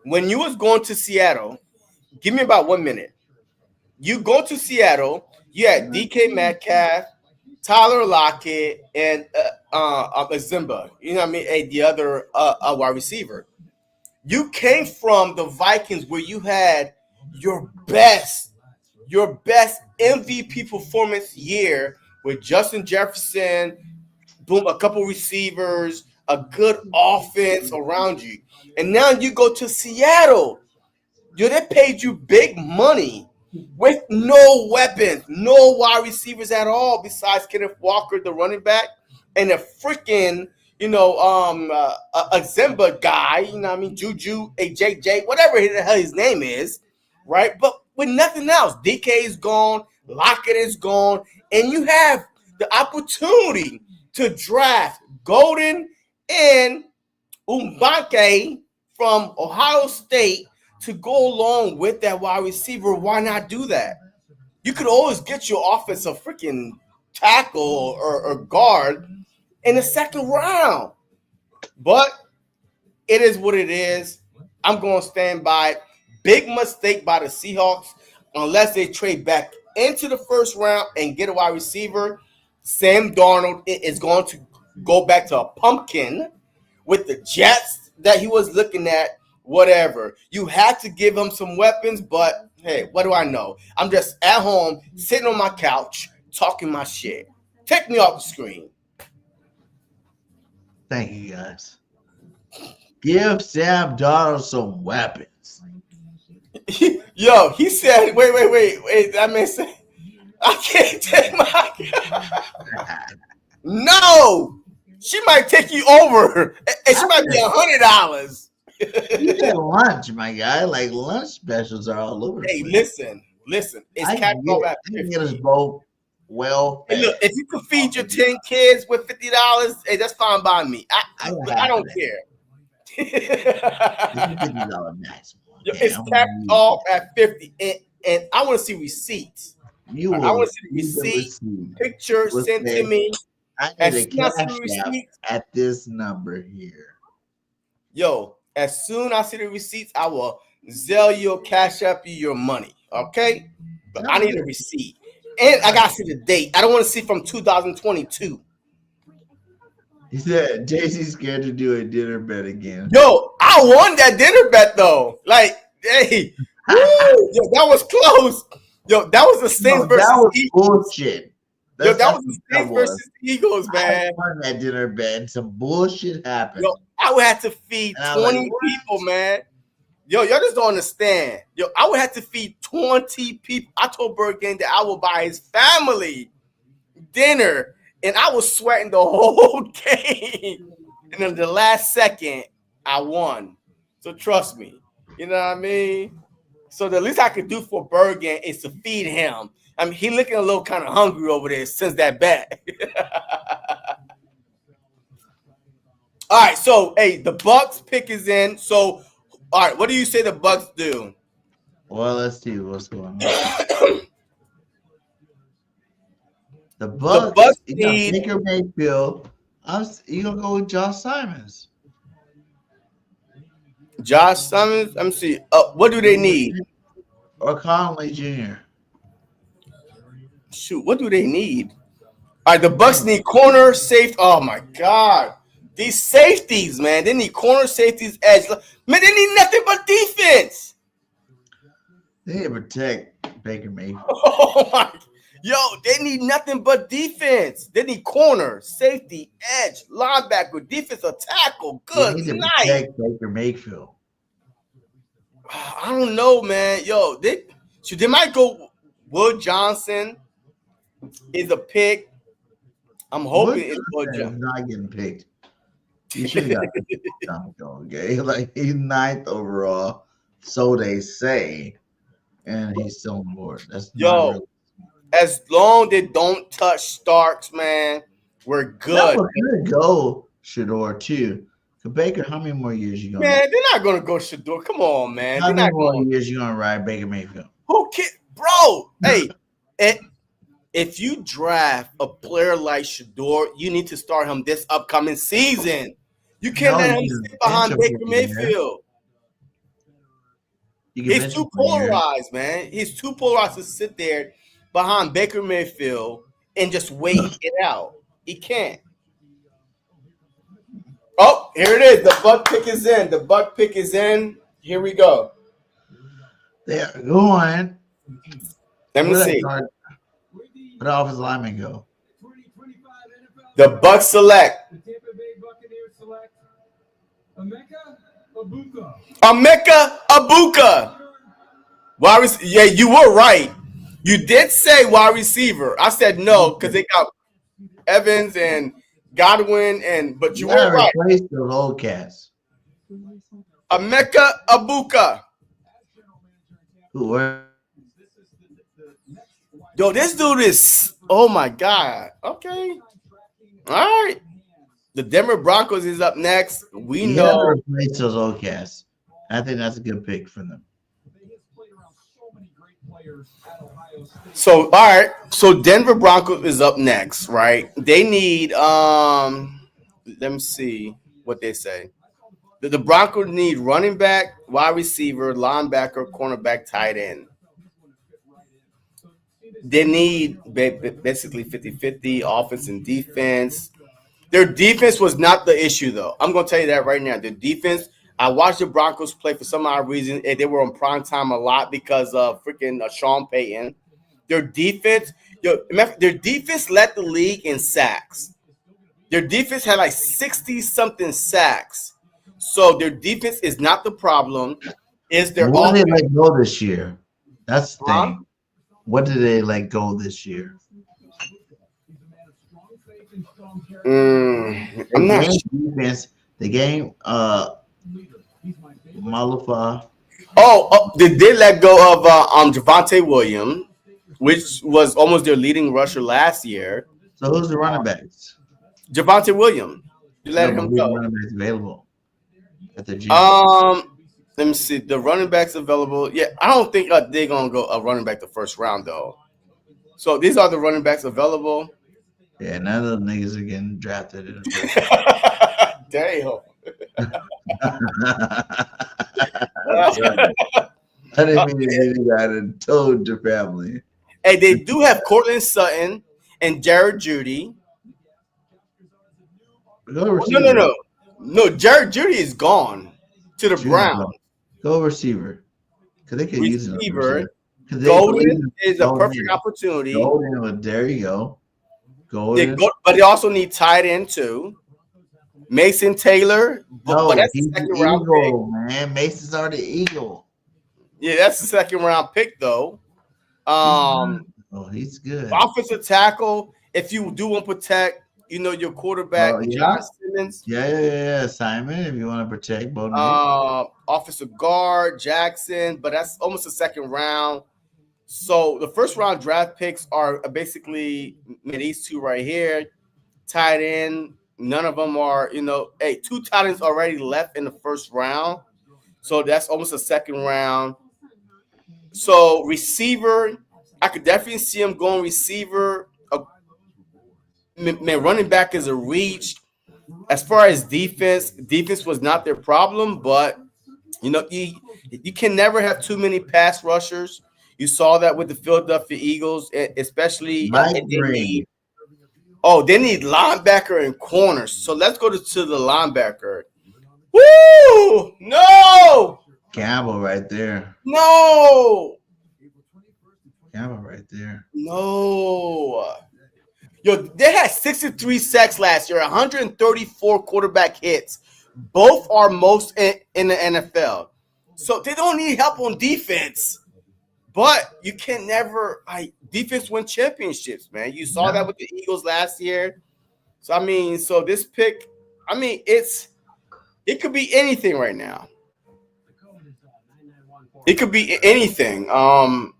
When you was going to Seattle, give me about 1 minute. You go to Seattle, you had DK Metcalf, Tyler Lockett, and Zimba. You know what I mean? The other wide receiver. You came from the Vikings where you had your best MVP performance year with Justin Jefferson, boom, a couple receivers, a good offense around you. And now you go to Seattle. They paid you big money with no weapons, no wide receivers at all besides Kenneth Walker, the running back, and a freaking, a Zimba guy, you know what I mean, Juju, a JJ, whatever the hell his name is, right? But with nothing else. DK is gone, Lockett is gone, and you have the opportunity to draft Golden and Mbake from Ohio State to go along with that wide receiver. Why not do that? You could always get your offensive freaking tackle or guard in the second round. But it is what it is. I'm going to stand by it. Big mistake by the Seahawks unless they trade back into the first round and get a wide receiver. Sam Darnold is going to go back to a pumpkin with the Jets that he was looking at, whatever. You had to give him some weapons, but hey, what do I know? I'm just at home, sitting on my couch, talking my shit. Take me off the screen. Thank you, guys. Give Sam Darnold some weapons. Yo, he said, wait. That man said, I can't take my... No! She might take you over, and she might be $100. You get lunch, my guy. Like, lunch specials are all over. Hey, listen. It's capped off at $50. Get us both well. Hey, look, if you could feed your 10 kids with $50, hey, that's fine by me. I don't care. $50 max. It's capped off at 50, and I want to see receipts. I want to see the receipt, picture sent to me. I need a cash at this number here. Yo, as soon as I see the receipts, I will Zelle you or cash up you your money. Okay? But I need a receipt. And I gotta see the date. I don't want to see from 2022. He said JC's scared to do a dinner bet again. Yo, I won that dinner bet though. Like, hey, woo, yo, that was close. Yo, that was the Saints versus that was Eagles. bullshit. Yo, that was the Saints versus Eagles, man. I won that dinner bet and some bullshit happened. Yo, I would have to feed 20 people, man. Yo, y'all just don't understand. Yo, I would have to feed 20 people. I told Bergen that I would buy his family dinner, and I was sweating the whole game. And in the last second, I won. So trust me. You know what I mean? So the least I could do for Bergen is to feed him. I mean, he looking a little kind of hungry over there since that bet. All right, so hey, the Bucks pick is in. So, all right, what do you say the Bucks do? Well, let's see what's going on. The Bucks need Baker Mayfield. You gonna go with Josh Simons? Josh Simons. Let me see. What do they need? Or Conley Jr. Shoot, what do they need? All right, the Bucks need corner, safety. Oh my God, these safeties, man. They need corner, safeties, edge. Man, they need nothing but defense. They need to protect Baker Mayfield. Oh my, yo, they need nothing but defense. They need corner, safety, edge, linebacker, defensive tackle. Good They need to night. protect Baker Mayfield. I don't know, man. Yo, they might go. Wood Johnson is a pick. I'm hoping it's Wood Johnson. Is not getting picked. He should have got okay. Like he's 9th overall, so they say, and he's still on board. That's yo. Really. As long as they don't touch Starks, man, we're good. That was gonna go Shador too. So Baker, how many more years you gonna? Man, they're not gonna go Shador. Come on, man. How many more years you gonna ride Baker Mayfield? Who cares, bro? Hey, if you draft a player like Shador, you need to start him this upcoming season. You can't let him sit behind Baker Mayfield. He's too polarized, man. He's too polarized to sit there behind Baker Mayfield and just wait it out. He can't. Oh, here it is. The Buck pick is in. The Buck pick is in. Here we go. They're going. Let me see. Where the offensive lineman go? The Bucks select. The Tampa Bay Buccaneers select Emeka Egbuka. Emeka Egbuka. Yeah, you were right. You did say wide receiver. I said no because they got Evans and Godwin, but you were right. Replace those old cats. Emeka Egbuka. Who were? Yo, this dude is. Oh my God. Okay. All right. The Denver Broncos is up next. We know. Replace those old cats. I think that's a good pick for them. So all right, so Denver Broncos is up next, right? They need let me see what they say. The Broncos need running back, wide receiver, linebacker, cornerback, tight end. They need basically 50-50 offense and defense. Their defense was not the issue though. I'm gonna tell you that right now. The defense. I watched the Broncos play for some odd reason, and they were on prime time a lot because of freaking Sean Payton. Their defense, their defense led the league in sacks. Their defense had like 60-something sacks. So their defense is not the problem. Is their what did they let go this year? That's the thing. What did they let go this year? I'm not sure. Defense, the game. Malafa. Oh, they did let go of Javonte Williams, which was almost their leading rusher last year. So who's the running backs? Javonte Williams. You let him go. Running backs available at the gym. Let me see. The running backs available. Yeah, I don't think they're gonna go a running back the first round though. So these are the running backs available. Yeah, none of them niggas are getting drafted in the first. Damn. I didn't mean to do that and told your family. Hey, they do have Cortland Sutton and Jared Judy. Go receiver. No. Jerry Judy is gone to the Judy Browns. Go receiver. Because they could use it. Receiver. Golden Golden is a perfect opportunity. Golden, there you go. Golden. But they also need tight end too. Mason Taylor. But that's the second round pick. Man. Mason's already Eagle. Yeah, that's the second round pick though. He's good. Offensive tackle. If you do want to protect, your quarterback, Josh Simmons. Yeah. Simon, if you want to protect both. Offensive guard, Jackson, but that's almost a second round. So the first round draft picks are basically these two right here. Tight end. None of them are, two tight ends already left in the first round. So that's almost a second round. So receiver, I could definitely see him going receiver. Man, running back is a reach. As far as defense was not their problem, but you can never have too many pass rushers. You saw that with the Philadelphia Eagles, especially they need linebacker and corners. So let's go to the linebacker. Woo! No! Campbell right there. No! Campbell right there. No. They had 63 sacks last year, 134 quarterback hits. Both are most in the NFL. So they don't need help on defense. But you can never defense win championships, man. You saw that with the Eagles last year. So this pick, it could be anything right now. It could be anything. I'm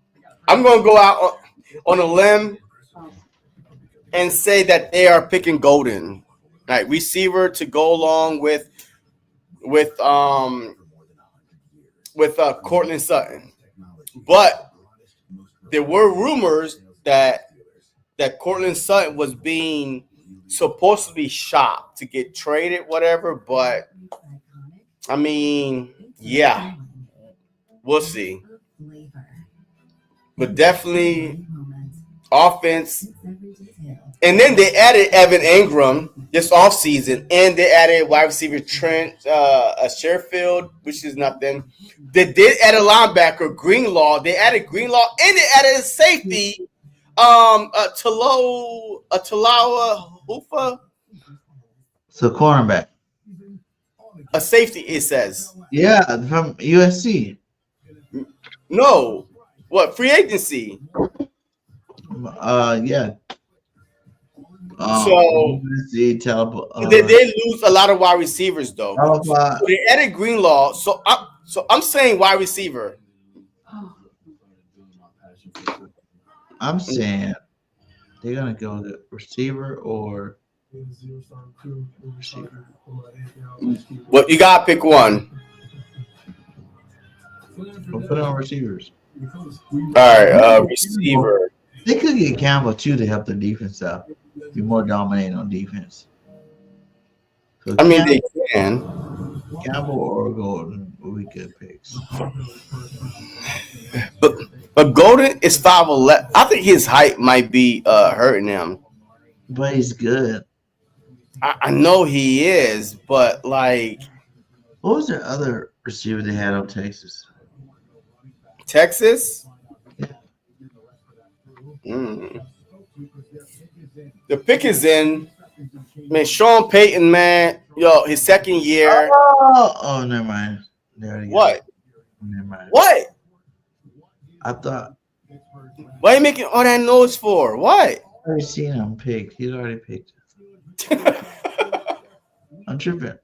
going to go out on a limb and say that they are picking Golden, receiver to go along with Courtland Sutton. But there were rumors that Courtland Sutton was being supposed to be shopped to get traded, whatever. But yeah, we'll see. But definitely offense. And then they added Evan Ingram this offseason, and they added wide receiver Trent Sherfield, which is nothing. They did add a linebacker, Greenlaw. They added Greenlaw, and they added a safety, Talawa Hoofa. So cornerback. A safety, it says. Yeah, from USC. No. What? Free agency. Yeah. So they lose a lot of wide receivers though. So they added Greenlaw. So I'm saying wide receiver. I'm saying they're gonna go the receiver or receiver. Well, you gotta pick one. We'll put on receivers. All right, receiver. They could get Campbell too to help the defense out. Be more dominating on defense. So they can. Campbell or Golden will be good picks. But Golden is 5'11". I think his height might be hurting him. But he's good. I know he is, but what was their other receiver they had on Texas? Texas? The pick is in. Man, Sean Payton, man. His second year. Oh, never mind. What? Never mind. What? I thought. Why are you making all that noise for? What? I've already seen him picked. He's already picked. I'm tripping.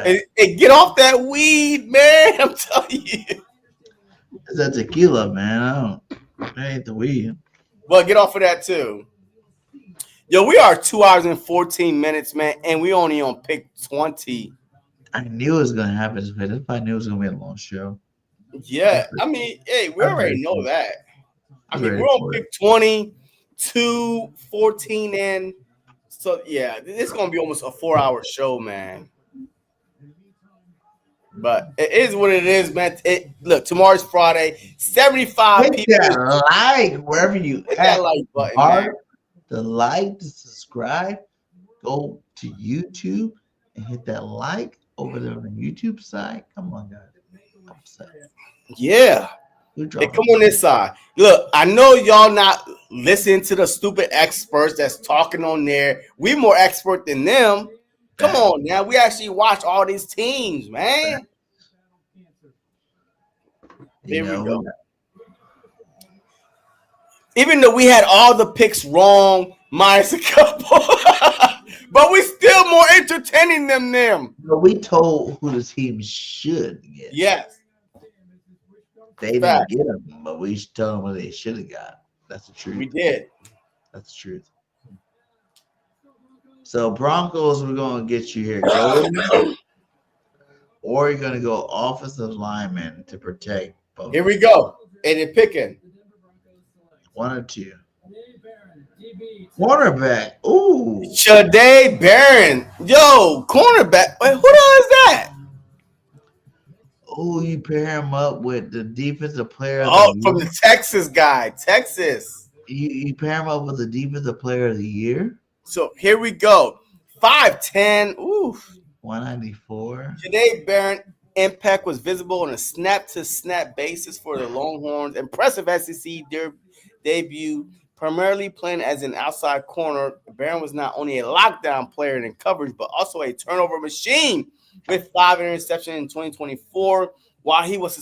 Hey, get off that weed, man. I'm telling you. It's that tequila, man. That ain't the weed. Well, get off of that too. We are 2 hours and 14 minutes, man, and we only on pick 20. I knew it was gonna happen. I knew it was gonna be a long show. Yeah, hey, we already know that. We're on pick 20, 2, 14 in. So yeah, this is gonna be almost a 4-hour show, man. But it is what it is, man. Look, tomorrow's Friday. 75 hit people. That wherever you hit that like button, man. The like, the subscribe, go to YouTube and hit that like over there on the YouTube side. Come on, guys. I'm upset. Yeah. We're Hey, dropping. come on this side. Look, I know y'all not listening to the stupid experts that's talking on there. We more expert than them. Come on now. We actually watch all these teams, man. Here we go. Even though we had all the picks wrong, minus a couple, but we still more entertaining than them. But we told who the team should get. Yes. They didn't Fact. get them, but we told them what they should have got. That's the truth. We did. That's the truth. So Broncos, we're gonna get you here, Golden, or you're gonna go offensive lineman to protect both. Here we go. And they're picking. One or two. Cornerback. Ooh. Shadé Barron. Yo, cornerback. Wait, who the hell is that? Oh, you pair him up with the defensive player. Of Oh, the from year. the Texas guy. Texas. You pair him up with the defensive player of the year. So here we go. 5'10". Ooh. 194. Shadé Barron impact was visible on a snap-to-snap basis for the Longhorns. Impressive SEC debut, primarily playing as an outside corner. Barron was not only a lockdown player in coverage, but also a turnover machine with 5 interceptions in 2024. While he was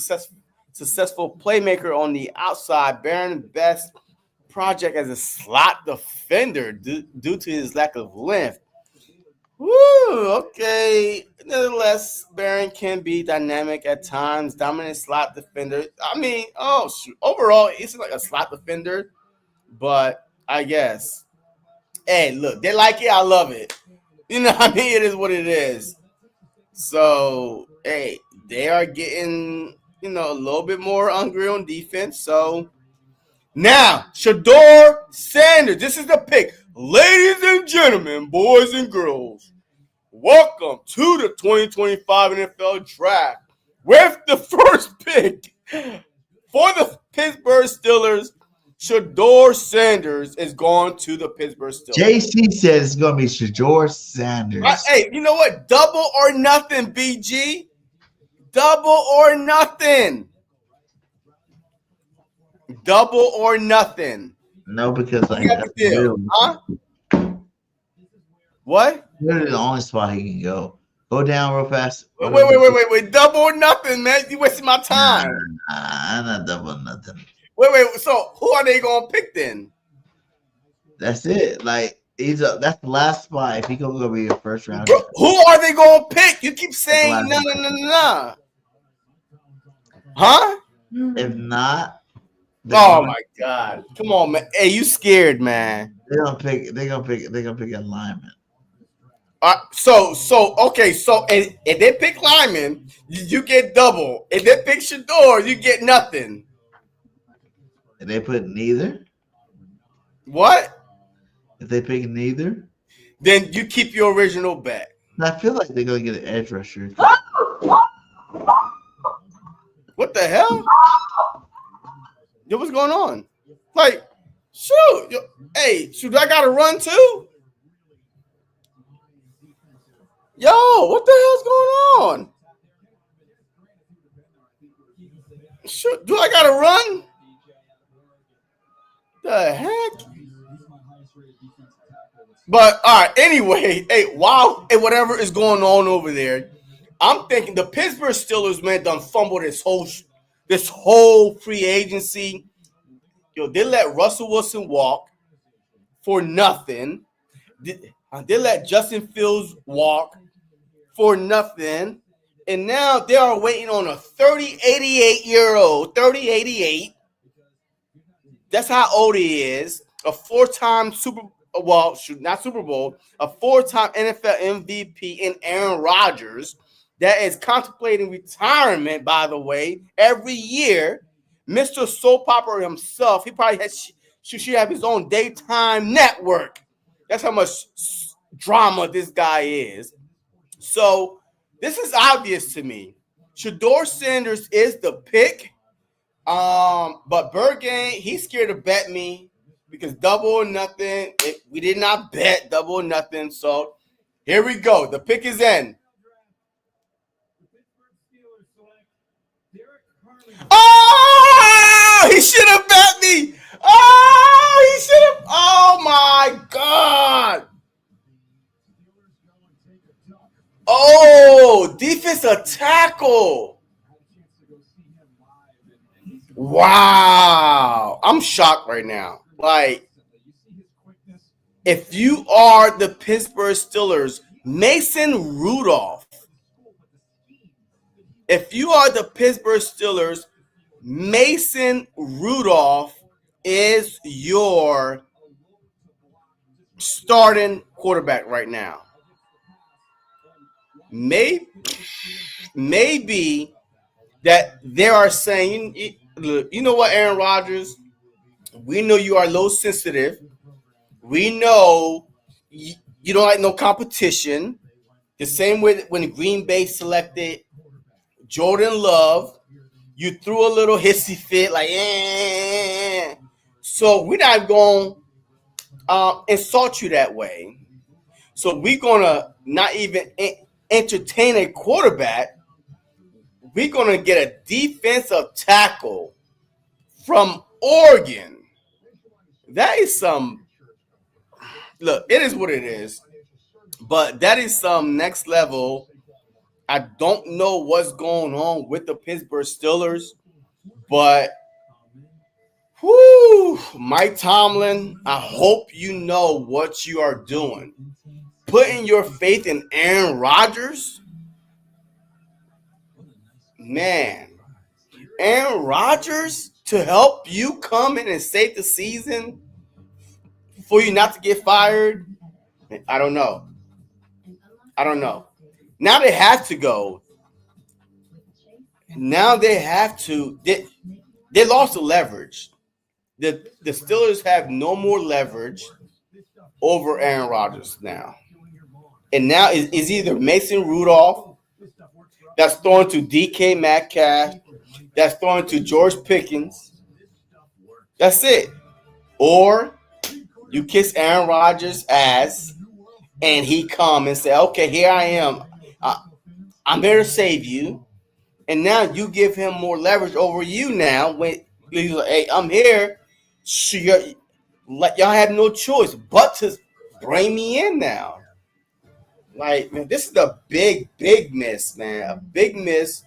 successful playmaker on the outside, Barron's best project as a slot defender due to his lack of length. Woo, okay. Nevertheless, Barron can be dynamic at times, dominant slot defender. I mean, oh shoot. Overall, he's like a slot defender, but I guess. Hey, look, they like it, I love it. You know what I mean? It is what it is. So, hey, they are getting, a little bit more hungry on defense. So now, Shedeur Sanders. This is the pick. Ladies and gentlemen, boys and girls, welcome to the 2025 NFL Draft. With the first pick for the Pittsburgh Steelers, Shedeur Sanders is going to the Pittsburgh Steelers. JC says it's going to be Shedeur Sanders. Hey, you know what? Double or nothing, BG. Double or nothing. Double or nothing. No, because like That's the deal. Huh? What? Literally the only spot he can go. Go down real fast. Wait. Double or nothing, man. You wasting my time. I'm not double nothing. Wait. So who are they gonna pick then? That's it. Like that's the last spot. If he gonna be your first round, Bro, who are they gonna pick? You keep saying no. Huh? if not, Oh my God! Come on, man. Hey, you scared, man? they're gonna pick a lineman. So okay. So if they pick lineman, you get double. If they pick Shedeur, you get nothing. If they put neither, What? if they pick neither, Then you keep your original bet. I feel like they're gonna get an edge rusher. What the hell? Yo, what's going on? Like, shoot. Shoot, I gotta run too? Yo, what the hell's going on? Shoot, do I gotta run? The heck? But all right, anyway, whatever is going on over there, I'm thinking the Pittsburgh Steelers, man, done fumbled this whole free agency. Yo, they let Russell Wilson walk for nothing. They let Justin Fields walk for nothing. And now they are waiting on a 3088. That's how old he is. A 4-time a 4-time NFL MVP in Aaron Rodgers that is contemplating retirement, by the way, every year. Mr. Soap Opera himself, he probably should have his own daytime network. That's how much drama this guy is. So this is obvious to me. Shedeur Sanders is the pick. But Bergane, he's scared to bet me. because Double or Nothing, we did not bet Double or Nothing. So here we go. The pick is in. The Pittsburgh Steelers select Derek Carmen. Oh, he should have bet me. Oh, he should have. Oh, my God. Oh, defensive tackle. Wow. I'm shocked right now. Like, if you are the Pittsburgh Steelers, Mason Rudolph. If you are the Pittsburgh Steelers, Mason Rudolph is your starting quarterback right now. Maybe that they are saying, you know what, Aaron Rodgers, we know you are low sensitive. We know you don't like no competition. The same way that when Green Bay selected Jordan Love, you threw a little hissy fit like, eh. So we're not going to insult you that way. So we're going to not even entertain a quarterback. We're going to get a defensive tackle from Oregon. That is some, look, it is what it is. But that is some next level. I don't know what's going on with the Pittsburgh Steelers, but whoo, Mike Tomlin, I hope you know what you are doing. Putting your faith in Aaron Rodgers? Man, Aaron Rodgers to help you come in and save the season for you not to get fired? I don't know. Now they have to go. Now they have to. They lost the leverage. The Steelers have no more leverage over Aaron Rodgers now. And now is either Mason Rudolph that's throwing to DK Metcalf, that's throwing to George Pickens. That's it. Or you kiss Aaron Rodgers' ass and he come and say, okay, here I am. I'm here to save you. And now you give him more leverage over you now. When he's like, hey, I'm here. So y'all have no choice but to bring me in now. Like, man, this is a big, big miss, man. A big miss.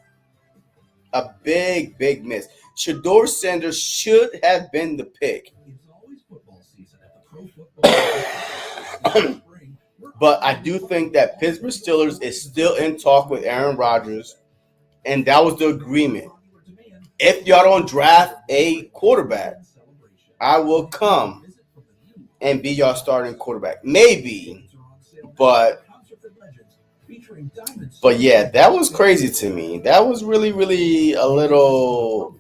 A big, big miss. Shedeur Sanders should have been the pick. But I do think that Pittsburgh Steelers is still in talk with Aaron Rodgers, and that was the agreement. If y'all don't draft a quarterback, I will come and be y'all starting quarterback. Maybe, but yeah, that was crazy to me. That was really, really a little,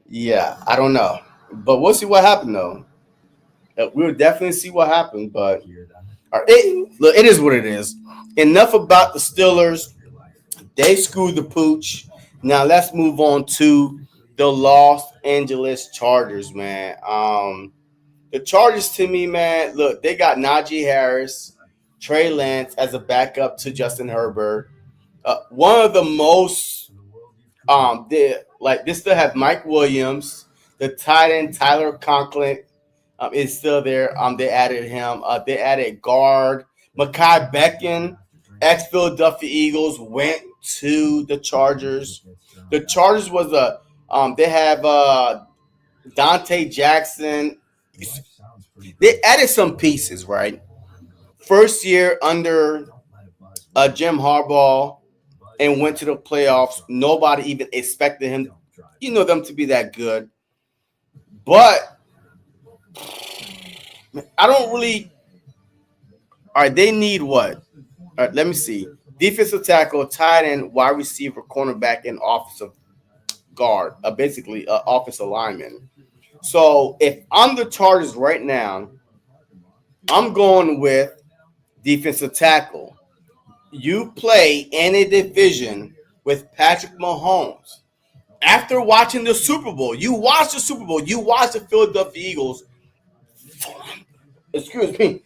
yeah, I don't know. But we'll see what happened, though. We'll definitely see what happened, but it is what it is. Enough about the Steelers. They screwed the pooch. Now let's move on to the Los Angeles Chargers, man. The Chargers, to me, man, look, they got Najee Harris, Trey Lance as a backup to Justin Herbert. One of the most, they still have Mike Williams, the tight end Tyler Conklin. Is still there. They added him. They added guard Mekhi Becton, ex-Philadelphia Eagles, went to the Chargers. The Chargers was they have Dante Jackson. They added some pieces, right? First year under Jim Harbaugh and went to the playoffs. Nobody even expected him, them to be that good. But I don't really. All right, they need what? All right, let me see. Defensive tackle, tight end, wide receiver, cornerback, and offensive guard. Basically, offensive lineman. So if I'm the Chargers right now, I'm going with defensive tackle. You play in a division with Patrick Mahomes. after watching the Super Bowl, you watch the Super Bowl, you watch the Philadelphia Eagles. Excuse me.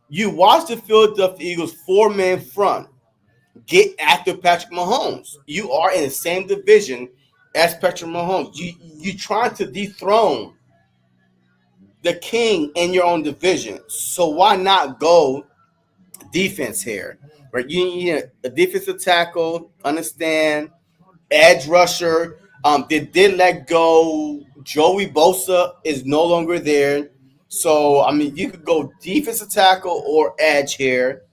You watch the Philadelphia Eagles 4-man front get after Patrick Mahomes. You are in the same division as Patrick Mahomes. You trying to dethrone the king in your own division. So why not go defense here? Right? You need a defensive tackle, understand, edge rusher. They did let go. Joey Bosa is no longer there. So, I mean, you could go defensive tackle or edge here.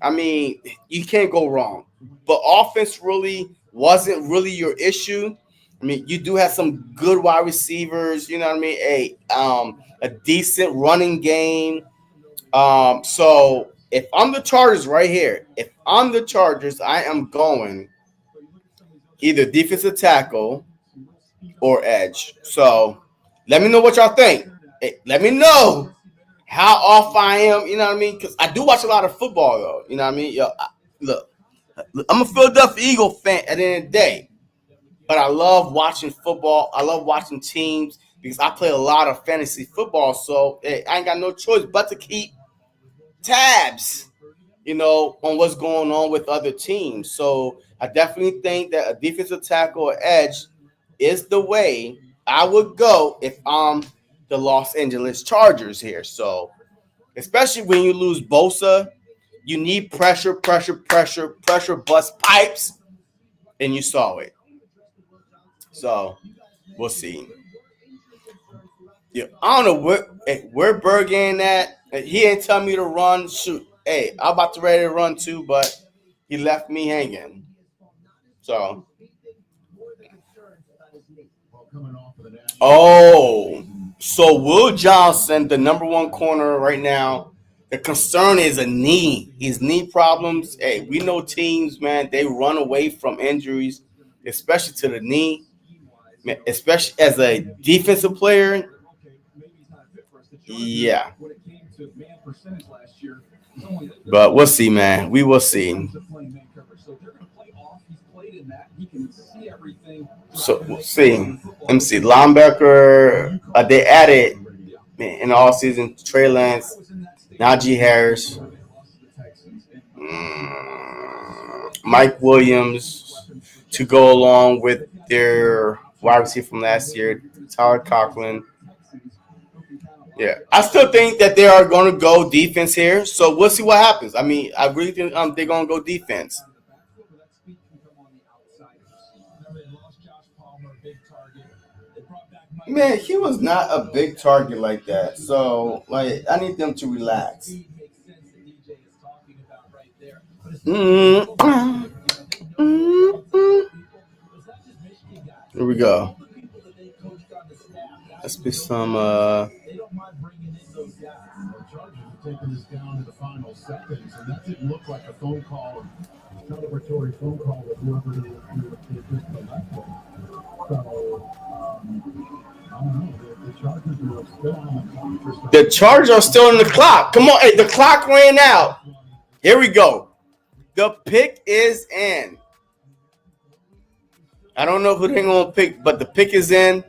I mean, you can't go wrong. But offense really wasn't really your issue. I mean, you do have some good wide receivers, you know what I mean? A decent running game. So if I'm the Chargers right here, if I'm the Chargers, I am going either defensive tackle or edge. So let me know what y'all think. Hey, let me know how off I am, you know what I mean? Because I do watch a lot of football, though. You know what I mean? Look, I'm a Philadelphia Eagle fan at the end of the day. But I love watching football. I love watching teams because I play a lot of fantasy football. So I ain't got no choice but to keep tabs, you know, on what's going on with other teams. So I definitely think that a defensive tackle or edge is the way I would go if I'm the Los Angeles Chargers here. So especially when you lose Bosa, you need pressure, bust pipes, and you saw it. So we'll see. Yeah, I don't know where Bergen at. He ain't tell me to run. Shoot, hey, I'm about to ready to run too, but he left me hanging. So, so Will Johnson, the number one corner right now. The concern is a knee. His knee problems. Hey, we know teams, man, they run away from injuries, especially to the knee. Especially as a defensive player. Yeah. But we'll see, man. We will see. So we'll see. Let me see. Linebacker, they added in the offseason Trey Lance, Najee Harris, Mike Williams to go along with their wide receiver from last year, Tyler Conklin. Yeah, I still think that they are going to go defense here. So we'll see what happens. I mean, I really think they're going to go defense. Man, he was not a big target like that. So, like, I need them to relax. Here we go. Let's be some. Taking this down to the final seconds, and that didn't look like a phone call, celebratory phone call with whoever who just elected. So, I don't know. The Chargers are still on the clock. The Chargers are still on the clock. Come on, hey, the clock ran out. Here we go. The pick is in. I don't know who they're going to pick, but the pick is in.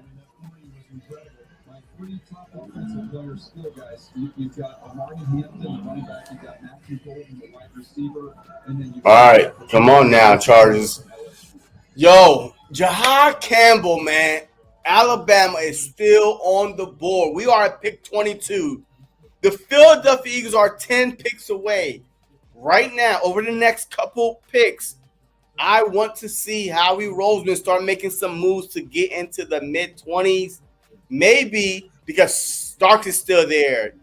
All right, come on now, Chargers. Yo, Jahad Campbell, man. Alabama is still on the board. We are at pick 22. The Philadelphia Eagles are 10 picks away. Right now, over the next couple picks, I want to see Howie Roseman start making some moves to get into the mid-20s. Maybe because Starks is still there.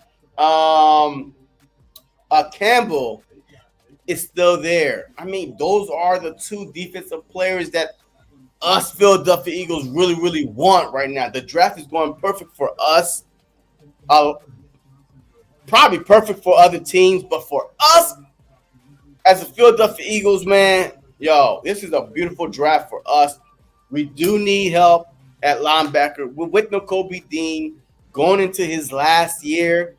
Campbell is still there. I mean, those are the two defensive players that us Philadelphia Eagles really, really want right now. The draft is going perfect for us. Probably perfect for other teams, but for us as the Philadelphia Eagles, man, yo, this is a beautiful draft for us. We do need help at linebacker. We're with Nakobe Dean going into his last year.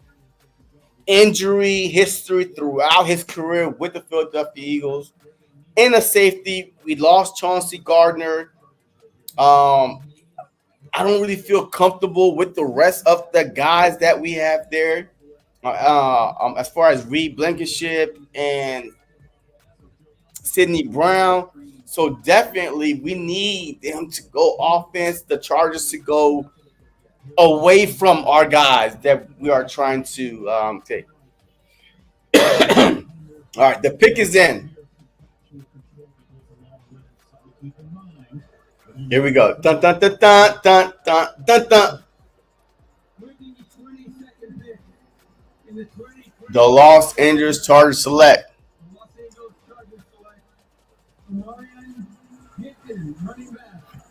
Injury history throughout his career with the Philadelphia Eagles. in a safety. We lost Chauncey Gardner. I don't really feel comfortable with the rest of the guys that we have there. As far as Reed Blankenship and Sidney Brown. So definitely we need them to go offense, the Chargers to go away from our guys that we are trying to take. All right, the pick is in. Here we go. Dun, dun, dun, dun, dun, dun, dun, dun. The Los Angeles Chargers select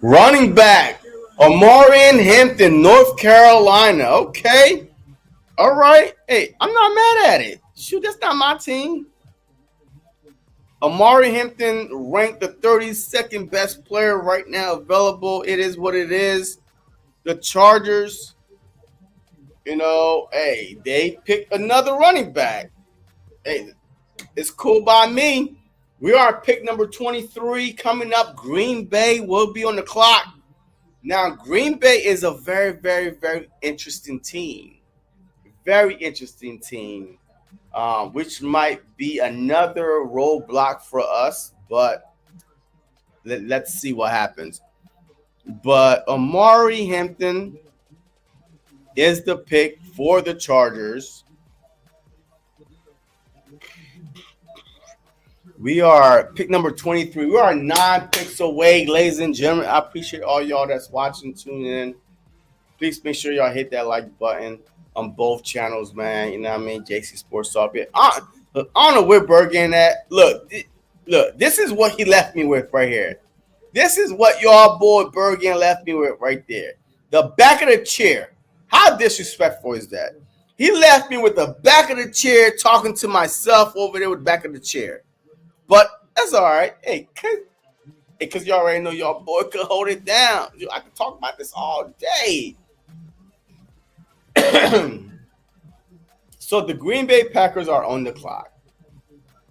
running back Omarion Hampton, North Carolina. Okay. All right. Hey, I'm not mad at it. Shoot, that's not my team. Omarion Hampton ranked the 32nd best player right now available. It is what it is. The Chargers, hey, they picked another running back. Hey, it's cool by me. We are pick number 23 coming up. Green Bay will be on the clock. Now, Green Bay is a very, very, very interesting team. Very interesting team, which might be another roadblock for us, but let's see what happens. But Omarion Hampton is the pick for the Chargers. We are pick number 23. We are 9 picks away, ladies and gentlemen. I appreciate all y'all that's watching, tuning in. Please make sure y'all hit that like button on both channels, man. You know what I mean? JC Sports Talk. I don't know where Bergen at. Look, this is what he left me with right here. This is what y'all boy Bergen left me with right there. The back of the chair. How disrespectful is that? He left me with the back of the chair talking to myself over there with the back of the chair. But that's all right. Hey, because you already know y'all boy could hold it down. I could talk about this all day. So the Green Bay Packers are on the clock.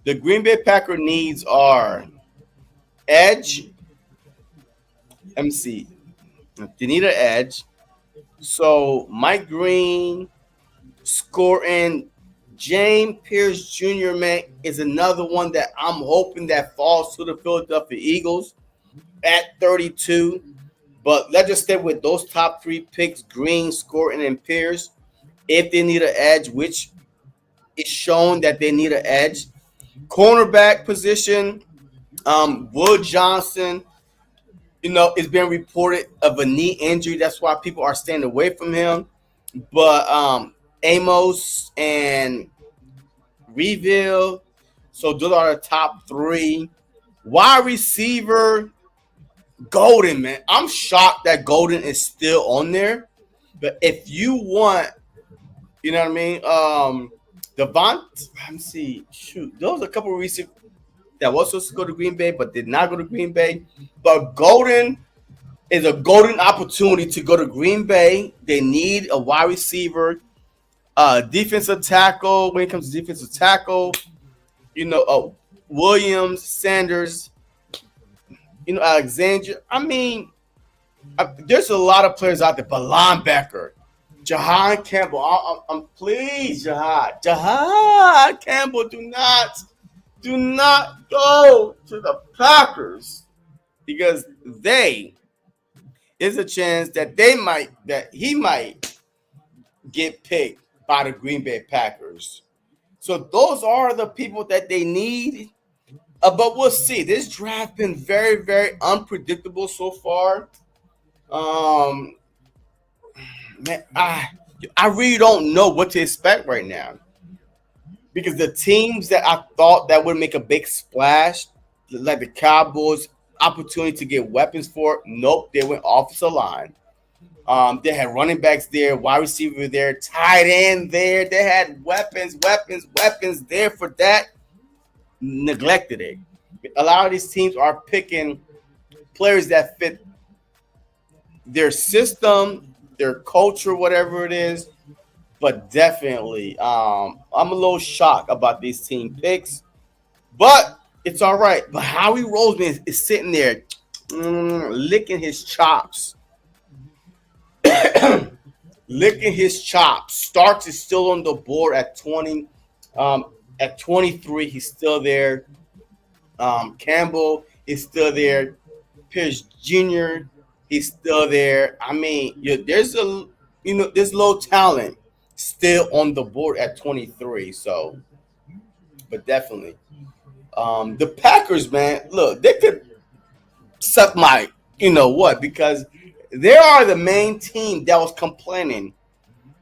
The Green Bay Packer needs are edge. Let me see. They need an edge. So Mike Green scoring. James Pierce Jr., man, is another one that I'm hoping that falls to the Philadelphia Eagles at 32. But let's just stay with those top 3 picks, Green, Scourton, and Pierce. If they need an edge, which is shown that they need an edge. Cornerback position, Wood Johnson, it's been reported of a knee injury. That's why people are staying away from him. But Amos and Reveal. So those are the top 3. Wide receiver, Golden, man. I'm shocked that Golden is still on there. But if you want, you know what I mean? Devont, let me see. Shoot, those are a couple of receivers that was supposed to go to Green Bay, but did not go to Green Bay. But Golden is a golden opportunity to go to Green Bay. They need a wide receiver. Defensive tackle, when it comes to defensive tackle, Williams, Sanders, Alexander. I mean, there's a lot of players out there, but linebacker, Jahan Campbell. Please, Jahan Campbell, do not go to the Packers because is a chance that he might get picked by the Green Bay Packers. So those are the people that they need. But we'll see. This draft been very, very unpredictable so far. Man, I really don't know what to expect right now. Because the teams that I thought that would make a big splash, like the Cowboys, opportunity to get weapons for, nope, they went offensive line. They had running backs there, wide receiver there, tight end there. They had weapons there for that. Neglected it. A lot of these teams are picking players that fit their system, their culture, whatever it is. But definitely, I'm a little shocked about these team picks. But It's all right. But Howie Roseman is sitting there licking his chops. Licking his chops. Starks is still on the board at 20. At 23, he's still there. Campbell is still there. Pierce Jr. He's still there. I mean, there's low talent still on the board at 23. So, but definitely, the Packers, man. Look, they could suck my, because they are the main team that was complaining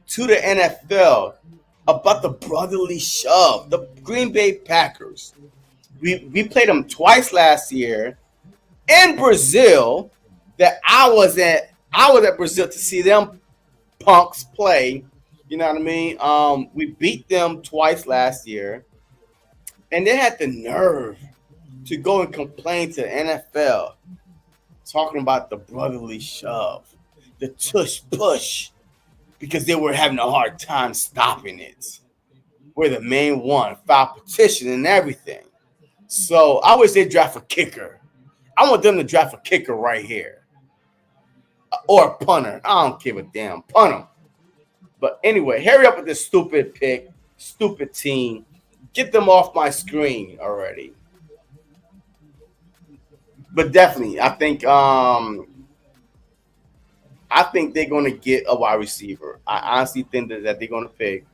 to the NFL about the brotherly shove. The Green Bay Packers. We played them twice last year in Brazil. That I was at Brazil to see them punks play. You know what I mean? We beat them twice last year, and they had the nerve to go and complain to the NFL, talking about the brotherly shove, the tush push, because they were having a hard time stopping it. We're the main one, filed petition and everything. So I wish they draft a kicker. I want them to draft a kicker right here. Or a punter. I don't give a damn. Punt them. But anyway, hurry up with this stupid pick, stupid team. Get them off my screen already. But definitely, I think they're going to get a wide receiver. I honestly think that they're going to pick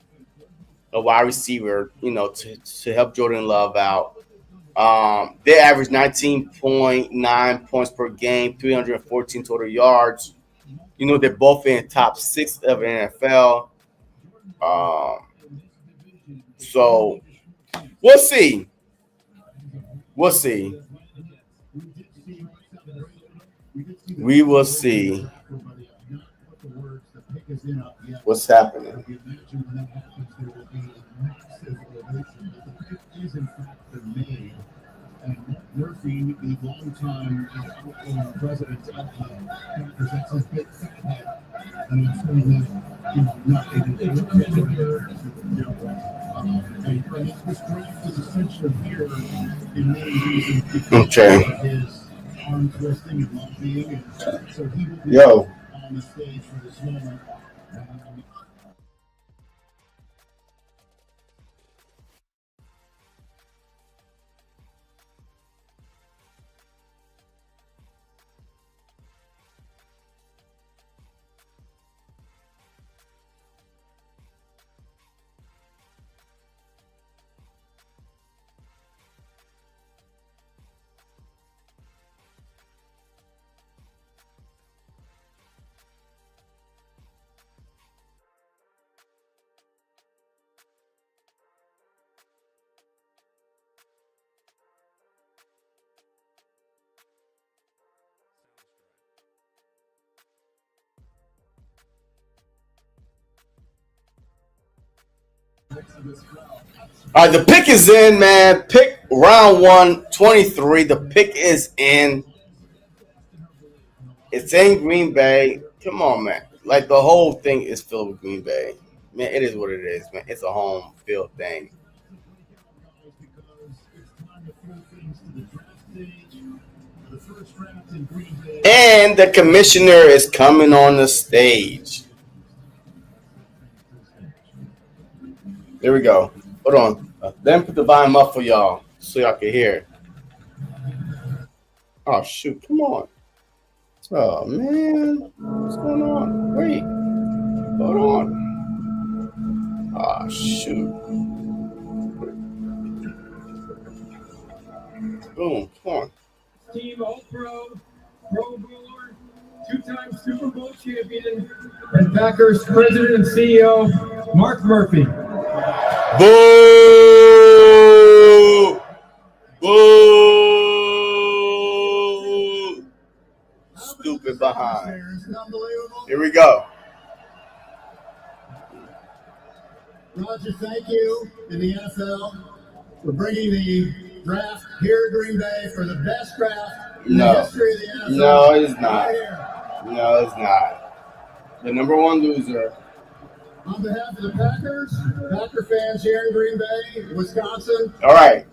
a wide receiver, to help Jordan Love out. They average 19.9 points per game, 314 total yards. They're both in top 6 of NFL. So we'll see. We'll see. We will see what's happening. And Murphy, the longtime president of the Packers, that's his big fat head. And I'm saying that, and this draft is essentially here in many reasons because of his arm twisting and lobbying. And so he will be on the stage for this moment. All right, the pick is in, man. Pick round 1, 23. The pick is in. It's in Green Bay. Come on, man. Like, the whole thing is filled with Green Bay. Man, it is what it is, man. It's a home field thing. And the commissioner is coming on the stage. There we go. Hold on. Let me put the volume up for y'all so y'all can hear. Oh, shoot. Come on. Oh, man. What's going on? Wait. Hold on. Oh, shoot. Boom. Come on. Team All-Pro, Pro Bowler, 2-time Super Bowl champion, and Packers president and CEO, Mark Murphy. Boo! Boo! Stupid behind. Here we go. Roger, thank you in the NFL for bringing the draft here at Green Bay for the best draft in the history of the NFL. No, it's not. No, it's not. The number one loser. On behalf of the Packers, Packer fans here in Green Bay, Wisconsin. All right.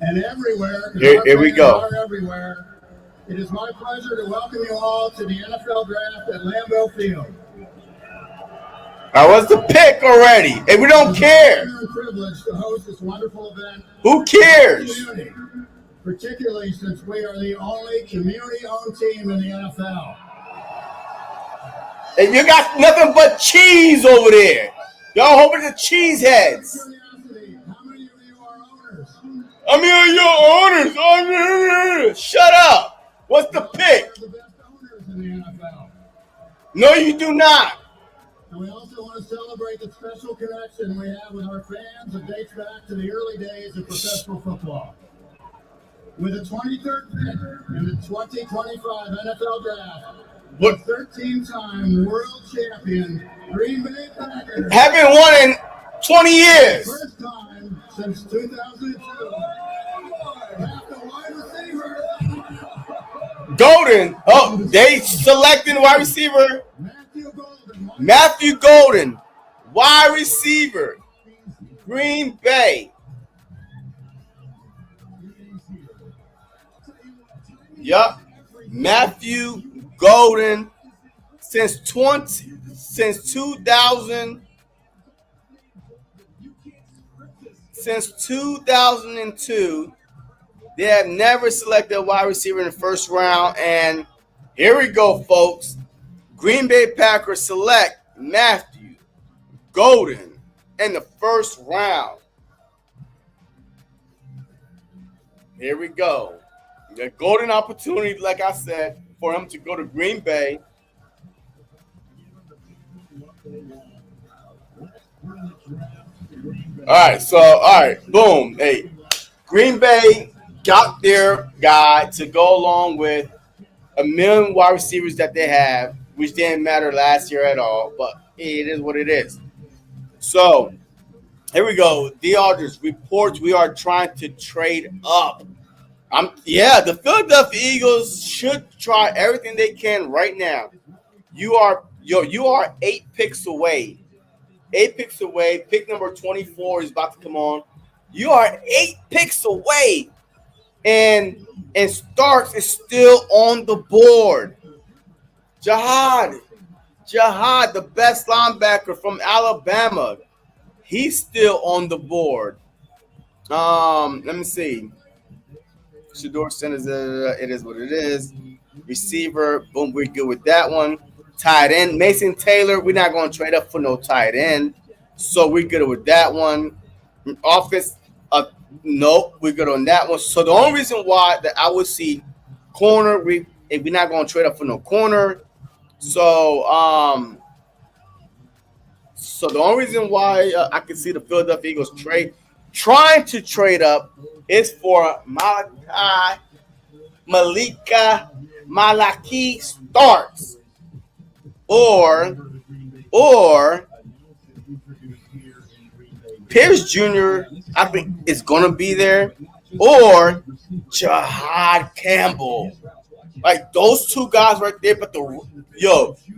and everywhere. Here we go. Are everywhere. It is my pleasure to welcome you all to the NFL Draft at Lambeau Field. I was the pick already, and we don't care. It's an honor and privilege to host this wonderful event. Who cares? Particularly since we are the only community-owned team in the NFL. And you got nothing but cheese over there. Y'all hoping the cheese heads. Curiosity, how many of you are owners? I mean, your owners. Shut up. What's the pick? We're the best owners in the NFL. No, you do not. And we also want to celebrate the special connection we have with our fans that dates back to the early days of professional football. With the 23rd pick in the 2025 NFL Draft, the What? 13-time world champion Green Bay Packers. Haven't won in 20 years. First time since 2002. Have the wide receiver. Golden. Oh, they selecting wide receiver. Matthew Golden. Matthew Golden, wide receiver, Green Bay. Yup, Matthew Golden since 2002, they have never selected a wide receiver in the first round. And here we go, folks. Green Bay Packers select Matthew Golden in the first round. Here we go. The golden opportunity, like I said, for him to go to Green Bay. All right, boom. Hey, Green Bay got their guy to go along with a million wide receivers that they have, which didn't matter last year at all, but it is what it is. So, here we go. The Alders reports we are trying to trade up. The Philadelphia Eagles should try everything they can right now. You are 8 picks away. 8 picks away. Pick number 24 is about to come on. You are 8 picks away. And Starks is still on the board. Jihad, the best linebacker from Alabama, he's still on the board. Let me see. Shedeur Sanders, it is what it is. Receiver, boom, we're good with that one. Tight end, Mason Taylor, we're not going to trade up for no tight end. So we're good with that one. Offense, nope, we're good on that one. So the only reason why that I would see corner, we're not going to trade up for no corner. So the only reason why I can see the Philadelphia Eagles trying to trade up is for Malaki Starks or Pierce Jr. I think is going to be there, or Jihad Campbell. Like those two guys right there. But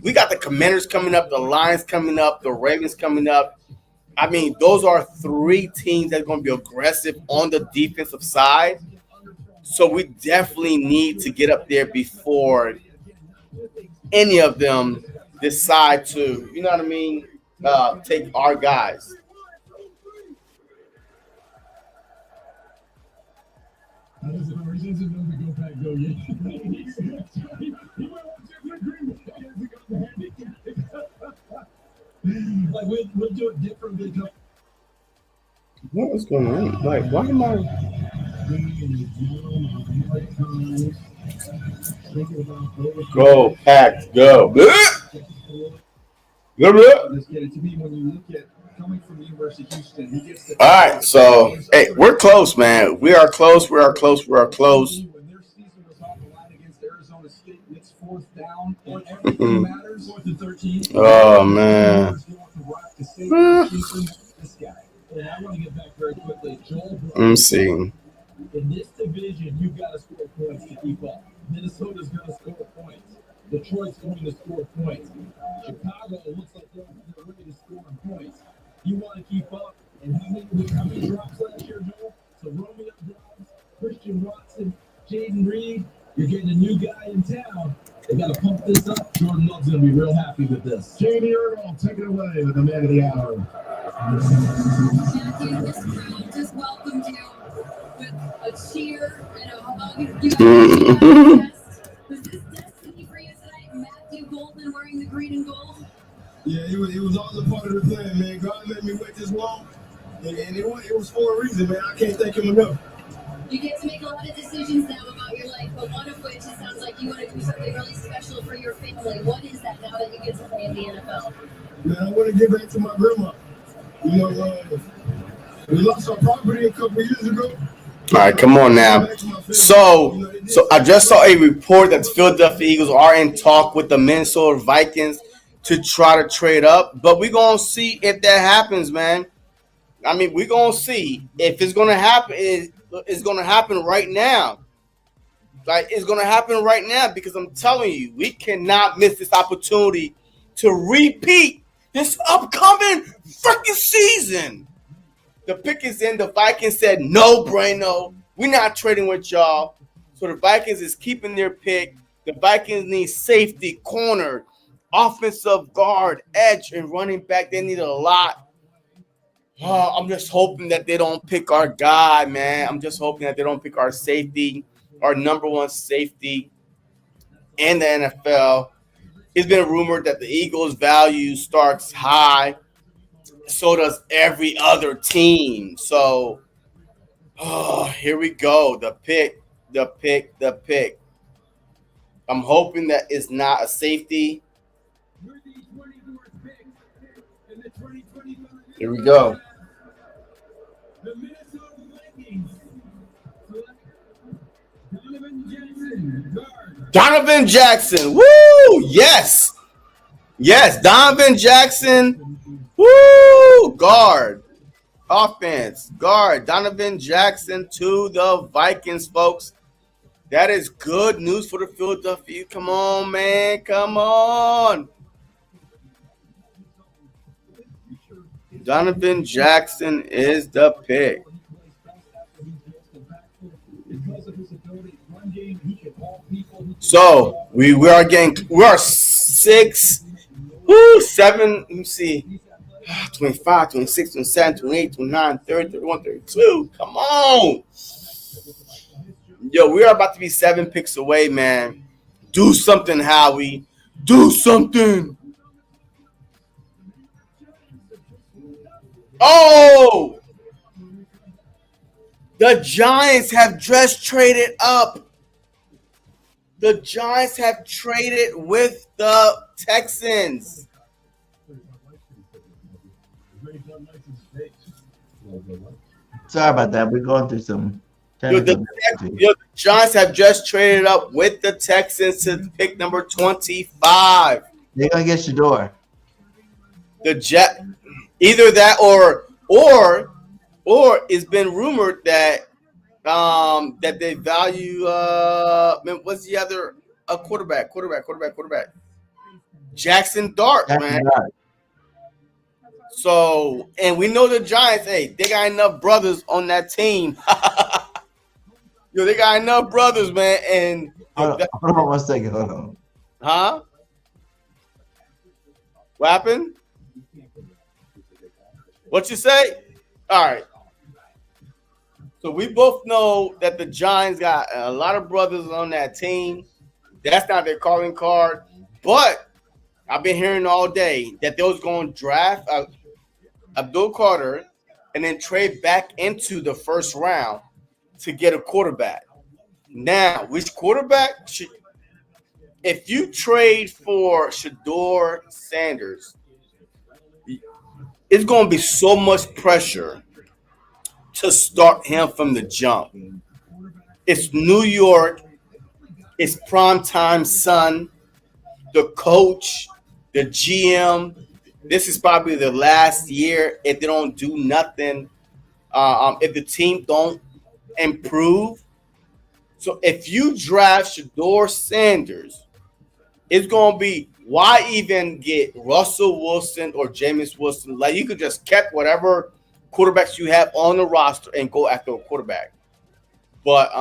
we got the Commanders coming up, the Lions coming up, the Ravens coming up. I mean, those are 3 teams that's going to be aggressive on the defensive side. So we definitely need to get up there before any of them decide to, you know what I mean, take our guys. Like we'll do it differently. What was going on? Like, why am I? Go, Pack, go. Just get it to me when you look at coming from the University of Houston. He gets the All right, so hey, we're close, man. We are close. We are close. We are close. When their season was on the line against Arizona State, and it's 4th down, when everything matters, 4th and 13. Oh man. This guy. And I want to get back very quickly. Joel Let me see. in this division, you've got to score points to keep up. Minnesota's going to score points. Detroit's going to score points. Chicago looks like they're ready to score points. You want to keep up. And how many drops last year, Joel? So roll me up drops. going to be real happy with this. Jamie Erdahl, take it away with the man of the hour. Matthew, this crowd just welcomed you with a cheer and a hug. You guys was this destiny for you tonight? Matthew Goldman wearing the green and gold? Yeah, it was all a part of the plan, man. God let me wait this long, and it was for a reason, man. I can't thank him enough. You get to make a lot of decisions now about your life, but one of which it sounds like you want to do something really special for your family. What is that now that you get to play in the NFL? Man, I want to get back to my grandma. You know, we lost our property a couple of years ago. All right, come on now. So I just saw a report that the Philadelphia Eagles are in talk with the Minnesota Vikings to try to trade up, but we're going to see if that happens, man. I mean, we're going to see if it's going to happen. It's going to happen right now. Like, it's going to happen right now because I'm telling you, we cannot miss this opportunity to repeat this upcoming freaking season. The pick is in. The Vikings said, no, Brano. We're not trading with y'all. So the Vikings is keeping their pick. The Vikings need safety, corner, offensive guard, edge, and running back. They need a lot. I'm just hoping that they don't pick our guy, man. I'm just hoping that they don't pick our safety, our number one safety in the NFL. It's been rumored that the Eagles' value starts high. So does every other team. So, here we go. The pick. I'm hoping that it's not a safety. Here we go. The Minnesota Vikings select Donovan Jackson, guard. Donovan Jackson. Woo! Yes. Yes, Donovan Jackson. Woo! Guard. Offense. Guard. Donovan Jackson to the Vikings, folks. That is good news for the Philadelphia. Come on, man. Come on. Donovan Jackson is the pick. So we are 7, let me see, 25, 26, 27, 28, 29, 30, 31, 32. Come on. Yo, we are about to be 7 picks away, man. Do something, Howie. Do something. Oh! The Giants have just traded up. The Giants have traded with the Texans. Sorry about that. We're going through some. The Giants have just traded up with the Texans to pick number 25. They're gonna get Shador. Either that or it's been rumored that that they value what's the other quarterback? Jackson Dart, man. Dart. So, and we know the Giants, hey, they got enough brothers on that team. Yo, they got enough brothers, man. And hold on 1 second. Hold on. Huh? What happened? What you say? All right. So we both know that the Giants got a lot of brothers on that team. That's not their calling card. But I've been hearing all day that they was going to draft Abdul Carter and then trade back into the first round to get a quarterback. Now, which quarterback? If you trade for Shador Sanders, it's going to be so much pressure to start him from the jump. It's New York. It's primetime sun. The coach, the GM. This is probably the last year if they don't do nothing. If the team don't improve. So if you draft Shador Sanders, it's going to be, why even get Russell Wilson or Jameis Wilson? Like, you could just kept whatever quarterbacks you have on the roster and go after a quarterback. But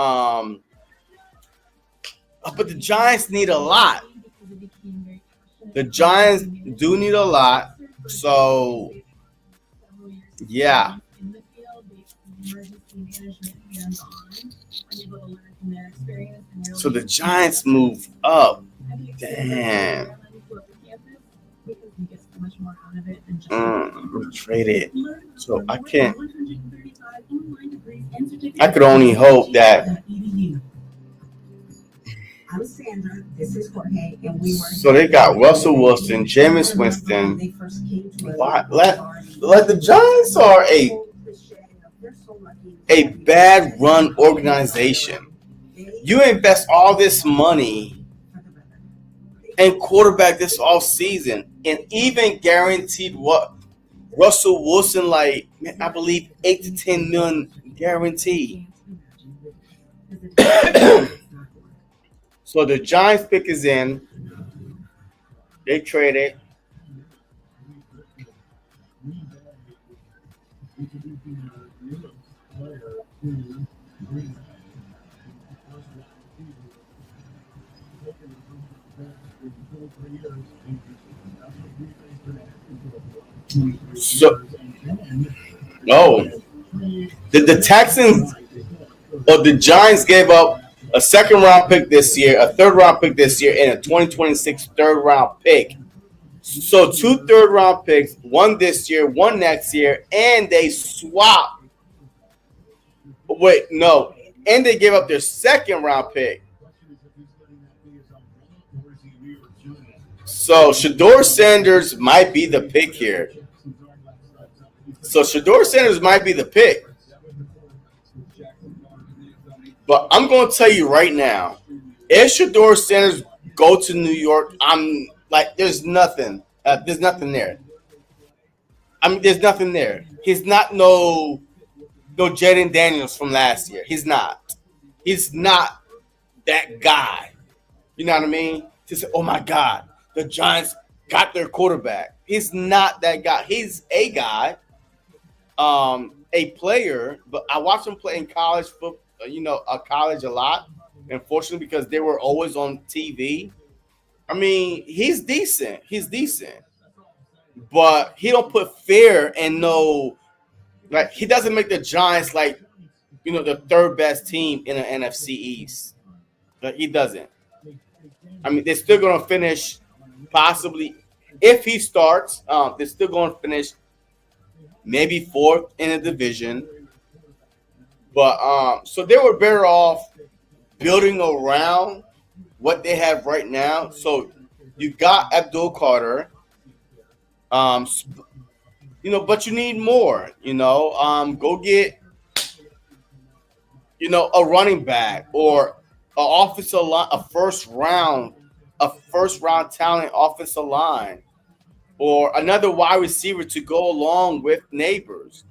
the Giants need a lot. The Giants do need a lot. So, yeah. So the Giants move up. Damn. Traded. So I can't. I could only hope that. I'm Sandra. This is Jorge, and we were. So they got Russell Wilson, Jameis Winston. Like the Giants are a bad run organization. You invest all this money and quarterback this off season, and even guaranteed what Russell Wilson, like I believe 8 to 10 million guaranteed. So the Giants pick is in. They traded. So, the Texans or the Giants gave up a second round pick this year, a third round pick this year, and a 2026 third round pick. So 2 third round picks, one this year, one next year, and they swapped. Wait, no, and they gave up their second round pick. So Shedeur Sanders might be the pick here. But I'm going to tell you right now, if Shedeur Sanders go to New York, I'm like, there's nothing. There's nothing there. I mean, there's nothing there. He's not no Jaden Daniels from last year. He's not. He's not that guy. You know what I mean? To say, oh my God, the Giants got their quarterback. He's not that guy. He's a guy, a player. But I watched him play in college football. College a lot, unfortunately, because they were always on TV. I mean, he's decent. But he don't put fear and he doesn't make the Giants the third best team in the NFC East. Like, he doesn't. I mean, they're still going to finish possibly, if he starts, they're still going to finish maybe 4th in the division. But so they were better off building around what they have right now. So you got Abdul Carter, but you need more. Go get a running back or an offensive line, a first round talent offensive line, or another wide receiver to go along with Neighbors.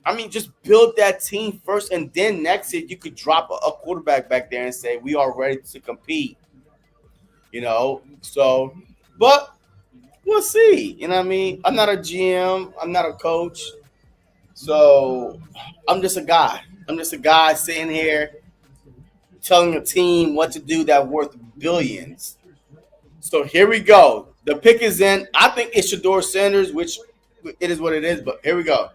I mean, just build that team first, and then next year you could drop a quarterback back there and say, we are ready to compete, So, but we'll see. You know what I mean? I'm not a GM. I'm not a coach. So I'm just a guy. Sitting here telling a team what to do that's worth billions. So here we go. The pick is in. I think it's Shedeur Sanders, which it is what it is, but here we go.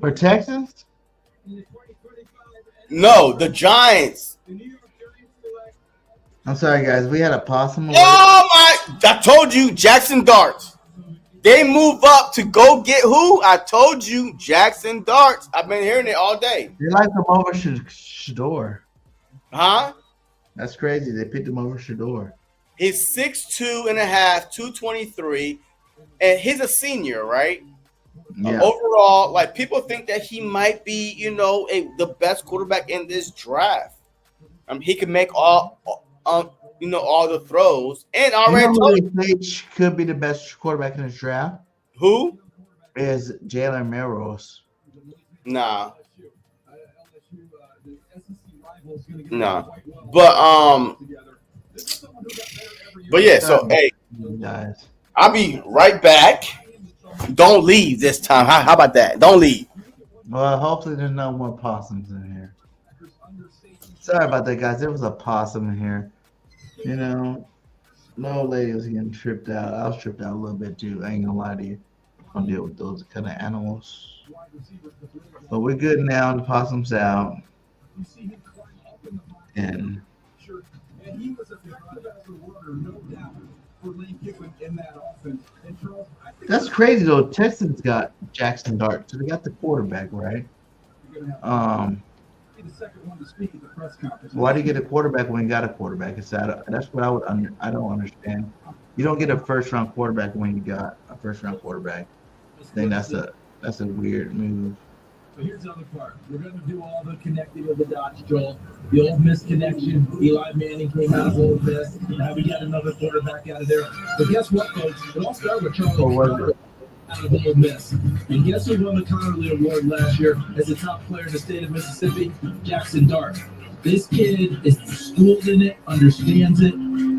For Texans? No, the Giants. I'm sorry, guys. We had a possum. Oh, I told you, Jackson Darts. They move up to go get who? I told you, Jackson Darts. I've been hearing it all day. They like him over Shedeur. Huh? That's crazy. They picked him over Shedeur. He's 6'2 and a half, 223, and he's a senior, right? Yeah. Overall, people think that he might be, the best quarterback in this draft. He can make all the throws. And already could be the best quarterback in this draft. Who? Is Jalen Milroe. Nah. But yeah, so hey, guys, I'll be right back. Don't leave this time. How about that? Don't leave. Well, hopefully there's no more possums in here. Sorry about that, guys. There was a possum in here. No lady was getting tripped out. I was tripped out a little bit too. I ain't gonna lie to you. I don't deal with those kind of animals. But we're good now. The possum's out. And And he was a faster runner, no doubt, for Lane Kiffin in that offense. And Charles, I think that's crazy though. Texans got Jackson Dart, so they got the quarterback, right? you're going to have Um, the second one to speak at the press conference. why do you get a quarterback when you got a quarterback? That's what I don't understand. You don't get a first round quarterback when you got a first round quarterback. I think that's a weird move. So here's the other part. We're going to do all the connecting of the dots, Joel. The Ole Miss connection. Eli Manning came out of Ole Miss. Now we got another quarterback out of there. But guess what, folks? It all started with Charlie Connolly out of Ole Miss. And guess who won the Connolly Award last year as the top player in the state of Mississippi? Jackson Dart. This kid is schooled in it, understands it.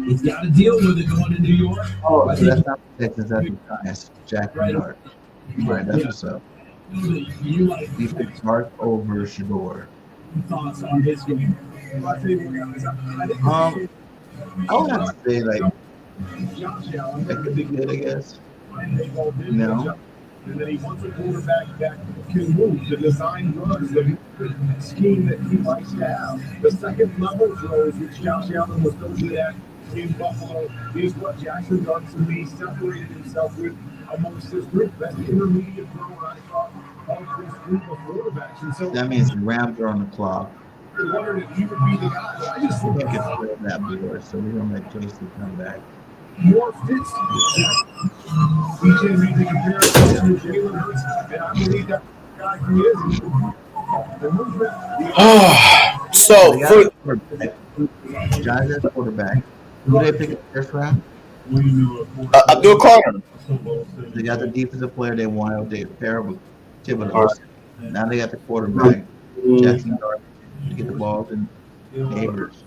He's got to deal with it going to New York. Oh, I so think that's not the Texans, that's the Giants. Jackson Dart. Right, that's what's up. you like He picked Dart over Shador. thoughts on his game. I tell you what, guys, I think I would have to say like Josh Allen, that could be good, I guess. no. And then he wants a quarterback that can move, to design runs, the scheme that he likes to have. The second level throws, which Josh Allen was so good at in Buffalo, is what Jackson Dart to me separated himself with amongst this group. That's the intermediate thrower I thought of this group of quarterbacks. And so That means the Rams are on the clock. I wondered if he would be the guy. But I just We think can play that board, so we're gonna let Casey come back. more fits DJ made the comparison to Jalen Hurts, and I believe that guy he is. The movement, So They got for a quarterback. Giants has a quarterback. Who they pick in the first round? Abdul Carter. They got the defensive player they wanted. They pair with Thibodeau. Now they got the quarterback, Jackson Dart, to get the ball in Neighbors.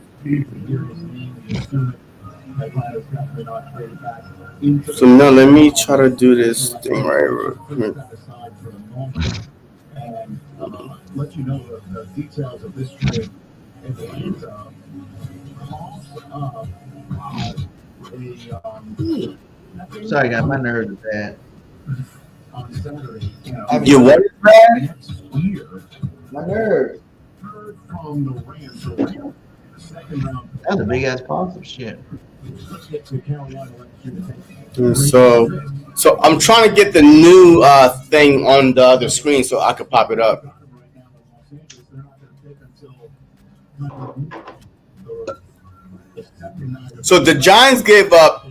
So now let me try to do this thing right. And let you know the details of this trade. Atlanta calls up Sorry, guys, my nerves are bad. on Saturday. You what? Next year, My nerves. heard from the Rams. So the second round. That's a big ass positive shit. Let's get to Carolina last year. So I'm trying to get the new thing on the other screen so I could pop it up. So the Giants gave up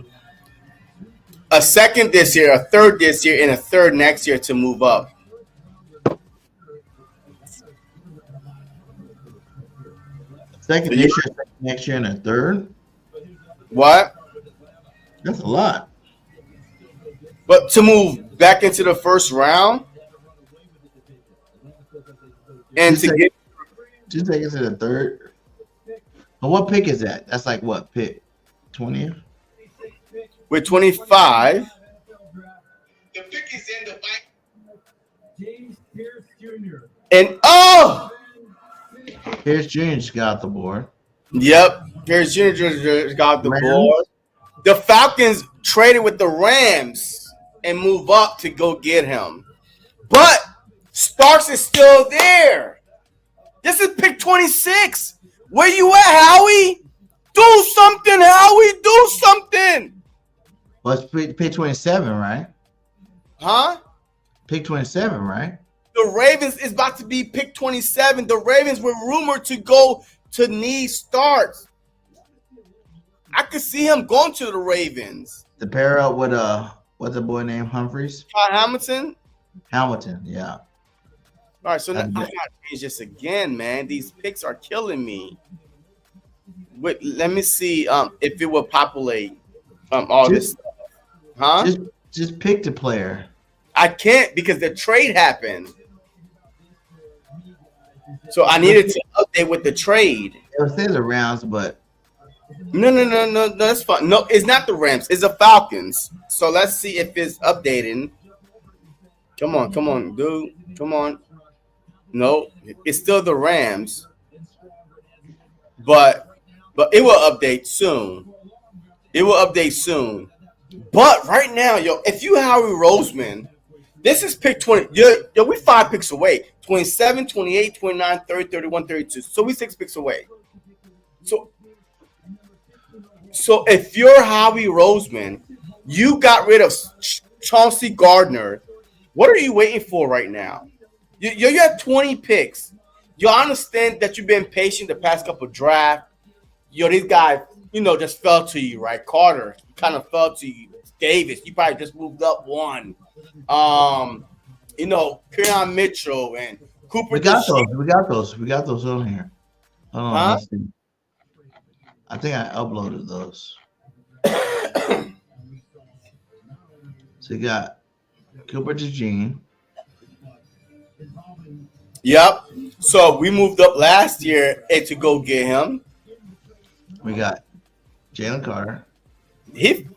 a second this year, a third this year, and a third next year to move up. Second this year, second next year, and a third. What? That's a lot. But to move back into the first round and to get Just take it to the third. But what pick is that? That's like what pick? 20th? with 25. The pick is in the back. James Pierce Jr. And oh, Here's Junior just got the board. yep, Pierce Jr. just got the board. The Falcons traded with the Rams and move up to go get him. But Starks is still there. This is pick 26. Where you at, Howie? Do something, Howie. Do something. Well, it's pick 27, right? Huh? Pick 27, right? The Ravens is about to be pick 27. The Ravens were rumored to go to need Starks. I could see him going to the Ravens. To pair up with what's the boy named Humphreys? Todd Hamilton. Hamilton, yeah. All right, so now I Okay. gotta change this again, man. These picks are killing me. Wait, let me see if it will populate all this stuff. Huh? Just pick the player. I can't because the trade happened. So I needed to update with the trade. It was say the Rams, but No, that's fine. No, it's not the Rams. It's the Falcons. So let's see if it's updating. Come on, dude. Come on. No, it's still the Rams. But it will update soon. It will update soon. But right now, yo, if you Howie Roseman, this is pick 20. Yo, we 5 picks away. 27, 28, 29, 30, 31, 32. So we 6 picks away. So if you're Howie Roseman, you got rid of Chauncey Gardner. What are you waiting for right now? You have 20 picks. You understand that you've been patient the past couple drafts. Yo, these guys, just fell to you, right? Carter kind of fell to you. Davis, you probably just moved up one. Keon Mitchell and Cooper. We got those on here. Let's see. I think I uploaded those. So you got Cooper DeJean. Yep. So we moved up last year to go get him. We got Jalen Carter. Did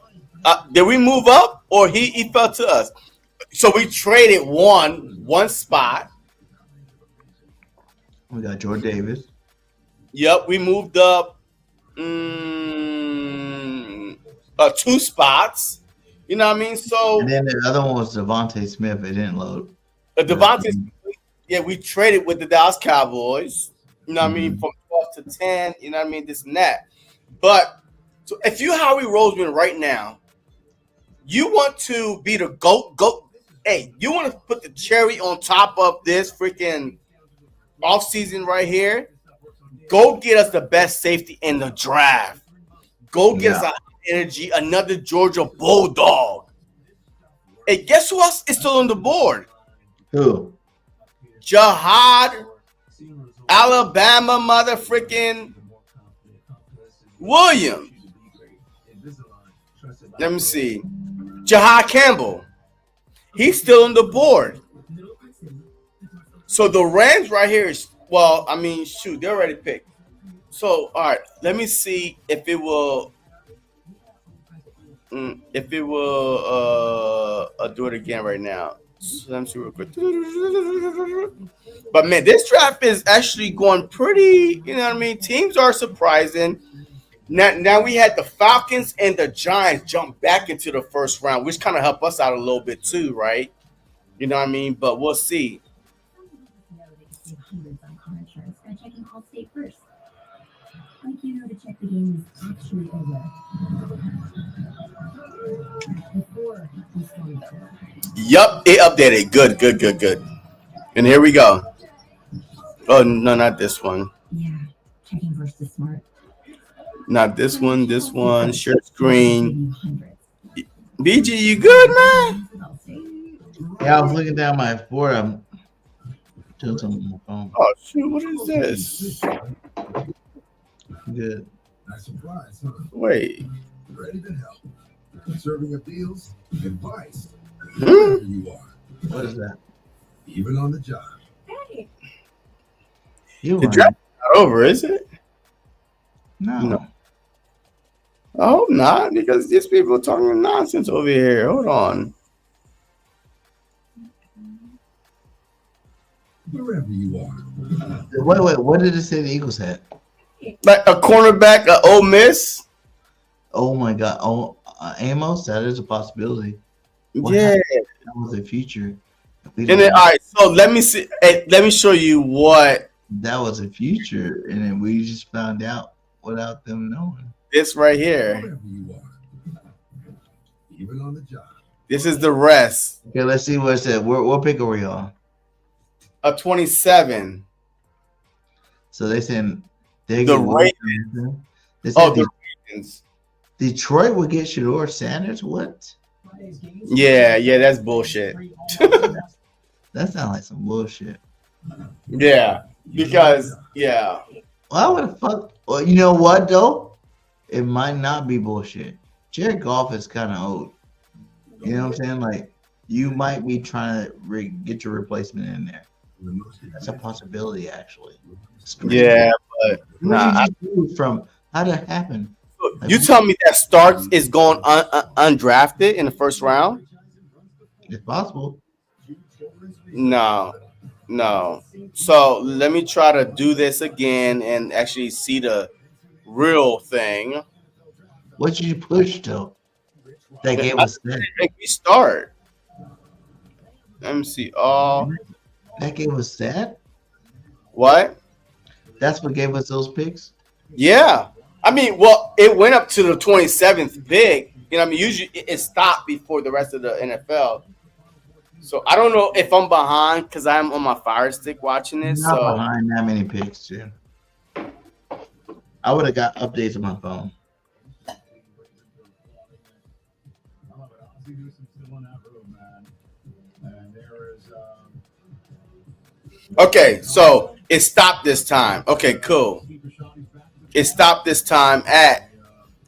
we move up or he fell to us? So we traded one spot. We got Jordan Davis. Yep, we moved up 2 spots. You know what I mean? So and then the other one was Devontae Smith. It didn't load. Devontae, yeah, we traded with the Dallas Cowboys. You know what I mean? From 12 to 10. You know what I mean? This and that. But so if you Howie Roseman right now, you want to be the GOAT. Hey, you want to put the cherry on top of this freaking offseason right here? Go get us the best safety in the draft. Go get us energy, another Georgia Bulldog. Hey, guess who else is still on the board? Who? Jahad, Alabama mother freaking Williams. Let me see. Jahad Campbell. He's still on the board. So the Rams right here is, they already picked. So, all right, let me see if it will do it again right now. So let me see real quick. But man, this draft is actually going pretty, you know what I mean? Teams are surprising. Now we had the Falcons and the Giants jump back into the first round, which kind of helped us out a little bit too, right? You know what I mean? But we'll see. Yup, it updated. Good. And here we go. Oh, no, not this one. Yeah, checking versus smart. Not this one. Share screen. BG, you good, man? Yeah, I was looking down my board. I'm doing something on my phone. Oh, shoot. What is this? Good. Not surprised, huh? Wait. Ready to help. Serving appeals, advice. Hmm? Wherever you are. What is that? Even on the job. Hey. You The are. draft is not over, is it? No. I hope not, because these people are talking nonsense over here. Hold on. Wherever you are. Wait. What did it say the Eagles had? Like a cornerback at Ole Miss? Oh my God. Oh, Amos. That is a possibility. What Yeah. happened? That was a future. And then, all right, so let me see. Let me show you what That was a future, and then we just found out without them knowing. this right here. Wherever you are. Even on the job. This is the rest. Okay, let's see what it said. What pick are we on? A 27. So they said they The get Ravens. They said The Ravens. Detroit would get Shador Sanders. What? Yeah, that's bullshit. That sounds like some bullshit. Yeah, because Why would the fuck? Well, you know what though? It might not be bullshit. Jared Goff is kind of old. You know what I'm saying? Like you might be trying to get your replacement in there. That's a possibility, actually. yeah, but Where did you do from? How did that happen? you tell me that Starks is going undrafted in the first round? It's possible. No. So let me try to do this again and actually see the real thing. What did you push though? That gave us that. Make me start. Let me see. That gave us that. What? That's what gave us those picks. Yeah. I mean, well, it went up to the 27th pick. You know, I mean, usually it stopped before the rest of the NFL. So I don't know if I'm behind because I'm on my Fire Stick watching this. Not So behind that many picks, dude. I would have got updates on my phone. okay, so it stopped this time. Okay, cool. It stopped this time at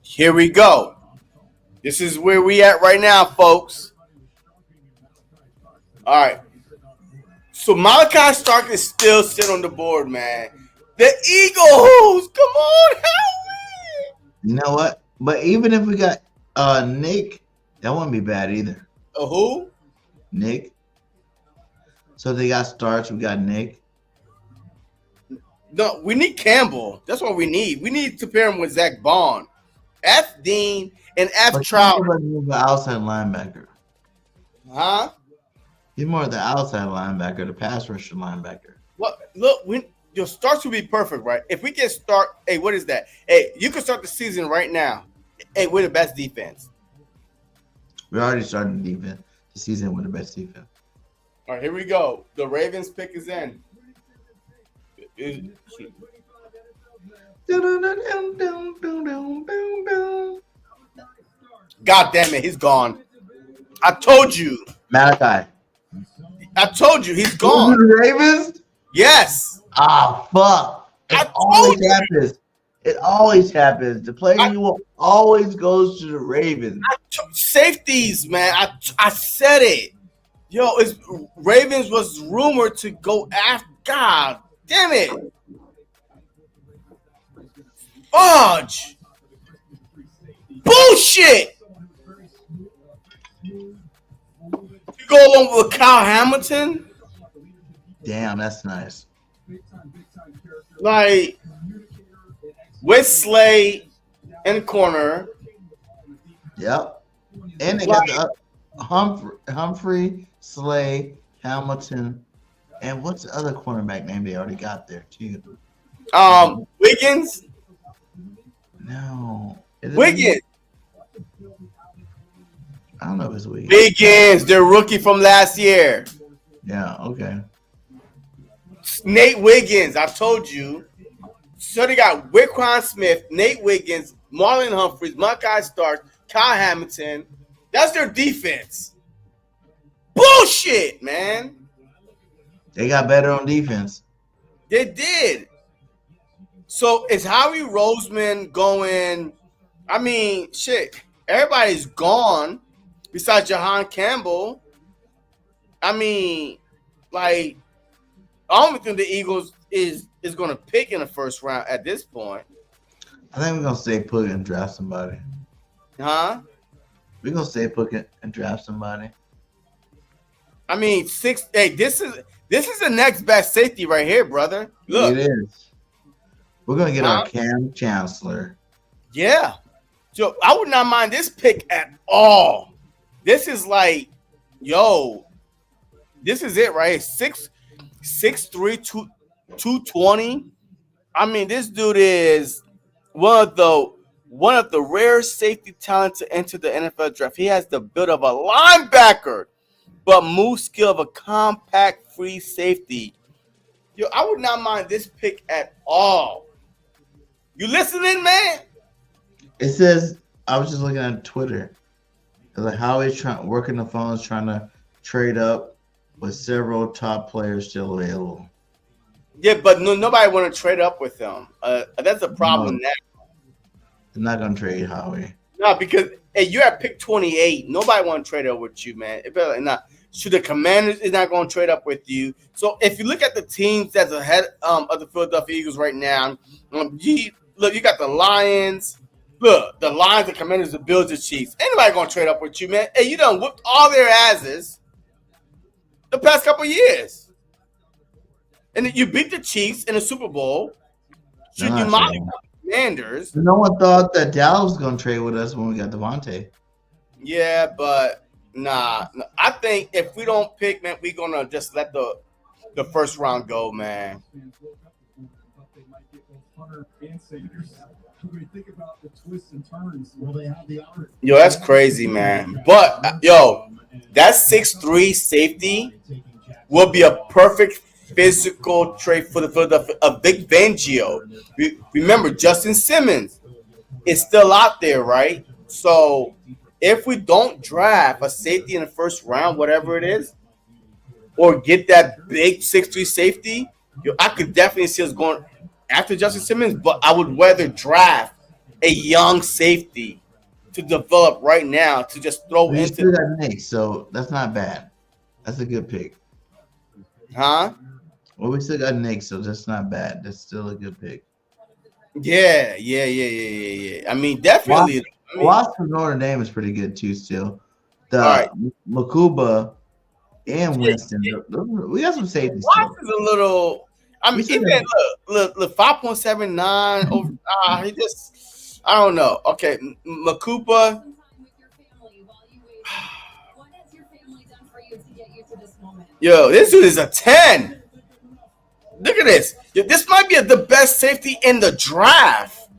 here we go. This is where we at right now, folks. All right. So Malachi Stark is still sitting on the board, man. The Eagles, come on, help You know what? But even if we got Nick, that wouldn't be bad either. me. Who? Nick. So they got Starks, we got Nick. No, we need Campbell. That's what we need. We need to pair him with Zach Bond, F. Dean, and F. But Trout. Campbell is the outside linebacker. Huh? He's more the outside linebacker, the pass rusher linebacker. Look, your starts would be perfect, right? If we can start, hey, what is that? Hey, you can start the season right now. Hey, we're the best defense. We already started the season with the best defense. All right, here we go. The Ravens pick is in. God damn it, he's gone. I told you. Malachi. I told you he's gone. The Ravens? Yes. Ah, fuck. I It always told you. happens. It always happens. The player you will always goes to the Ravens. Safeties, man. I said it. Yo, Ravens was rumored to go after. God damn it. Fudge. Bullshit. You go along with Kyle Hamilton? Damn, that's nice. Like, with Slay in the corner. Yep. And they got the Humphrey, Slay, Hamilton, and what's the other cornerback name they already got there too? Wiggins. No. Is it Wiggins. I don't know if it's Wiggins. Wiggins, their rookie from last year. Yeah, okay. Nate Wiggins, I told you. So they got Wickwan Smith, Nate Wiggins, Marlon Humphreys, Malachi Stark, Kyle Hamilton. That's their defense. Bullshit, man. They got better on defense. They did. So is Howie Roseman going? I mean, shit. Everybody's gone besides Jahan Campbell. I mean, like, I don't think the Eagles is going to pick in the first round at this point. I think we're gonna stay put and draft somebody. Huh? We're gonna stay put and draft somebody. I mean, this is the next best safety right here, brother. Look. It is. We're gonna get our Cam Chancellor. Yeah. So I would not mind this pick at all. This is like, yo, this is it, right? 6'3", 220. I mean, this dude is one of the rare safety talents to enter the NFL draft. He has the build of a linebacker, but move skill of a compact free safety. Yo, I would not mind this pick at all. You listening, man? It says, I was just looking at Twitter. It's like how he's working the phones, trying to trade up with several top players still available. Yeah, but nobody want to trade up with him. That's a problem now. They're not gonna trade Howie. No, because hey, you're at pick 28. Nobody want to trade up with you, man. It better not. So the Commanders is not going to trade up with you. So if you look at the teams that's ahead of the Philadelphia Eagles right now, you got the Lions. Look, the Lions, the Commanders, the Bills, the Chiefs. Anybody going to trade up with you, man? Hey, you done whooped all their asses the past couple of years. And then you beat the Chiefs in the Super Bowl. Should you mind? Commanders. No one thought that Dallas was going to trade with us when we got Devontae. Yeah, but nah. I think if we don't pick, man, we're gonna just let the first round go, man. Think about the twists and turns. Well, they have the opportunity. Yo, that's crazy, man. But yo, that 6'3" safety will be a perfect physical trade for the Vic Fangio. Remember, Justin Simmons is still out there, right? So if we don't draft a safety in the first round, whatever it is, or get that big 6'3" safety, yo, I could definitely see us going after Justin Simmons, but I would rather draft a young safety to develop right now to just throw We into. still got Nick, so that's not bad. That's a good pick. Huh? Well, we still got Nick, so that's not bad. That's still a good pick. Yeah. I mean, definitely. Watts from Notre Dame is pretty good too. Still, the All right. Makuba and Winston. We got some safeties. Watts is a little. I mean, We should even look 5.79 over. He just. I don't know. Okay, Makupa. Yo, this dude is a 10. Look at this. Yo, this might be the best safety in the draft.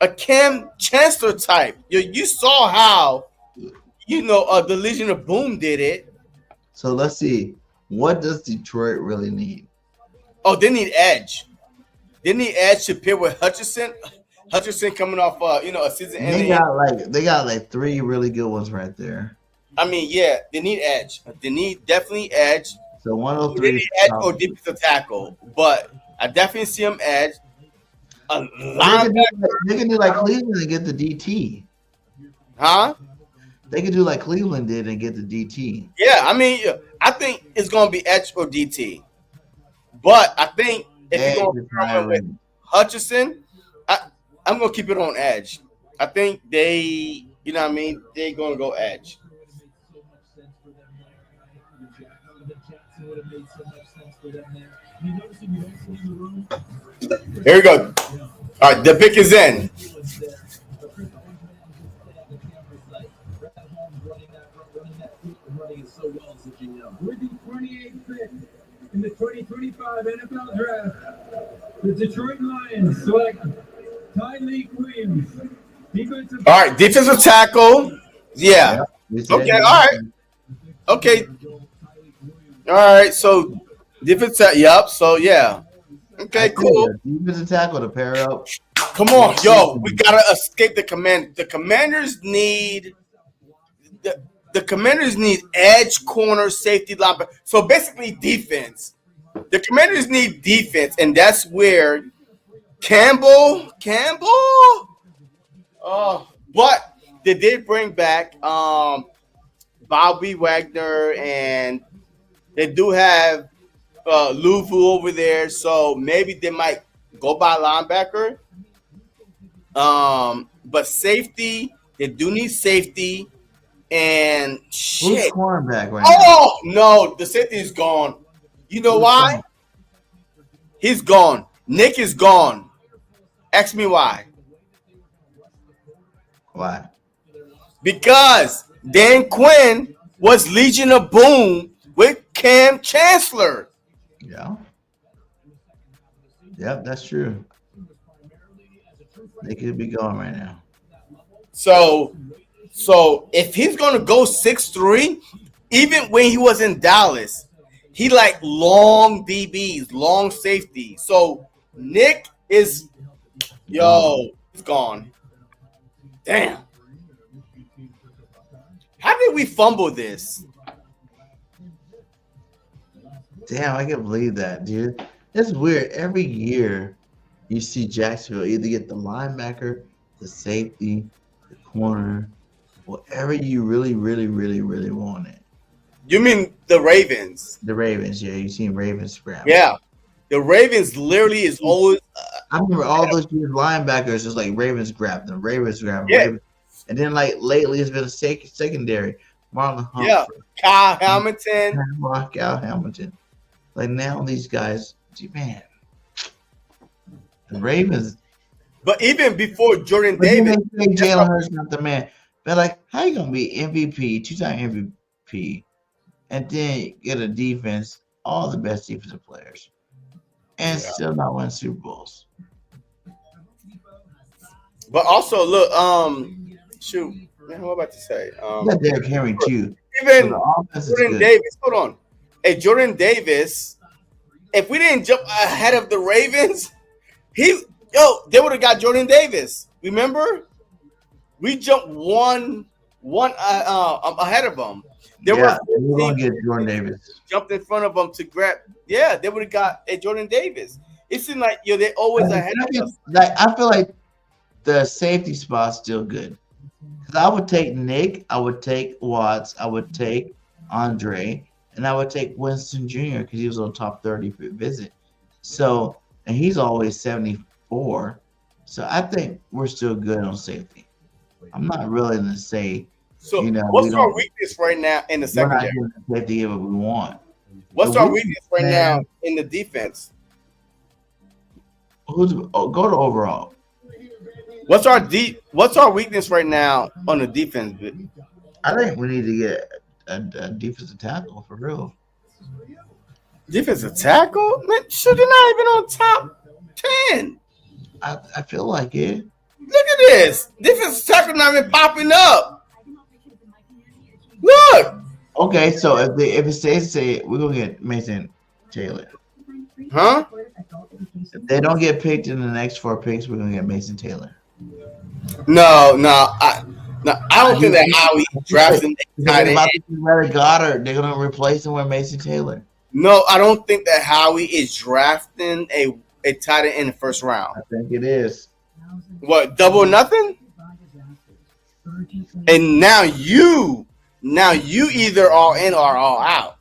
A Cam Chancellor type. Yo, you saw how, the Legion of Boom did it. So let's see. What does Detroit really need? Oh, they need edge. They need edge to pair with Hutchinson. Hutchinson coming off, a season ending. They got like three really good ones right there. I mean, yeah, they need edge. They need definitely edge. So They 103. need edge or defensive tackle. But I definitely see them edge. A linebacker. They can do like Cleveland and get the DT. Huh? They can do like Cleveland did and get the DT. Yeah, I mean, I think it's going to be edge or DT. But I think if you're going to start with Hutchinson, I'm going to keep it on edge. I think they, they're going to go edge. Here we go. All right, the pick is in. With the 28th pick in the 2025 NFL Draft, the Detroit Lions select Tyreek Williams, defensive. All right, defensive tackle. Yeah. Okay, all right. Okay. All right, so defensive. Yep, so yeah. Okay, cool. Defensive tackle to pair up. Come on, yo, we gotta escape the command. The Commanders need the Commanders need edge, corner, safety, linebacker. So basically, defense. The Commanders need defense, and that's where Campbell. But they did bring back Bobby Wagner, and they do have Luvu over there, so maybe they might go by linebacker. But safety, they do need safety, and shit. Who's cornerback right Oh no, the safety is gone. You know why? He's gone. Nick is gone. Ask me why. Why? Because Dan Quinn was Legion of Boom with Cam Chancellor. Yeah. Yep, that's true. They could be going right now. So if he's gonna go 6'3", even when he was in Dallas, he like long DBs, long safety. So Nick is he's gone. Damn. How did we fumble this? Damn, I can't believe that, dude. It's weird. Every year you see Jacksonville either get the linebacker, the safety, the corner, whatever you really, really, really, really wanted. You mean the Ravens? The Ravens, yeah. You seen Ravens scrap. Yeah. The Ravens literally is always I remember all those years linebackers just like Ravens grabbed them, Yeah. Ravens. And then like lately it's been a secondary. Marlon Humphrey. Yeah. Kyle Hamilton. Kyle Hamilton. Like now these guys, man, the Ravens, But even before Jordan But then Davis, they say Jalen Hurts not the man. They're like, how you gonna be MVP, 2-time MVP, and then get a defense, all the best defensive players, and still not win Super Bowls? but also look, shoot, man, what am I about to say? You got Derrick Henry too. Even So the offense is Jordan good. Davis, hold on. Hey, Jordan Davis, if we didn't jump ahead of the Ravens, they would have got Jordan Davis. Remember? We jumped one ahead of them. There Yeah, were we're gonna get Jordan Davis. jumped in front of them to grab. Yeah, they would have got a Jordan Davis. It seemed like they're always ahead of us. Like I feel like the safety spot's still good. Because I would take Nick, I would take Watts, I would take Andre, and I would take Winston Jr. because he was on top 30 for visit. So, and he's always 74. So I think we're still good on safety. I'm not really going to say, So we what's our don't- weakness right now in the we're not secondary? going to safety get what we want. What's the our weakness, weakness right man. now in the defense? Go to overall. What's our weakness right now on the defense? I think we need to get a defensive tackle for real. Defensive tackle? Man, shoot, they're not even on top 10. I feel like it. Look at this. Defensive tackle not even popping up. Look. Okay, so if it stays, we're gonna get Mason Taylor. Huh? If they don't get picked in the next 4 picks, we're gonna get Mason Taylor. No, I don't think that Howie drafting a tight They're about end. to get rid of Goddard. They're gonna replace him with Mason Taylor. No, I don't think that Howie is drafting a tight end in the first round. I think it is. What, double nothing? And now you either all in or all out.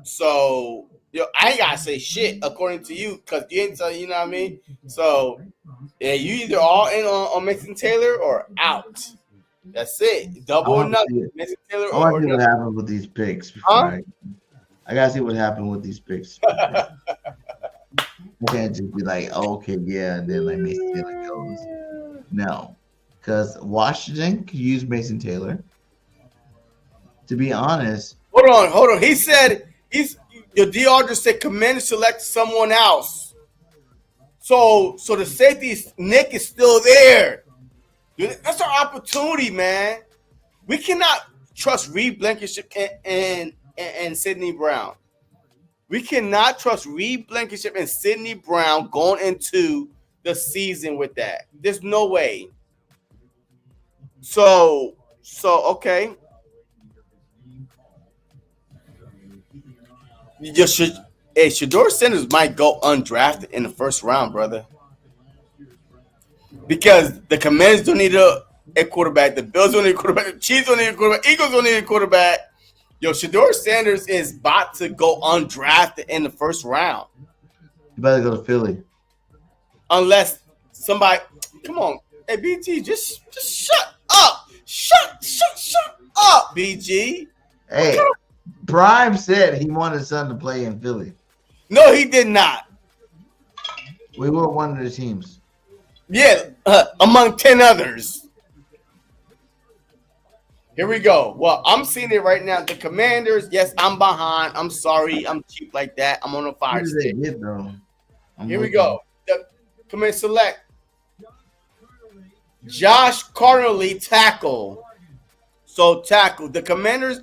So I ain't gotta say shit according to you because you ain't telling, you know what I mean? So yeah, you either all in on Mason Taylor or out. That's it. Double or nothing. Mason Taylor I want or to see what nothing. happens with these picks. Huh? I gotta see what happened with these picks. I can't just be like, oh, okay, yeah, and then like Mason Taylor goes. No, because Washington could use Mason Taylor. To be honest, Hold on. He said your DR just said command to select someone else. So the safety Nick is still there. That's our opportunity, man. We cannot trust Reed Blankenship and Sidney Brown. We cannot trust Reed Blankenship and Sidney Brown going into the season with that. There's no way. So okay. Shedeur Sanders might go undrafted in the first round, brother. Because the Commanders don't need a quarterback, the Bills don't need a quarterback, the Chiefs don't need a quarterback, Eagles don't need a quarterback. Shedeur Sanders is about to go undrafted in the first round. you better go to Philly. Unless somebody, come on, hey BG, just shut up, shut up, BG. Hey, Prime said he wanted his son to play in Philly. No, he did not. We were one of the teams. Yeah, among 10 others. Here we go. Well, I'm seeing it right now. The Commanders, yes, I'm behind. I'm sorry. I'm cheap like that. I'm on a fire Who did they stick. get, though? Here we go. The Command select. Josh Carnley, tackle. So tackle. The Commanders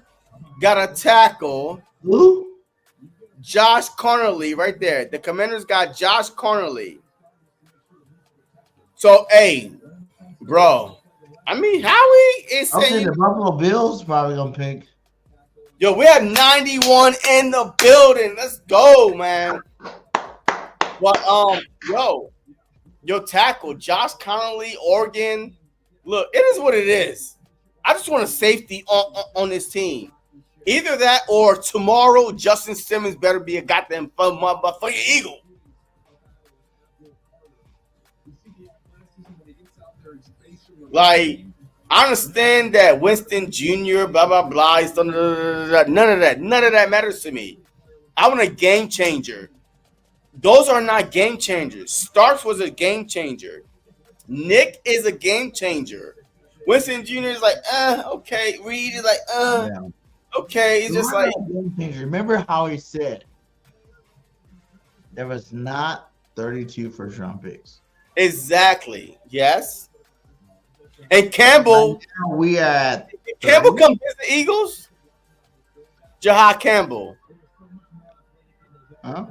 got a tackle. Who? Josh Carnley right there. The Commanders got Josh Carnley. So, hey, bro. I mean, Howie is Okay, saying, the Buffalo Bills probably gonna pick. yo, we have 91 in the building. Let's go, man. Well, your tackle, Josh Connolly, Oregon. Look, it is what it is. I just want a safety on this team. Either that or tomorrow, Justin Simmons better be a goddamn motherfucking Eagle. Like, I understand that Winston Jr., blah, blah, blah. None of that matters to me. I want a game changer. Those are not game changers. Starks was a game changer. Nick is a game changer. Winston Jr. is like, okay. Reed is like, Yeah. okay. He's just like, remember how he said there was not 32 first round picks. exactly. Yes. And Campbell, Right now we at Campbell come visit the Eagles. Jahan Campbell. huh?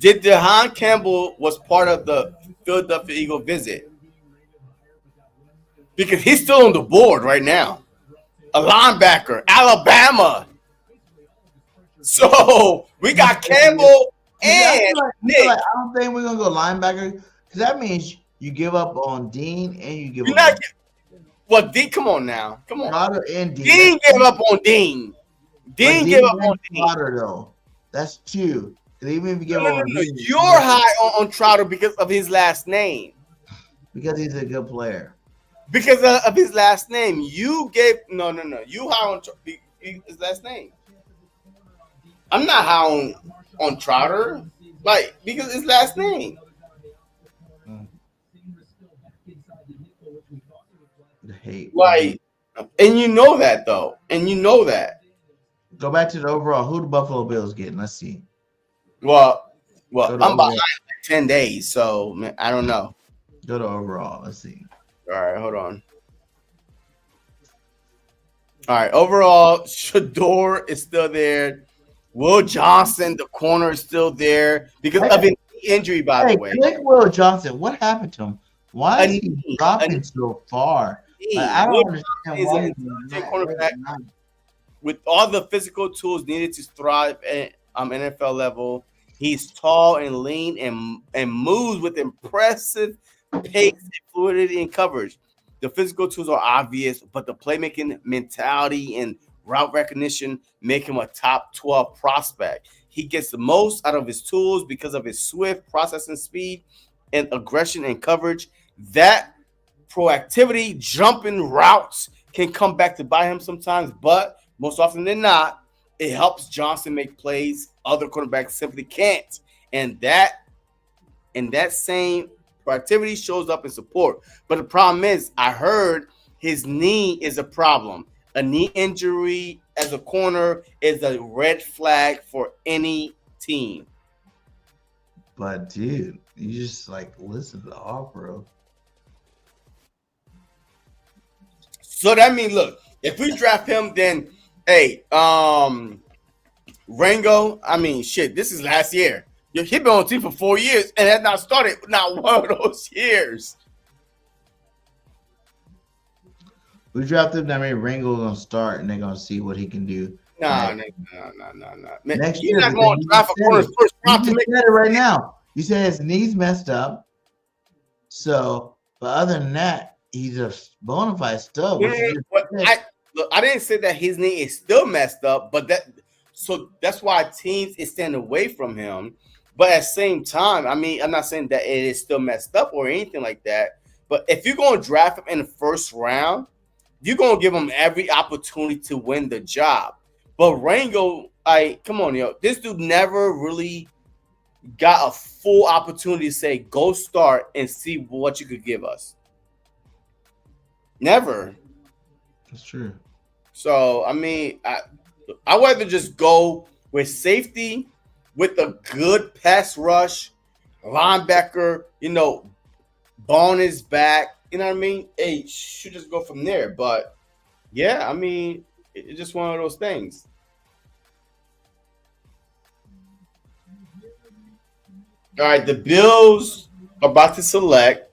Did Jahan Campbell was part of the Philadelphia Eagle visit? Because he's still on the board right now. A linebacker, Alabama. So we got Campbell and Nick. I don't think we're gonna go linebacker because that means you give up on Dean and you give You're up not. Well, Dean, come on now. Come on. Trotter and Dean. Dean gave up on Dean. Dean gave up on Dean. Trotter though. That's two. And even if you give up on Dean, You're high on Trotter because of his last name. because he's a good player. Because of his last name. You gave no. You high on his last name. I'm not high on Trotter. Like, because his last name. The hate. Like, and you know that though. And you know that. Go back to the overall. Who the Buffalo Bills getting? Let's see. Well, Go to I'm overall. behind like 10 days, so man, I don't know. Go to overall. Let's see. All right, hold on. All right, overall, Shador is still there. Will Johnson, the corner, is still there because of an injury, by the way. Click Will Johnson. What happened to him? Why is A he knee. dropping so far? Like, I Will don't understand is why a he's cornerback. With all the physical tools needed to thrive at NFL level, he's tall and lean and moves with impressive pace and fluidity in coverage. The physical tools are obvious, but the playmaking mentality and route recognition make him a top 12 prospect. He gets the most out of his tools because of his swift processing speed and aggression and coverage. That proactivity, jumping routes can come back to bite him sometimes, but most often than not, it helps Johnson make plays other quarterbacks simply can't. And that same proactivity shows up in support. But the problem is, I heard his knee is a problem. A knee injury as a corner is a red flag for any team. But dude, you just like listen to the off, bro. So that means, look, if we draft him, then hey, Rango, I mean, shit, this is last year. He been on the team for 4 years and has not started not one of those years. We drafted him. That means Ringo gonna start, and they're gonna see what he can do. No. Man, Next you're year, not going to because draft a you corner said first You round to just make. said it right now. You said his knees messed up. So, but other than that, he's a bona fide stud. which is But I didn't say that his knee is still messed up, but that's why teams is staying away from him. But at the same time, I mean, I'm not saying that it is still messed up or anything like that. But if you're going to draft him in the first round, you're going to give him every opportunity to win the job. But Rango, come on, yo, this dude never really got a full opportunity to say, go start and see what you could give us. Never. That's true. So, I mean, I rather just go with safety, with a good pass rush, linebacker, Bone is back. You know what I mean? Hey, should just go from there. But, yeah, I mean, it's just one of those things. All right, the Bills are about to select.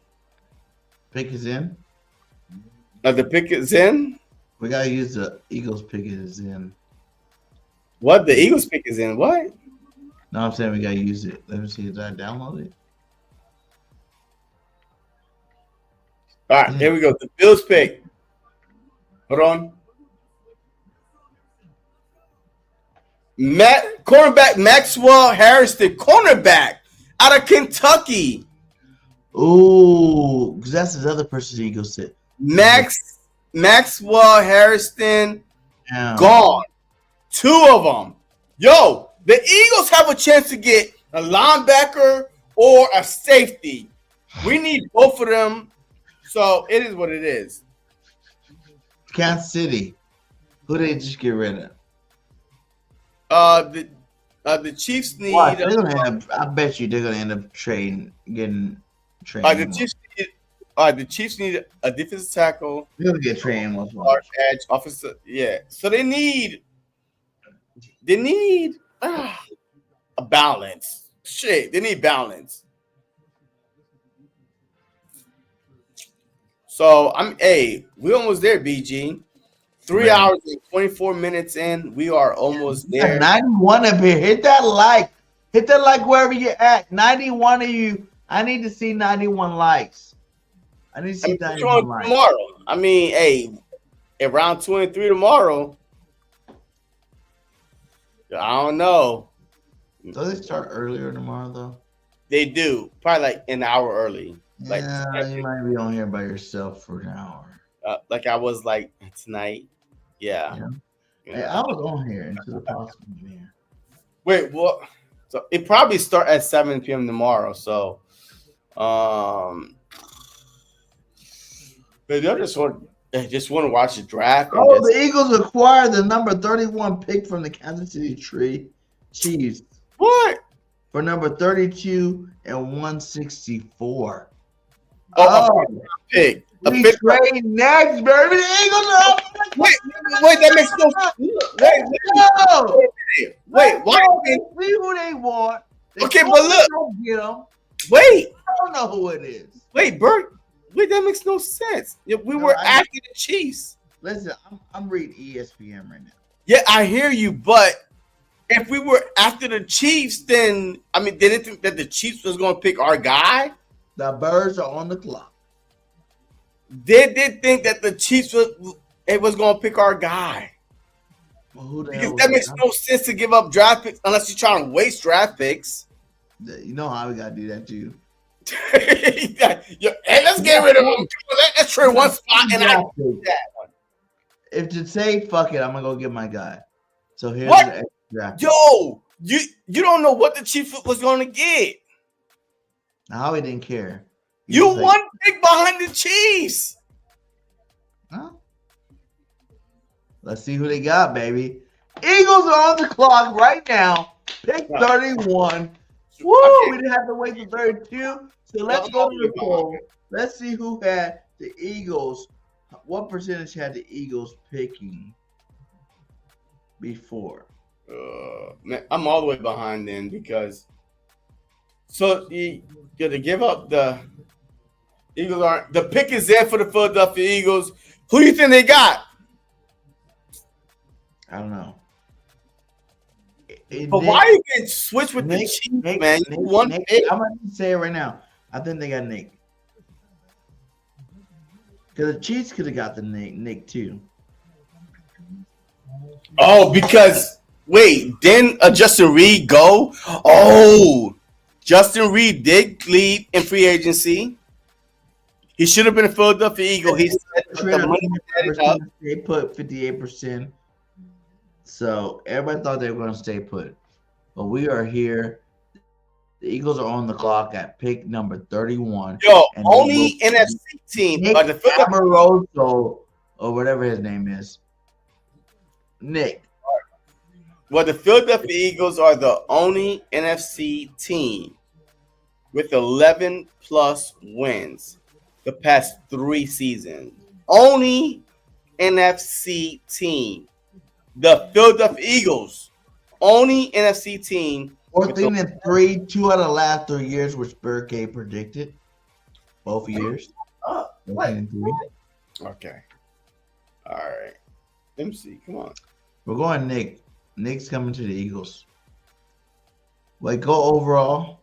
Pick is in. The pick is in. We gotta use the Eagles pick is in. What? The Eagles pick is in. What? No, I'm saying we gotta use it. Let me see if I download it. All right, here we go. The Bills pick. Hold on. Cornerback Maxwell Harrison, cornerback out of Kentucky. Ooh, because that's the other person the Eagles said. Maxwell Harrison Damn. gone. 2 of them. Yo, the Eagles have a chance to get a linebacker or a safety. We need both of them. So it is what it is. Kansas City. Who they just get rid of? The Chiefs need. Watch, they're gonna end up, I bet you they're gonna end up getting trained. The Chiefs need a defensive tackle. They're gonna get trained most Large edge, offensive. Yeah. So they need a balance. Shit, they need balance. So we almost there, BG. 3 hours and 24 minutes in. We are almost there. 91 up here. Hit that like. Hit that like wherever you're at. 91 of you. I need to see 91 likes. I need to see 91 likes. Tomorrow. I mean, around 23 tomorrow. I don't know. Do they start earlier tomorrow, though? They do. Probably like an hour early. Like you might be on here by yourself for an hour. Like I was like tonight. Yeah. Hey, I was on here until the possible here. Wait, what? So it probably start at 7 p.m. tomorrow. So, but I just want to watch the draft. The Eagles acquired the number 31 pick from the Kansas City Chiefs. What? For number 32 and 164. Pick. We trade next, baby. The Eagles are up. Wait, that makes no sense. Wait, why? See who they want. Okay, but look. Get them. Wait. I don't know who it is. Wait, Bert. Wait, that makes no sense. We were after the Chiefs. Listen, I'm reading ESPN right now. Yeah, I hear you, but if we were after the Chiefs, then they didn't think that the Chiefs was going to pick our guy. The birds are on the clock. They did think that the Chiefs was going to pick our guy. Well, because that makes no sense to give up draft picks unless you're trying to waste draft picks. You know how we got to do that, too. Hey, let's get rid of him. Let's trade one spot and I do that one. If to say fuck it, I'm gonna go get my guy. So here's what? the extra draft. Yo, you don't know what the Chiefs was going to get. Now he didn't care. You one pick behind the Chiefs. Huh? Let's see who they got, baby. Eagles are on the clock right now. Pick 31. Woo! We didn't have to wait for 32. So let's go to the poll. Let's see who had the Eagles. What percentage had the Eagles picking before? Man, I'm all the way behind then because you got to give up the Eagles aren't the pick is there for the Philadelphia Eagles. Who do you think they got? I don't know. But why are you getting switched with the Chiefs, man? Nick, I'm going to say it right now. I think they got Nick. Because the Chiefs could have got the Nick too. Oh, because didn't Justin Reed go? Oh, Justin Reed did leave in free agency. He should have been a Philadelphia Eagle. He said they put 58%. So everybody thought they were going to stay put. But we are here. The Eagles are on the clock at pick number 31. Yo, only NFC team. Nick Amoroso, or whatever his name is. Nick. Well, the Philadelphia Eagles are the only NFC team with 11 plus wins the past 3 seasons. Only NFC team. The Philadelphia Eagles, only NFC team. 14-3, 2 out of the last 3 years, which Burkay predicted. Both years. 14-3. Okay. All right. Let me see. Come on. We're going Nick. Nick's coming to the Eagles. Wait, go overall.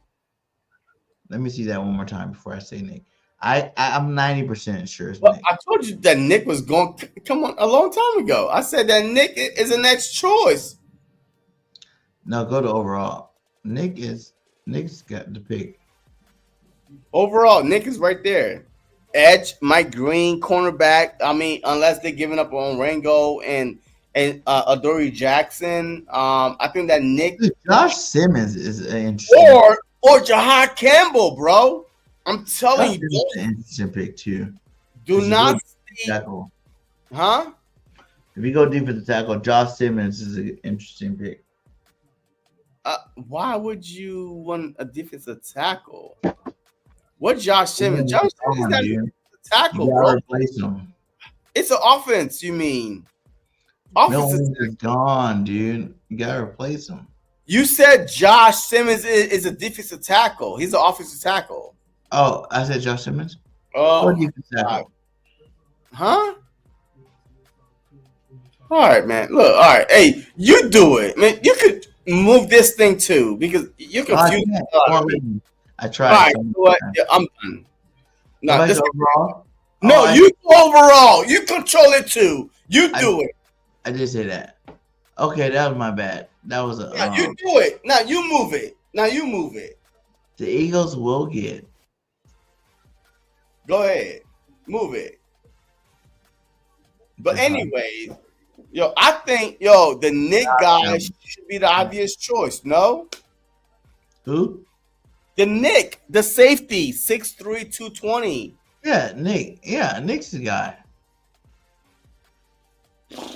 Let me see that one more time before I say Nick. I'm 90% sure it's Nick. I told you that Nick was going to come on a long time ago. I said that Nick is the next choice. No, go to overall. Nick's got the pick. Overall, Nick is right there. Edge, Mike Green, cornerback. Unless they're giving up on Rango and Adoree Jackson. I think that Nick Josh Simmons is interesting. Or Jahad Campbell, bro. I'm telling you, That's an interesting pick too. do not see, Tackle. huh? If you go defensive tackle, Josh Simmons is an interesting pick. Why would you want a defensive tackle? What Josh Simmons? Josh Simmons is not a defensive tackle, You bro. gotta replace him. It's an offense, you mean? Offensive No, he's gone, dude. You gotta replace him. You said Josh Simmons is a defensive tackle. He's an offensive tackle. Oh, I said Josh Simmons. Oh, What defensive tackle? huh? All right, man. Look, all right. Hey, you do it, man. You could move this thing too because you're confused. I tried. All right, you know what? Yeah, I'm done. No, this, overall? no, you go overall. You control it too. You do it. I did say that. Okay, that was my bad. That was a. Now you do it. Now you move it. Now you move it. The Eagles will get. Go ahead, move it. But anyway, yo, I think the Nick guy should be the obvious choice. No, Who? the Nick, the safety, 6'3", 220. Yeah, Nick. Yeah, Nick's the guy. All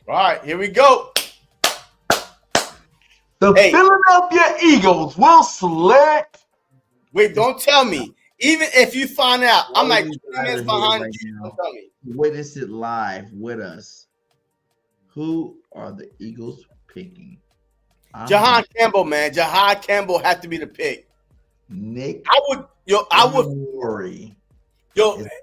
right, here we go. The Philadelphia Eagles will select. Wait, don't tell me. Even if you find out, I'm like 2 minutes behind you. Don't tell me. Witness it live with us. Who are the Eagles picking? Jahan Campbell, man. Jahan Campbell had to be the pick. Nick. I would worry.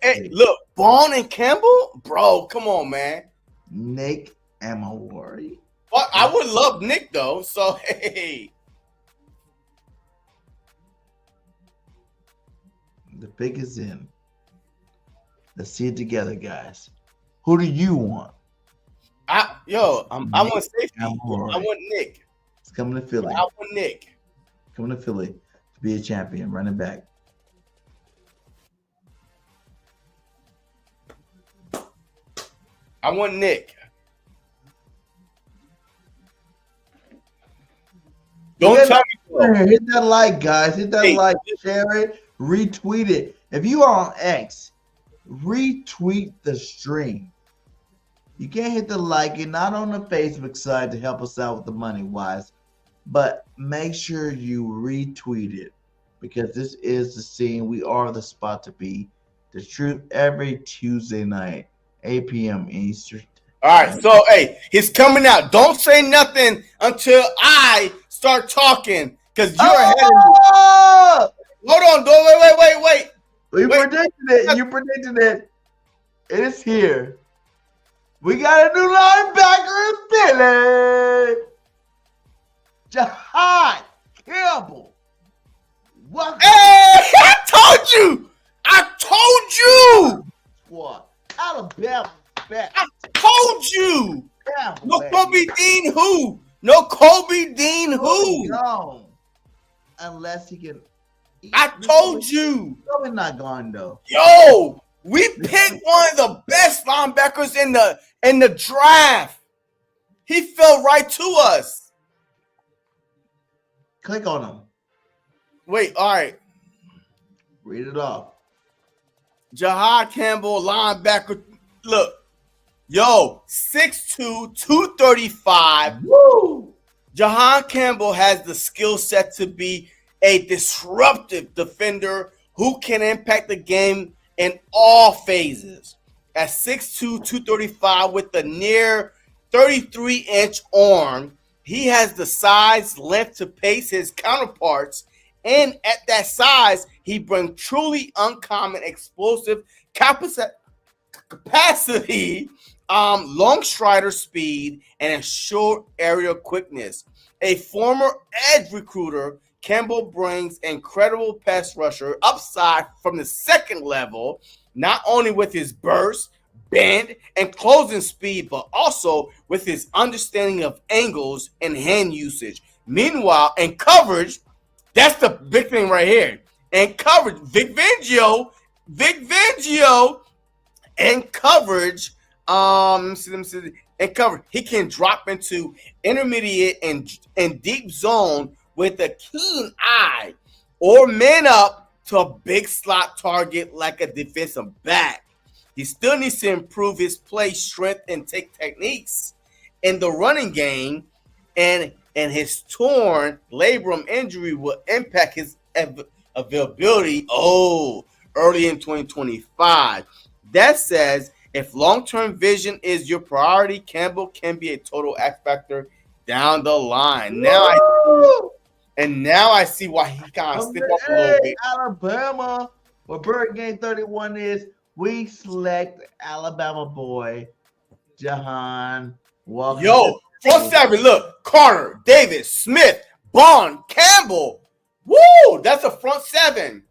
Hey, look, Bond and Campbell, bro. Come on, man. Nick Amawari. Well, I would love Nick though. So hey, the pick is in. Let's see it together, guys. Who do you want? I want safety. I want Nick. It's coming to Philly. I want Nick. Coming to Philly to be a champion, running back. I want Nick. Don't tell me. Hit that like, guys. Hit that like. Share it. Retweet it. If you are on X, retweet the stream. You can't hit the like. You're not on the Facebook side to help us out with the money wise, but make sure you retweet it because this is the scene. We are the spot to be. The truth every Tuesday night, 8 p.m. Eastern. All right, so hey, he's coming out. Don't say nothing until I start talking, because you're ahead of me. Hold on, wait. We predicted it. You predicted it. It is here. We got a new linebacker in Philly. Jahan Campbell. Welcome. Hey, I told you. Squad. Alabama back. I told you. Alabama No back. Kobe Dean who? No Kobe Dean who? Gone. Unless he can. I told you. Kobe's not gone though. Yo, we picked one of the best linebackers in the draft. He fell right to us. Click on him. Wait, all right. Read it off. Jahan Campbell, linebacker. Look, yo, 6'2", 235. Woo! Jahan Campbell has the skill set to be a disruptive defender who can impact the game in all phases. At 6'2", 235 with the near 33-inch arm, he has the size, length to pace his counterparts, and at that size, he brings truly uncommon explosive capacity, long strider speed, and a short area quickness. A former edge recruiter, Campbell brings incredible pass rusher upside from the second level, not only with his burst, bend, and closing speed, but also with his understanding of angles and hand usage. Meanwhile, in coverage, that's the big thing right here. And coverage, Vic Fangio, and coverage. Let me see. And coverage, he can drop into intermediate and deep zone with a keen eye, or man up to a big slot target like a defensive back. He still needs to improve his play strength and techniques in the running game, and his torn labrum injury will impact his availability early in 2025. That says, if long-term vision is your priority, Campbell can be a total X factor down the line. Now I see why he kind of stick up a little bit. Alabama, where Bird Game 31 is, we select Alabama boy, Jahan. Welcome. Yo, front seven, look, Carter, Davis, Smith, Bond, Campbell. Woo, that's a front seven.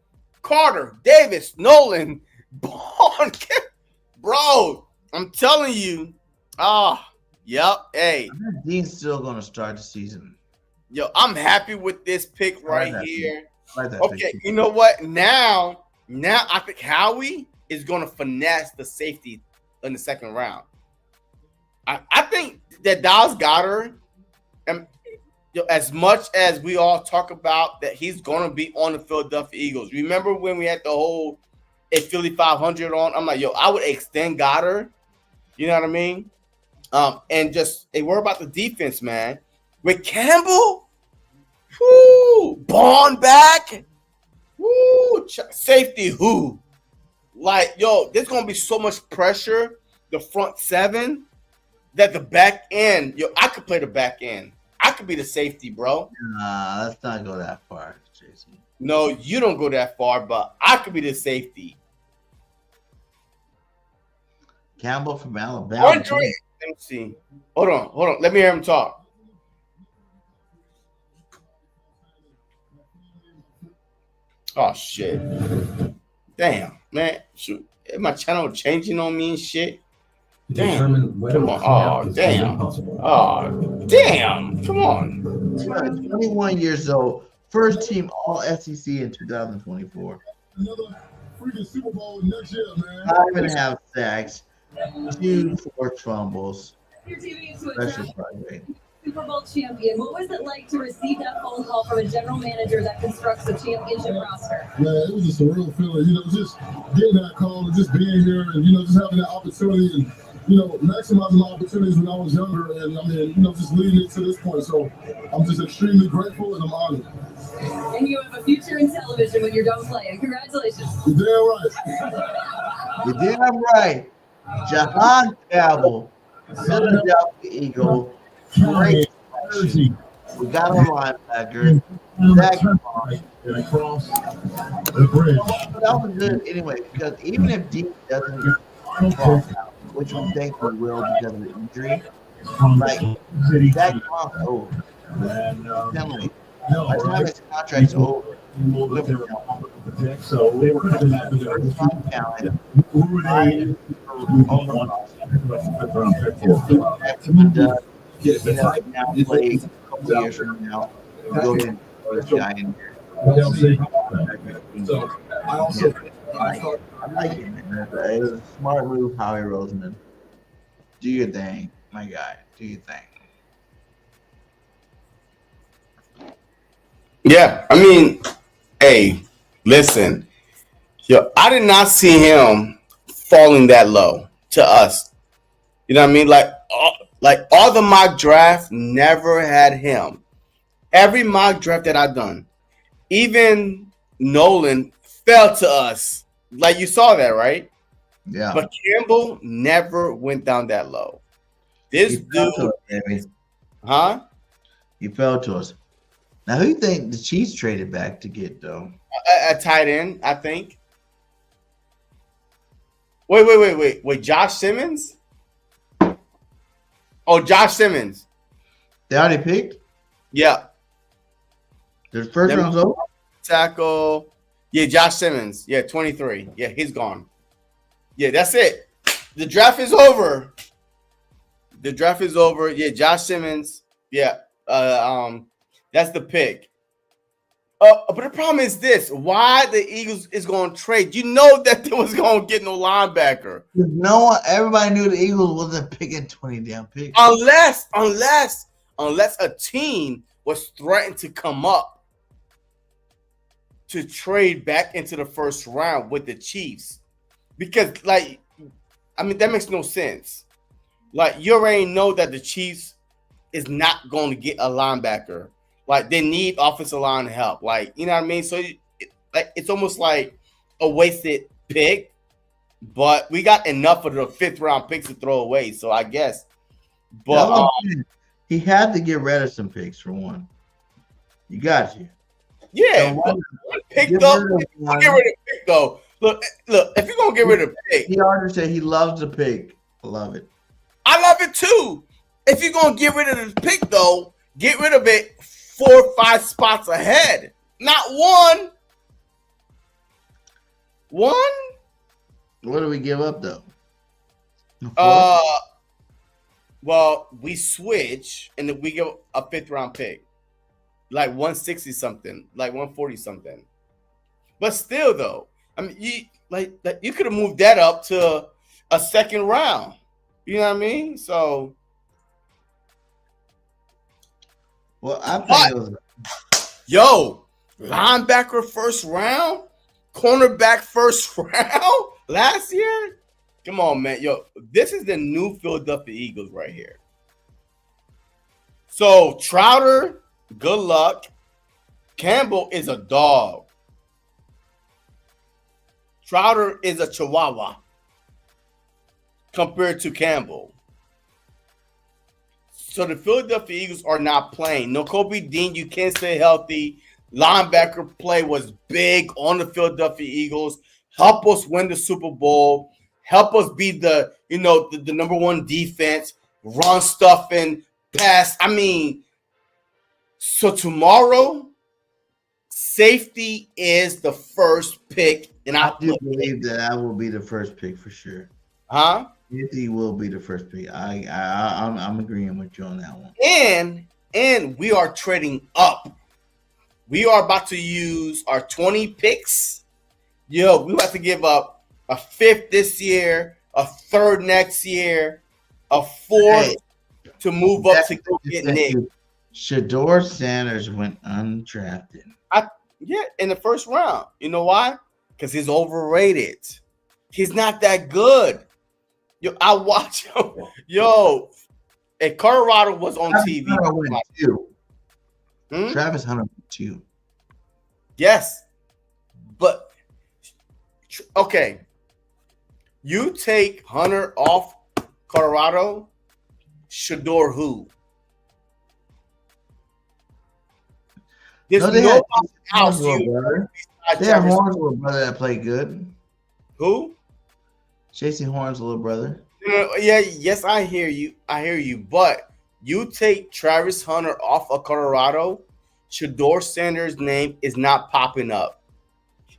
Carter, Davis, Nolan, Bond, bro, I'm telling you. Yep. Hey, Dean's still gonna start the season. Yo, I'm happy with this pick right here. Okay, pick. you know what? Now I think Howie is gonna finesse the safety in the second round. I think that Dallas Goedert, and as much as we all talk about that he's gonna be on the Philadelphia Eagles. Remember when we had the whole Philly 500 on? I'm like, yo, I would extend Goddard. You know what I mean? And just worry about the defense, man. With Campbell, Bond back, safety, like, yo, there's gonna be so much pressure, the front seven, that the back end, yo, I could play the back end. I could be the safety, bro. Nah, let's not go that far, Jason. No, you don't go that far, but I could be the safety. Campbell from Alabama. Let me see. Hold on. Let me hear him talk. Oh shit! Damn, man. Shoot, my channel changing on me and shit. Damn. Come on. Oh damn. Oh damn. Come on. 21 years old. First team All SEC in 2024. Another freaking Super Bowl next year, man. 5.5 sacks, 2 forced fumbles. Your TV is to Special attract project. Super Bowl champion. What was it like to receive that phone call from a general manager that constructs a championship roster? Man, it was just a real feeling, just getting that call and just being here and, just having that opportunity and, maximizing my opportunities when I was younger and, just leading it to this point. So I'm just extremely grateful and I'm honored. And you have a future in television when you're done playing. Congratulations. You're damn right. You did I'm right. Jahan Campbell, Philadelphia Eagle. Great selection. We got a linebacker. Zach Bond. And across the bridge. That was good anyway, because even if Dean doesn't fall out, which we think we will because of the injury, like Zach Bond, penalty. By the time his contract's over, So they were kind of that talent. who were they? Now play a couple years from now. Go ahead and throw the giant. So I also I like it, man. It was a smart move, Howie Roseman. Do your thing, my guy. Do your thing. Yeah, I mean, hey, listen, yo, I did not see him falling that low to us. You know what I mean? Like all the mock draft never had him. Every mock draft that I've done, even Nolan fell to us. Like you saw that, right? Yeah. But Campbell never went down that low. This dude, huh? He fell to us. Now, who do you think the Chiefs traded back to get, though? A tight end, I think. Wait. Josh Simmons? Oh, Josh Simmons. They already picked? Yeah. The first round's over? Tackle. Yeah, Josh Simmons. Yeah, 23. Yeah, he's gone. Yeah, that's it. The draft is over. Yeah, Josh Simmons. Yeah. That's the pick. But the problem is this: why the Eagles is going to trade? You know that they was going to get no linebacker. No one, everybody knew the Eagles wasn't picking 20 damn picks. Unless a team was threatened to come up to trade back into the first round with the Chiefs because, like, I mean, that makes no sense. Like, you already know that the Chiefs is not going to get a linebacker. Like, they need offensive line help. Like, you know what I mean? So, it's almost like a wasted pick, but we got enough of the 5th round picks to throw away. So, I guess. But he had to get rid of some picks for one. You got you. Yeah, So pick though. Get rid of pick though. Look. If you're gonna get rid of pick, he already said he loves the pick. I love it. I love it too. If you're gonna get rid of the pick though, get rid of it 4 or 5 spots ahead, not one. One. What do we give up though? Well, we switch and then we give a 5th round pick. Like 160 something, like 140 something. But still, though, I mean, you could have moved that up to a 2nd round. You know what I mean? So, well, I think it was linebacker 1st round, cornerback 1st round last year. Come on, man. This is the new Philadelphia Eagles right here. So, Trouter, good luck. Campbell is a dog. Trouter is a chihuahua compared to Campbell. So the Philadelphia Eagles are not playing. No Kobe Dean, you can't stay healthy. Linebacker play was big on the Philadelphia Eagles. Help us win the Super Bowl. Help us be the number 1 defense. Run stuff and pass. I mean, so tomorrow, safety is the first pick, and I do believe that will be the first pick for sure. Huh? Safety will be the first pick. I'm agreeing with you on that one. And we are trading up. We are about to use our 20 picks. We have to give up a 5th this year, a 3rd next year, a 4th to move up to go get Nick. Shedeur Sanders went undrafted. In the 1st round. You know why? Because he's overrated. He's not that good. I watch him. And Colorado was on TV. Travis Hunter went 2. Yes. But, okay. You take Hunter off Colorado, Shedeur who? There's they had Hornswoggle brother that played good. Who? J.C. Horn's little brother. Yes, I hear you. But you take Travis Hunter off of Colorado, Shedeur Sanders' name is not popping up.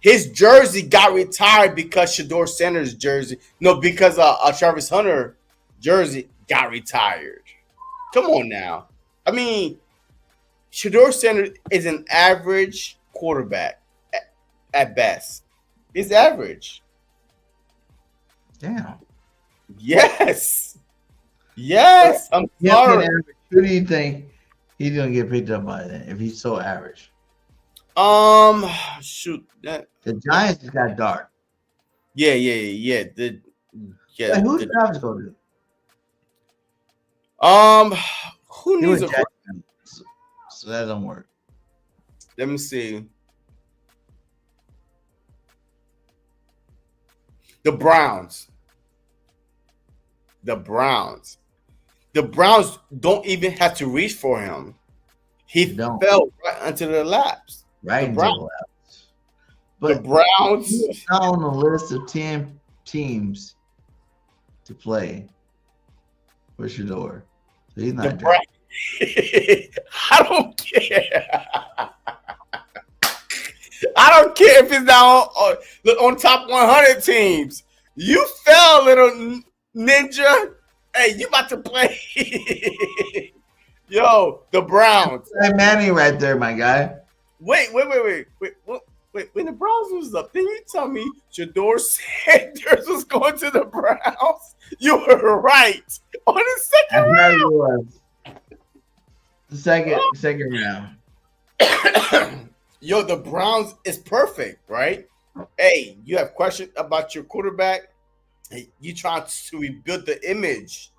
His jersey got retired because Shedeur Sanders' jersey. No, because Travis Hunter jersey got retired. Come on now. I mean, Shedeur Sanders is an average quarterback at best. He's average. Damn. Yes. I'm sorry. Who do you think he's gonna get picked up by then if he's so average? Shoot. The Giants just got dark. Yeah. Who's Travis gonna do? Who needs a so that don't work. Let me see. The Browns don't even have to reach for him. He fell right into the laps. Right into the laps. But the Browns he's not on the list of 10 teams to play for Shedeur. So he's not there. I don't care. I don't care if it's not on top 100 teams. You fell, little ninja. Hey, you about to play? Yo, the Browns. Hey, Manny, right there, my guy. Wait. When the Browns was up, didn't you tell me Shedeur Sanders was going to the Browns? You were right on the 2nd round. The second round. Yo, the Browns is perfect, right? Hey, you have questions about your quarterback. Hey, you trying to rebuild the image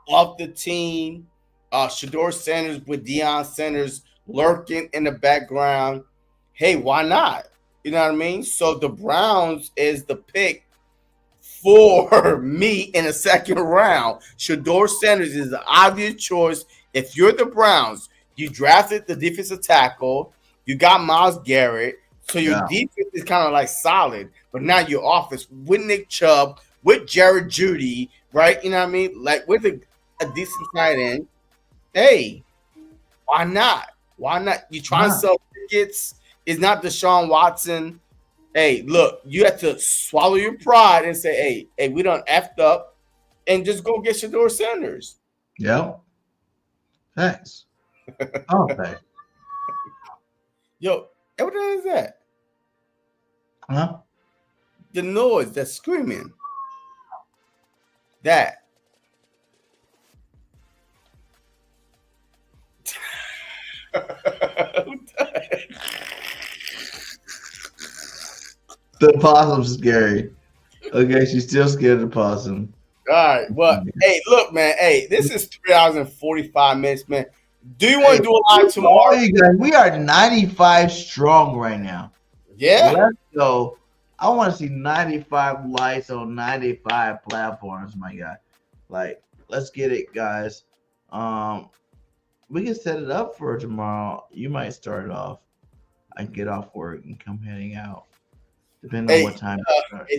of the team. Shador Sanders with Deion Sanders lurking in the background. Hey, why not? You know what I mean? So the Browns is the pick for me in the second round. Shador Sanders is the obvious choice. If you're the Browns, you drafted the defensive tackle, you got Myles Garrett, so your defense is kind of like solid. But now your offense with Nick Chubb, with Jared Judy, right? You know what I mean? Like with a decent tight end. Hey, why not? Why not? You trying to sell tickets? It's not Deshaun Watson. Hey, look, you have to swallow your pride and say, hey, we done effed up, and just go get Shador Sanders. Yep. Thanks. Oh, thanks. Yo, what the hell is that? Huh? The noise, that screaming. That. The possum's scary. Okay, she's still scared of the possum. All right, well, hey, look, man. Hey, this is 3 hours and 45 minutes, man. Do you want to do a live tomorrow? We are 95 strong right now. Yeah. Let's go. I want to see 95 lights on 95 platforms, my guy. Like, let's get it, guys. We can set it up for tomorrow. You might start it off. I can get off work and come heading out, depending on what time.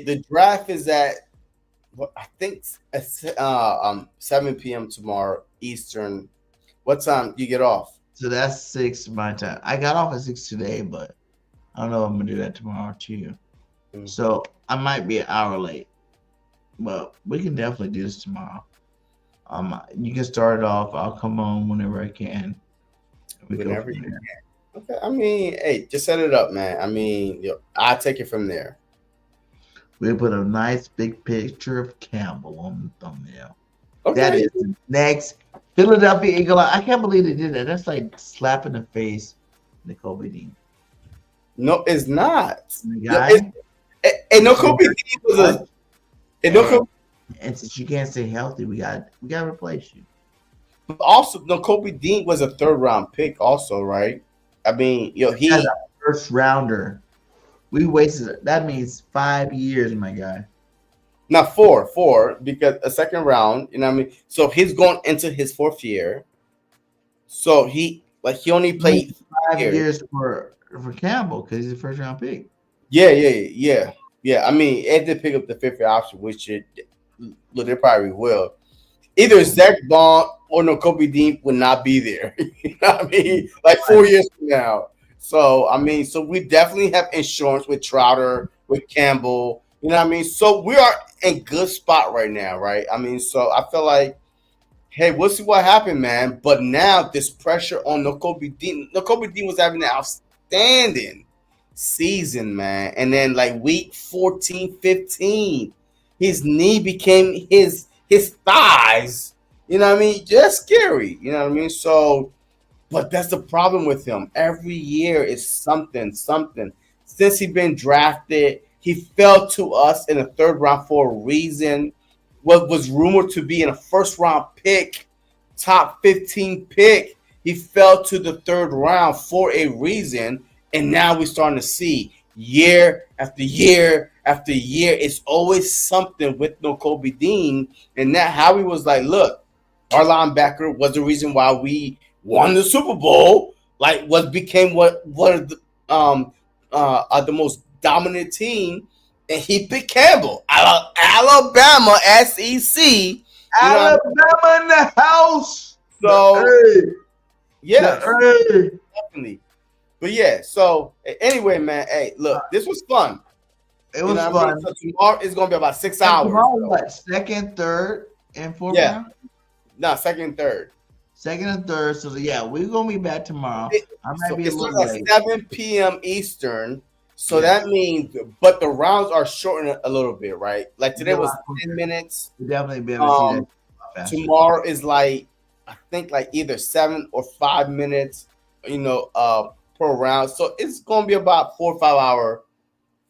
The draft is at, I think, 7 p.m. tomorrow Eastern. What time do you get off? So that's 6 my time. I got off at 6 today, but I don't know if I'm gonna do that tomorrow too. So I might be an hour late, but we can definitely do this tomorrow. You can start it off. I'll come on whenever I can. Whenever you can. Okay. I mean, hey, just set it up, man. I mean, I'll take it from there. We put a nice big picture of Campbell on the thumbnail. Okay. That is the next Philadelphia Eagle. I can't believe they did that. That's like slapping the face, Nicole Dean. No, it's not. And Nicole Dean was and since you can't stay healthy, we got to replace you. But also, Nicole Dean was a 3rd round pick, also, right? I mean, he as a first rounder. We wasted. That means 5 years, my guy. Not four, because a 2nd round. You know what I mean? So he's going into his 4th year. So he only played 5 years for Campbell because he's a 1st round pick. Yeah. I mean, if they pick up the 5th year option, which they probably will. Either Zach Bond or Nakobe Dean will not be there. You know what I mean? Like 4 years from now. So, I mean, so we definitely have insurance with Trotter, with Campbell. You know what I mean? So we are in good spot right now, right? I mean, so I feel like, hey, we'll see what happened, man. But now this pressure on Nakobe Dean. Nakobe Dean was having an outstanding season, man. And then like week 14, 15, his knee became his thighs. You know what I mean? Just scary. You know what I mean? So, but that's the problem with him. Every year is something. Since he been drafted, he fell to us in the 3rd round for a reason. What was rumored to be in a 1st round pick, top 15 pick, he fell to the 3rd round for a reason. And now we're starting to see year after year after year, it's always something with Nakobe Dean. And that Howie was like, look, our linebacker was the reason why we won the Super Bowl, like became one of the most dominant team, and he picked Campbell, Alabama SEC, Alabama in the house. So yeah, definitely. But yeah, so anyway, man, hey, look, this was fun. It was fun. I mean? So tomorrow it's gonna be about 6 hours. Tomorrow, what, 2nd, 3rd, and 4th round? No, 2nd and 3rd. 2nd and 3rd. So yeah, we're gonna be back tomorrow. I might be a little late. 7 p.m. Eastern. So that means, but the rounds are shortened a little bit, right? Like today was 10 minutes. We'll definitely be able to see that. Tomorrow is like, I think like either 7 or 5 minutes. You know, per round. So it's gonna be about 4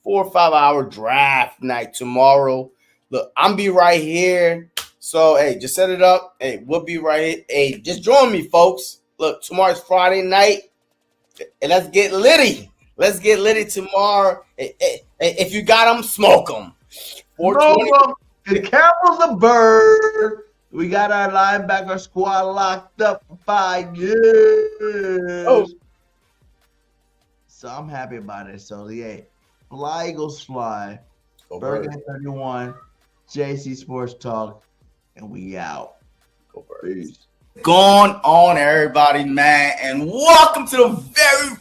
or 5 hour draft night tomorrow. Look, I'm be right here. So hey, just set it up. Hey, we'll be right here. Hey, just join me, folks. Look, tomorrow's Friday night, and let's get litty. Let's get litty tomorrow. Hey, if you got them, smoke them. 420. The Campbell's a bird. We got our linebacker squad locked up for 5 years. Oh. So I'm happy about it. So yeah, fly Eagles fly. Go Bergen Birds. 31, JC Sports Talk, and we out. Go Birds. Peace. Going on, everybody, man, and welcome to the very